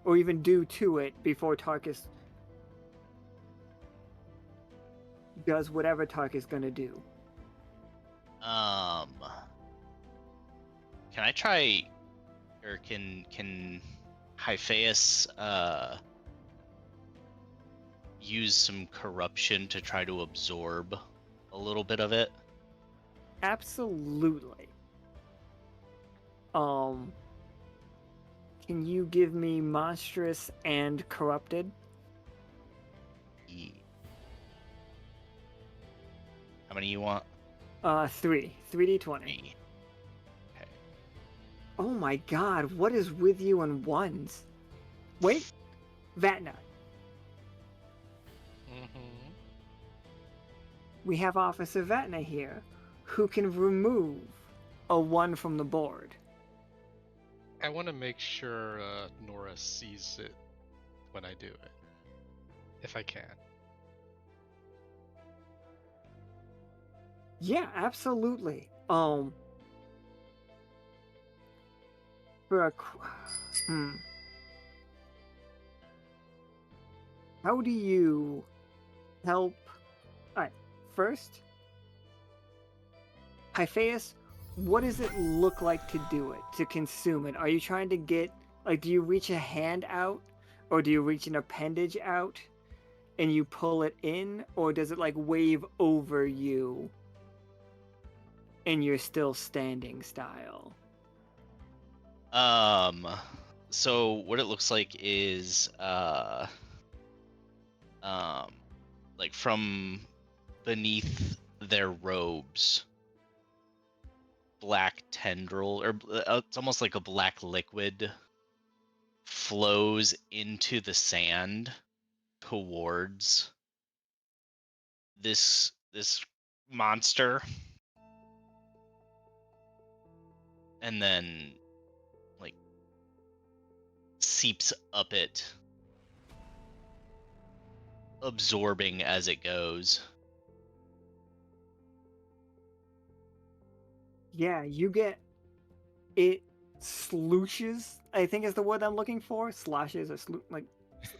or even do to it before Tarkus does whatever Tarkus is gonna do? Can I try, or can Hyphaeus use some corruption to try to absorb a little bit of it? Absolutely. Can you give me monstrous and corrupted? How many you want? 3. 3d20. 3. Okay. Oh my god, what is with you and ones? Wait, Vatna. Mm-hmm. We have Officer Vatna here, who can remove a 1 from the board. I want to make sure Nora sees it when I do it, if I can. Yeah, absolutely. For a how do you help? Alright, first, Hyphaeus, what does it look like to do it, to consume it? Are you trying to get, like, do you reach a hand out, or do you reach an appendage out, and you pull it in, or does it, like, wave over you, and you're still standing style? So what it looks like is like from beneath their robes, black tendril, or it's almost like a black liquid, flows into the sand towards this monster. And then, like, seeps up it, absorbing as it goes. Yeah, you get it slooshes, I think is the word I'm looking for. Sloshes or like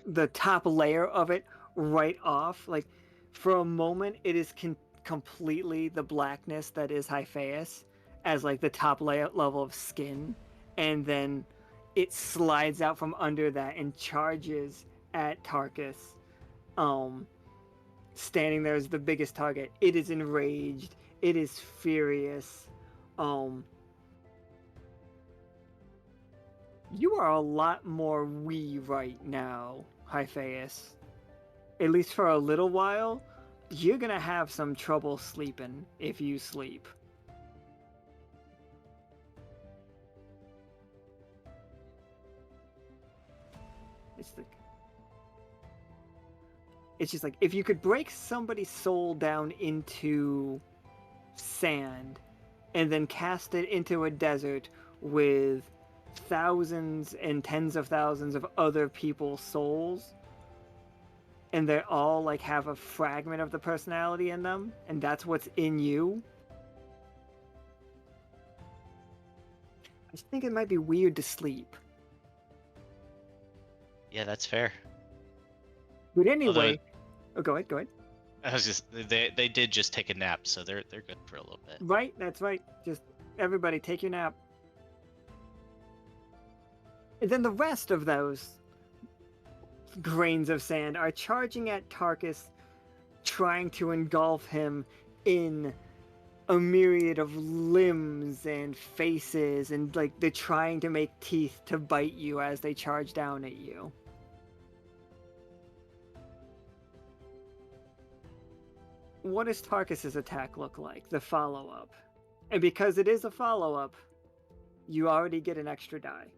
the top layer of it right off. Like for a moment, it is completely the blackness that is Hyphaeus as like the top layer level of skin, and then it slides out from under that and charges at Tarkus. Standing there as the biggest target. It is enraged. It is furious. You are a lot more we right now, Hyphaeus. At least for a little while, you're gonna have some trouble sleeping if you sleep. It's just like if you could break somebody's soul down into sand and then cast it into a desert with thousands and tens of thousands of other people's souls, and they all like have a fragment of the personality in them, and that's what's in you. I just think it might be weird to sleep. Yeah, that's fair. But anyway, Although, go ahead. I was just they did just take a nap, so they're good for a little bit. Right, that's right. Just everybody take your nap. And then the rest of those grains of sand are charging at Tarkus, trying to engulf him in a myriad of limbs and faces, and like they're trying to make teeth to bite you as they charge down at you. What does Tarkus's attack look like? The follow-up. And because it is a follow-up, you already get an extra die.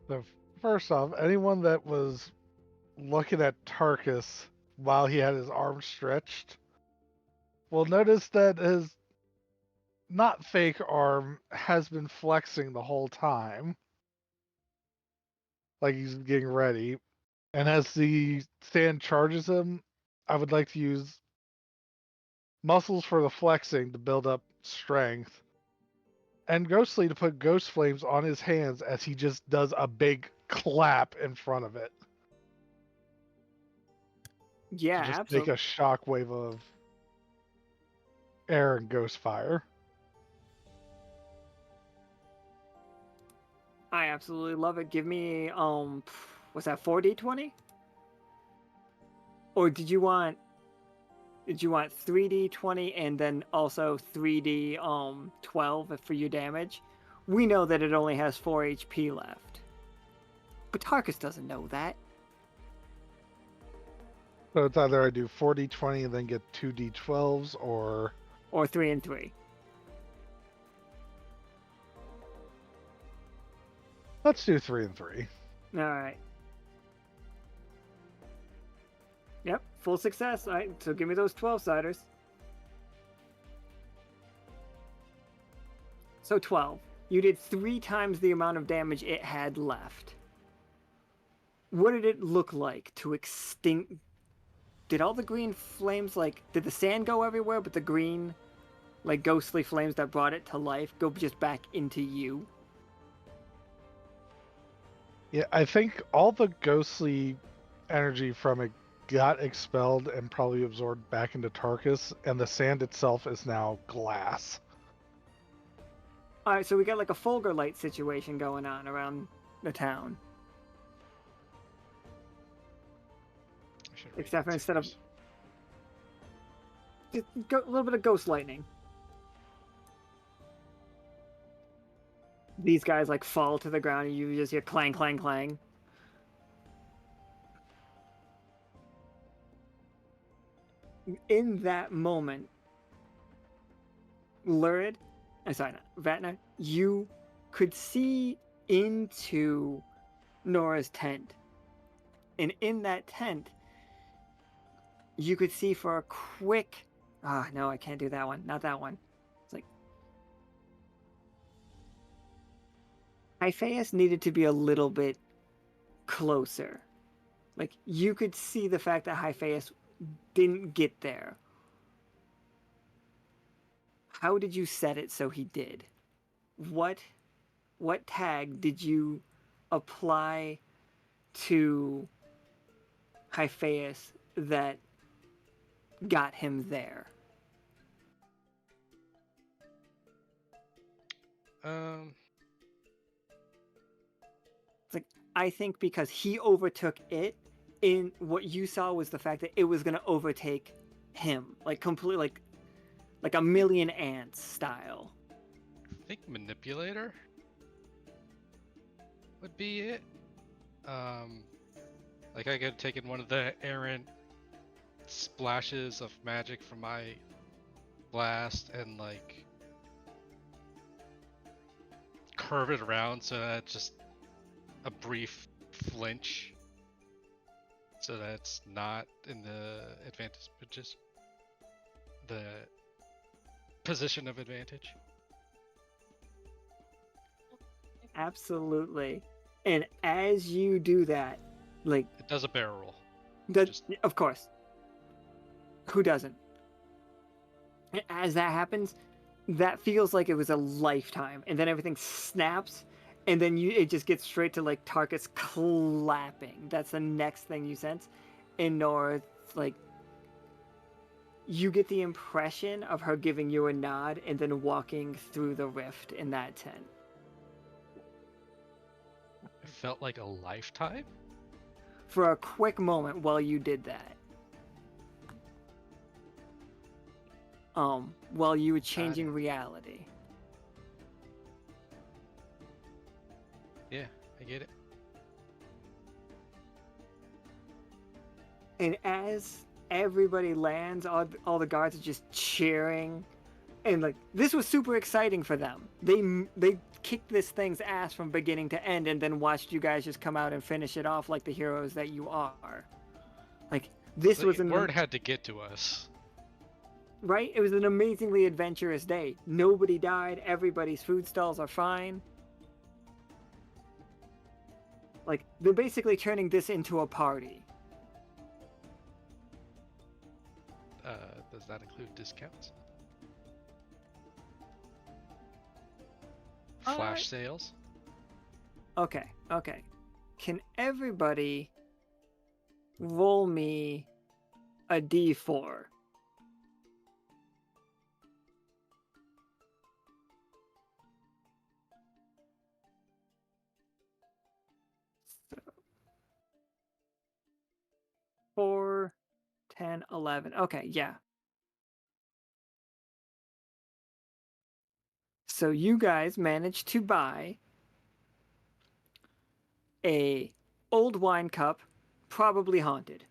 So first off, anyone that was looking at Tarkus while he had his arms stretched will notice that his not fake arm has been flexing the whole time. Like he's getting ready. And as the sand charges him, I would like to use muscles for the flexing to build up strength, and Ghostly to put ghost flames on his hands as he just does a big clap in front of it. Yeah, To just absolutely. make a shockwave of air and ghost fire. I absolutely love it. Give me was that 4d20? Or did you want 3d20 and then also 3d 12 for your damage? We know that it only has 4 HP left. But Tarkus doesn't know that. So it's either I do 4d20 and then get 2d12s, or 3 and 3. let's do 3 and 3. Alright. Yep, full success. Alright, so give me those 12-siders. So 12. You did 3 times the amount of damage it had left. What did it look like to extinct? Did all the green flames, like, did the sand go everywhere, but the green, like, ghostly flames that brought it to life go just back into you? Yeah, I think all the ghostly energy from it got expelled and probably absorbed back into Tarkus, and the sand itself is now glass. Alright, so we got like a Fulgur light situation going on around the town. Except for instead of just a little bit of ghost lightning. These guys like fall to the ground and you just hear clang, clang, clang. In that moment, Lurid, I'm sorry, not Vatna, you could see into Nora's tent. And in that tent, you could see for a quick... no, I can't do that one. Not that one. It's like... Hyphaeus needed to be a little bit closer. Like, you could see the fact that Hyphaeus didn't get there. How did you set it so he did? What tag did you apply to Hyphaeus that got him there? It's like, I think because he overtook it, in what you saw was the fact that it was going to overtake him, like completely, like a million ants style. I think manipulator would be it. Like I could have taken one of the errant splashes of magic from my blast and like curve it around so that it's just a brief flinch, so that it's not in the the position of advantage. Absolutely. And as you do that, like, It does a barrel roll. of course, who doesn't? As that happens, that feels like it was a lifetime, and then everything snaps, and then it just gets straight to like Tarkus clapping. That's the next thing you sense. And Nora, like, you get the impression of her giving you a nod and then walking through the rift in that tent. It felt like a lifetime. For a quick moment while you did that. While you were changing reality. Yeah, I get it. And as everybody lands, all the guards are just cheering, and like, this was super exciting for them. They kicked this thing's ass from beginning to end, and then watched you guys just come out and finish it off like the heroes that you are. Like, this was word had to get to us. Right? It was an amazingly adventurous day. Nobody died. Everybody's food stalls are fine. Like, they're basically turning this into a party. Does that include discounts? Flash sales? Okay. Can everybody roll me a d4? So, 4, 10, 11. Okay, yeah. So you guys managed to buy a old wine cup, probably haunted.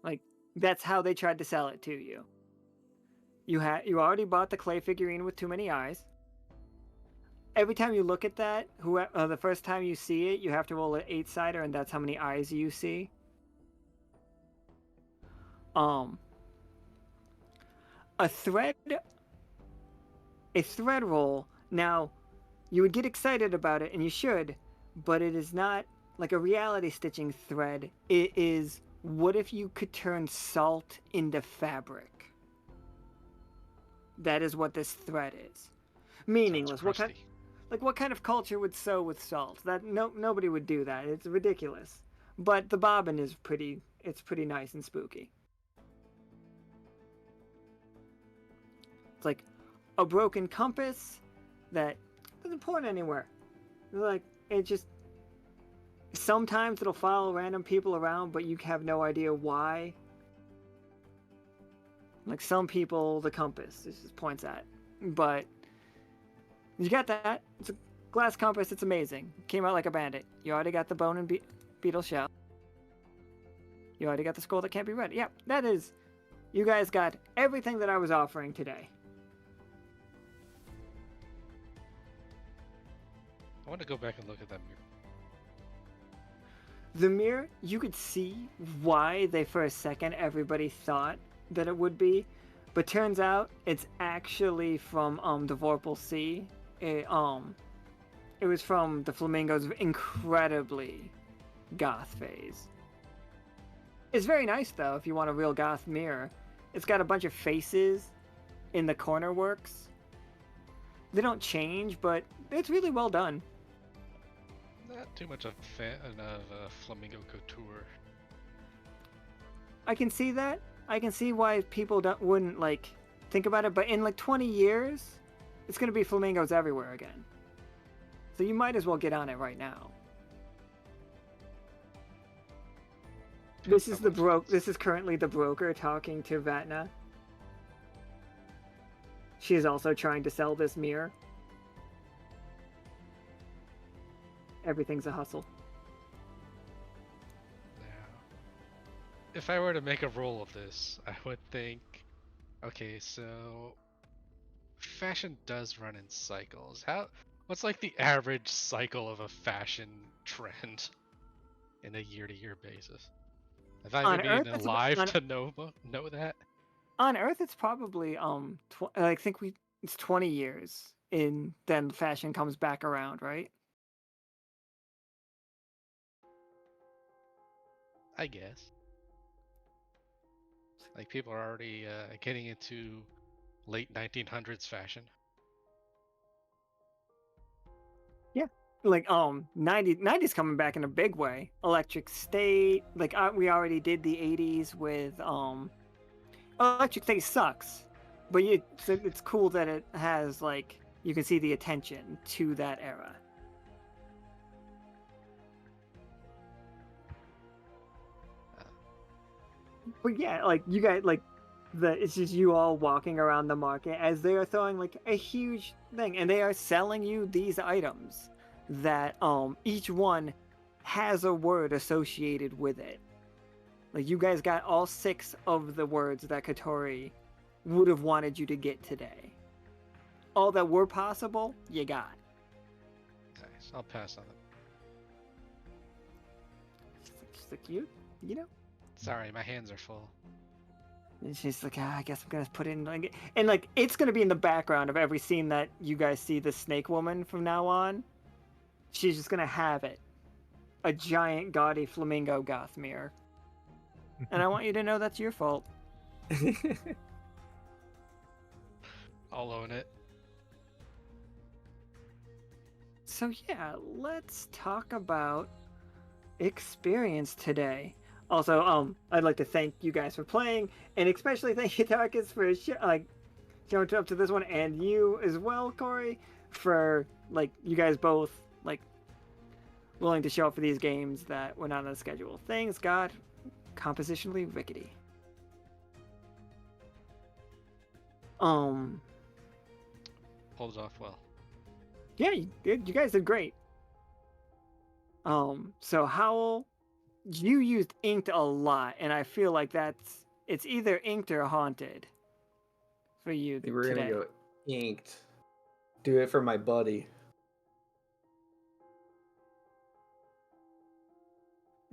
Like, that's how they tried to sell it to you. You already bought the clay figurine with too many eyes. Every time you look at that, the first time you see it, you have to roll an 8-sider, and that's how many eyes you see. A thread roll. Now, you would get excited about it, and you should, but it is not like a reality stitching thread. It is, what if you could turn salt into fabric? That is what this thread is. Meaningless. What kind of culture would sew with salt? Nobody would do that. It's ridiculous. But the bobbin is pretty nice and spooky. It's like a broken compass that doesn't point anywhere. Like, it just, sometimes it'll follow random people around, but you have no idea why. Like, some people, the compass, it just points at. But you got that. It's a glass compass. It's amazing. Came out like a bandit. You already got the bone and beetle shell. You already got the scroll that can't be read. Yeah, that is. You guys got everything that I was offering today. I want to go back and look at that mirror. The mirror, you could see why they for a second everybody thought that it would be, but turns out it's actually from the Vorpal Sea. It was from the Flamingo's incredibly goth phase. It's very nice though if you want a real goth mirror. It's got a bunch of faces in the corner works. They don't change, but it's really well done. Not too much of a fan of Flamingo Couture. I can see that. I can see why people wouldn't like think about it, but in like 20 years, it's gonna be flamingos everywhere again. So you might as well get on it right now. This is This is currently the broker talking to Vatna. She is also trying to sell this mirror. Everything's a hustle. Now, if I were to make a roll of this, I would think, okay, so fashion does run in cycles. What's like the average cycle of a fashion trend in a year-to-year basis? Have I On been Earth, even alive to know that? On Earth, it's probably I think it's 20 years in then fashion comes back around, right? I guess. Like people are already getting into late 1900s fashion. Yeah. Like 90s coming back in a big way. Electric State, like we already did the 80s with Electric State sucks, but it's cool that it has like you can see the attention to that era. But yeah, like you guys like it's just you all walking around the market as they are throwing like a huge thing, and they are selling you these items that each one has a word associated with it. Like you guys got all 6 of the words that Katori would have wanted you to get today. All that were possible, you got. Nice. I'll pass on it. Just like you know. Sorry, my hands are full. And she's like, I guess I'm gonna put in like, and like it's gonna be in the background of every scene that you guys see the Snake Woman from now on. She's just gonna have it, a giant gaudy flamingo goth mirror, and I want you to know that's your fault. I'll own it. So yeah, let's talk about experience today. Also, I'd like to thank you guys for playing, and especially thank you, Tarkus, for showing up to this one, and you as well, Corey, for like you guys both like willing to show up for these games that were not on the schedule. Things got compositionally rickety. Pulled it off well. Yeah, you guys did great. So Howl, you used inked a lot, and I feel like it's either inked or haunted for you We're today. gonna go inked. Do it for my buddy.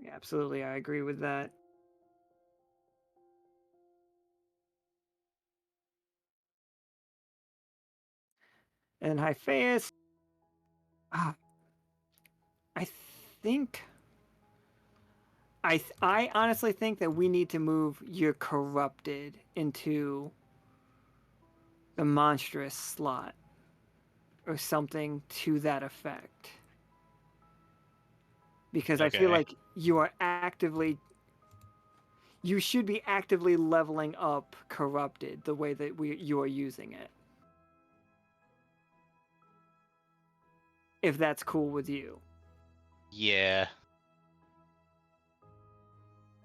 Yeah, absolutely, I agree with that. And Hyphaeus, I think I honestly think that we need to move your corrupted into the monstrous slot or something to that effect. Because I feel Okay. like you should be actively leveling up corrupted the way that you are using it. If that's cool with you. Yeah.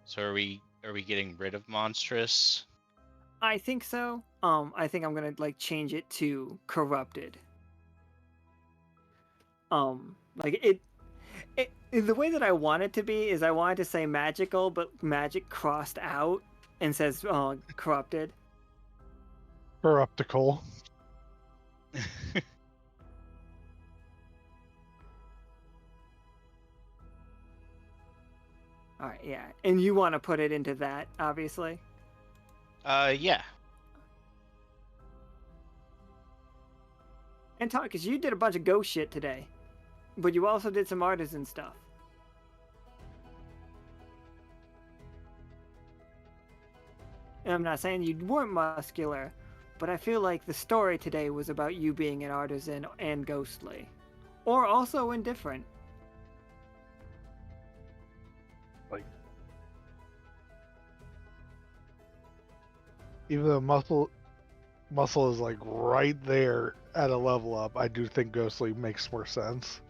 So are we getting rid of monstrous? I think so. I think I'm gonna like change it to corrupted. Like it the way that I want it to be is I want it to say magical, but magic crossed out and says corrupted. Corruptical. All right, yeah. And you want to put it into that, obviously. Yeah. And Tarkus, you did a bunch of ghost shit today, but you also did some artisan stuff. And I'm not saying you weren't muscular, but I feel like the story today was about you being an artisan and ghostly. Or also indifferent. Like, even though muscle is like right there at a level up, I do think ghostly makes more sense.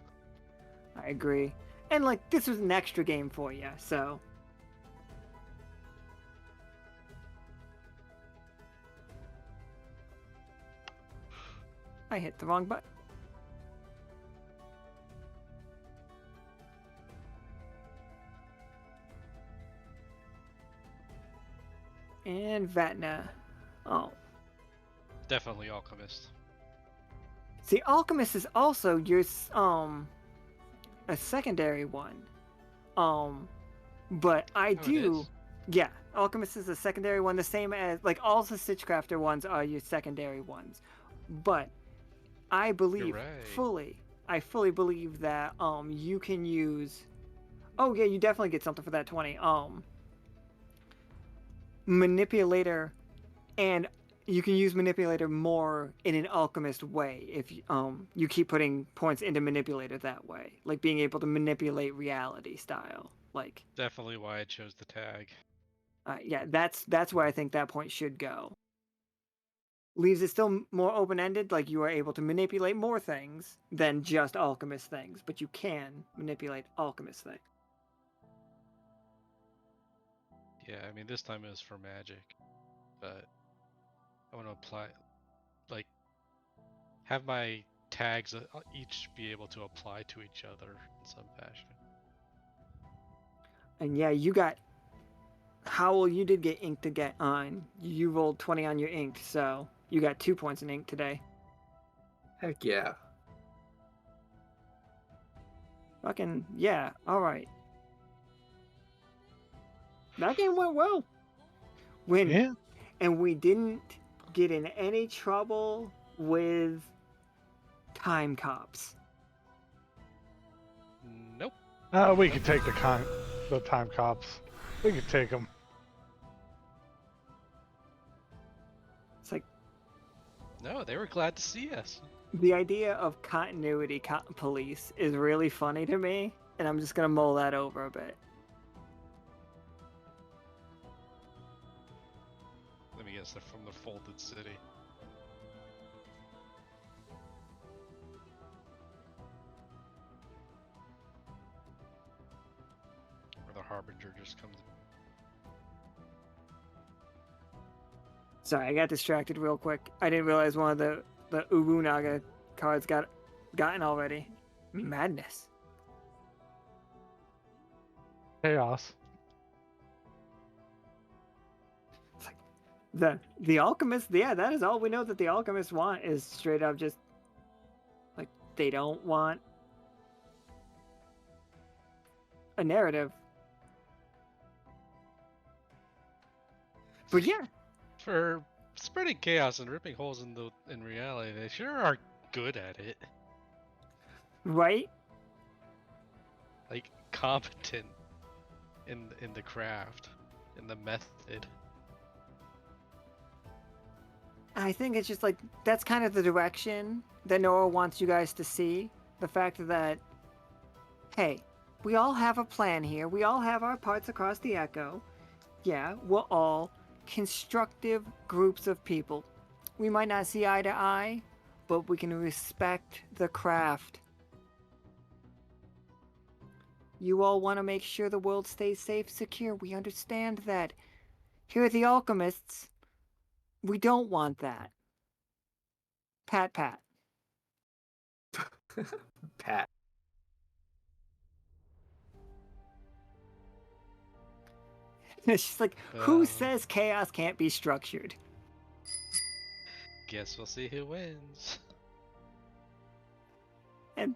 I agree. And like, this was an extra game for you, so. I hit the wrong button. And Vatna. Oh. Definitely alchemist. See, Alchemist is also your, a secondary one. But I Oh, it do. is? Yeah, Alchemist is a secondary one, the same as, like, all the Stitchcrafter ones are your secondary ones. But I believe right. I fully believe that, you can use. Oh, yeah, you definitely get something for that 20. Manipulator, and you can use manipulator more in an alchemist way if you keep putting points into manipulator that way, like being able to manipulate reality style. Like, Definitely why I chose the tag. yeah, that's where I think that point should go. Leaves it still more open-ended, like you are able to manipulate more things than just alchemist things, but you can manipulate alchemist things. Yeah, I mean, this time it was for magic, but I want to apply, like, have my tags each be able to apply to each other in some fashion. And yeah, you got Howl, you did get ink to get on. You rolled 20 on your ink, so you got 2 points in ink today. Heck yeah. Fucking, yeah, alright. That game went well. Yeah. And we didn't get in any trouble with time cops. Nope. We could take the time cops. We could take them. It's like, No, they were glad to see us. the idea of continuity police is really funny to me, and I'm just gonna mull that over a bit. Let me guess, they're from the Folded City. Or the Harbinger just comes. Sorry, I got distracted real quick. I didn't realize one of the Ubunaga cards gotten already. Madness. Chaos. It's like the alchemist, yeah, that is all we know that the alchemists want is straight up just like they don't want a narrative. But yeah, For spreading chaos and ripping holes in reality, they sure are good at it. right? Like, competent in the craft, in the method. I think it's just like that's kind of the direction that Noah wants you guys to see. The fact that, hey, we all have a plan here. We all have our parts across the echo. Yeah, we're all constructive groups of people. We might not see eye to eye, but we can respect the craft. You all want to make sure the world stays safe, secure. We understand that. Here at the Alchemists, we don't want that. Pat, pat. Pat. It's just like, who says chaos can't be structured? Guess we'll see who wins. And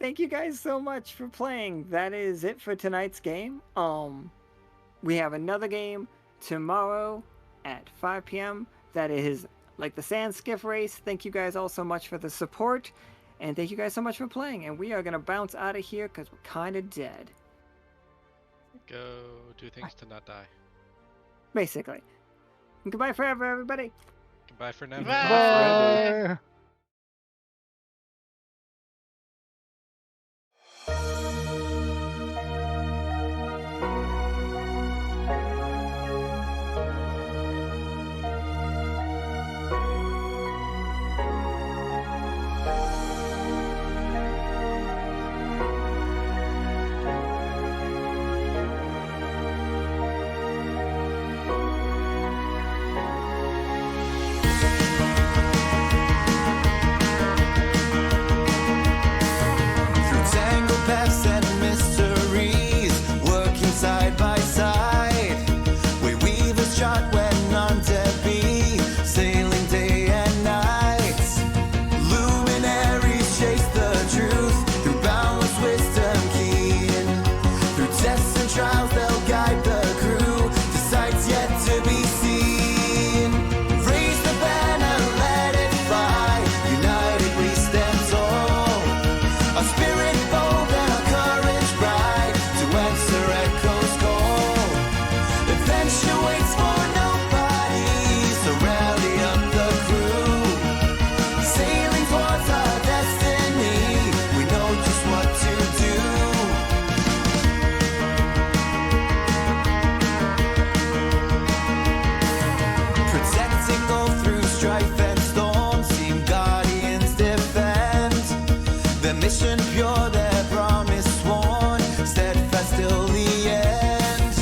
thank you guys so much for playing. That is it for tonight's game. We have another game tomorrow at 5 p.m. That is like the sand skiff race. Thank you guys all so much for the support, and thank you guys so much for playing. And we are gonna bounce out of here because we're kind of dead, Go do things to not die. basically. And goodbye forever, everybody. Goodbye for now. Bye. Through tangled paths and mysteries, working side by side, we weavers chart where none to be, sailing day and night. Luminaries chase the truth through boundless wisdom keen. Through tests and trials, they'll guide the crew to sights yet to be seen. Raise the banner, let it fly. United we stand tall. Our spirit bold and our courage bright to answer echo's call. Adventure waits for nobody, so rally up the crew. Sailing towards our destiny, we know just what to do. Protecting all through strife and storm, seem guardians defend. Their mission pure, their promise sworn, steadfast till the end.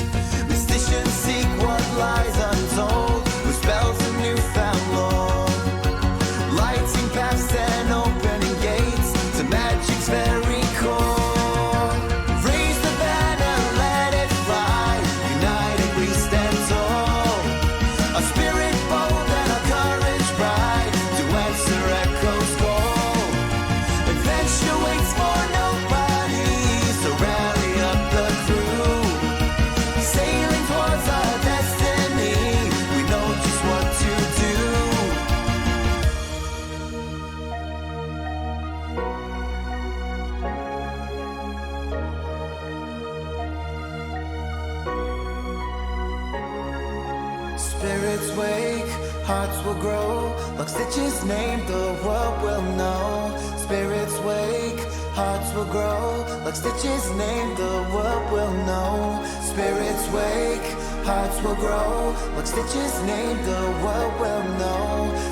Mysticians seek what lies untold, with spells of newfound lore. Lighting paths and opening gates to magic's very core. Raise the banner, let it fly. United we stand tall. Our spirit bold and our courage bright to answer echo's call. Adventure waits for nobody, so rally up the crew. Sailing towards our destiny, we know just what to do. Spirits wake, hearts will grow. Lockstitch's name, the world will know. Spirits wake, hearts will grow. Lockstitch's name, the world will know. Spirits wake, hearts will grow. Lockstitch's name, the world will know.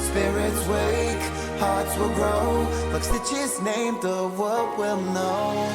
Spirits wake, hearts will grow. Lockstitch's name, the world will know.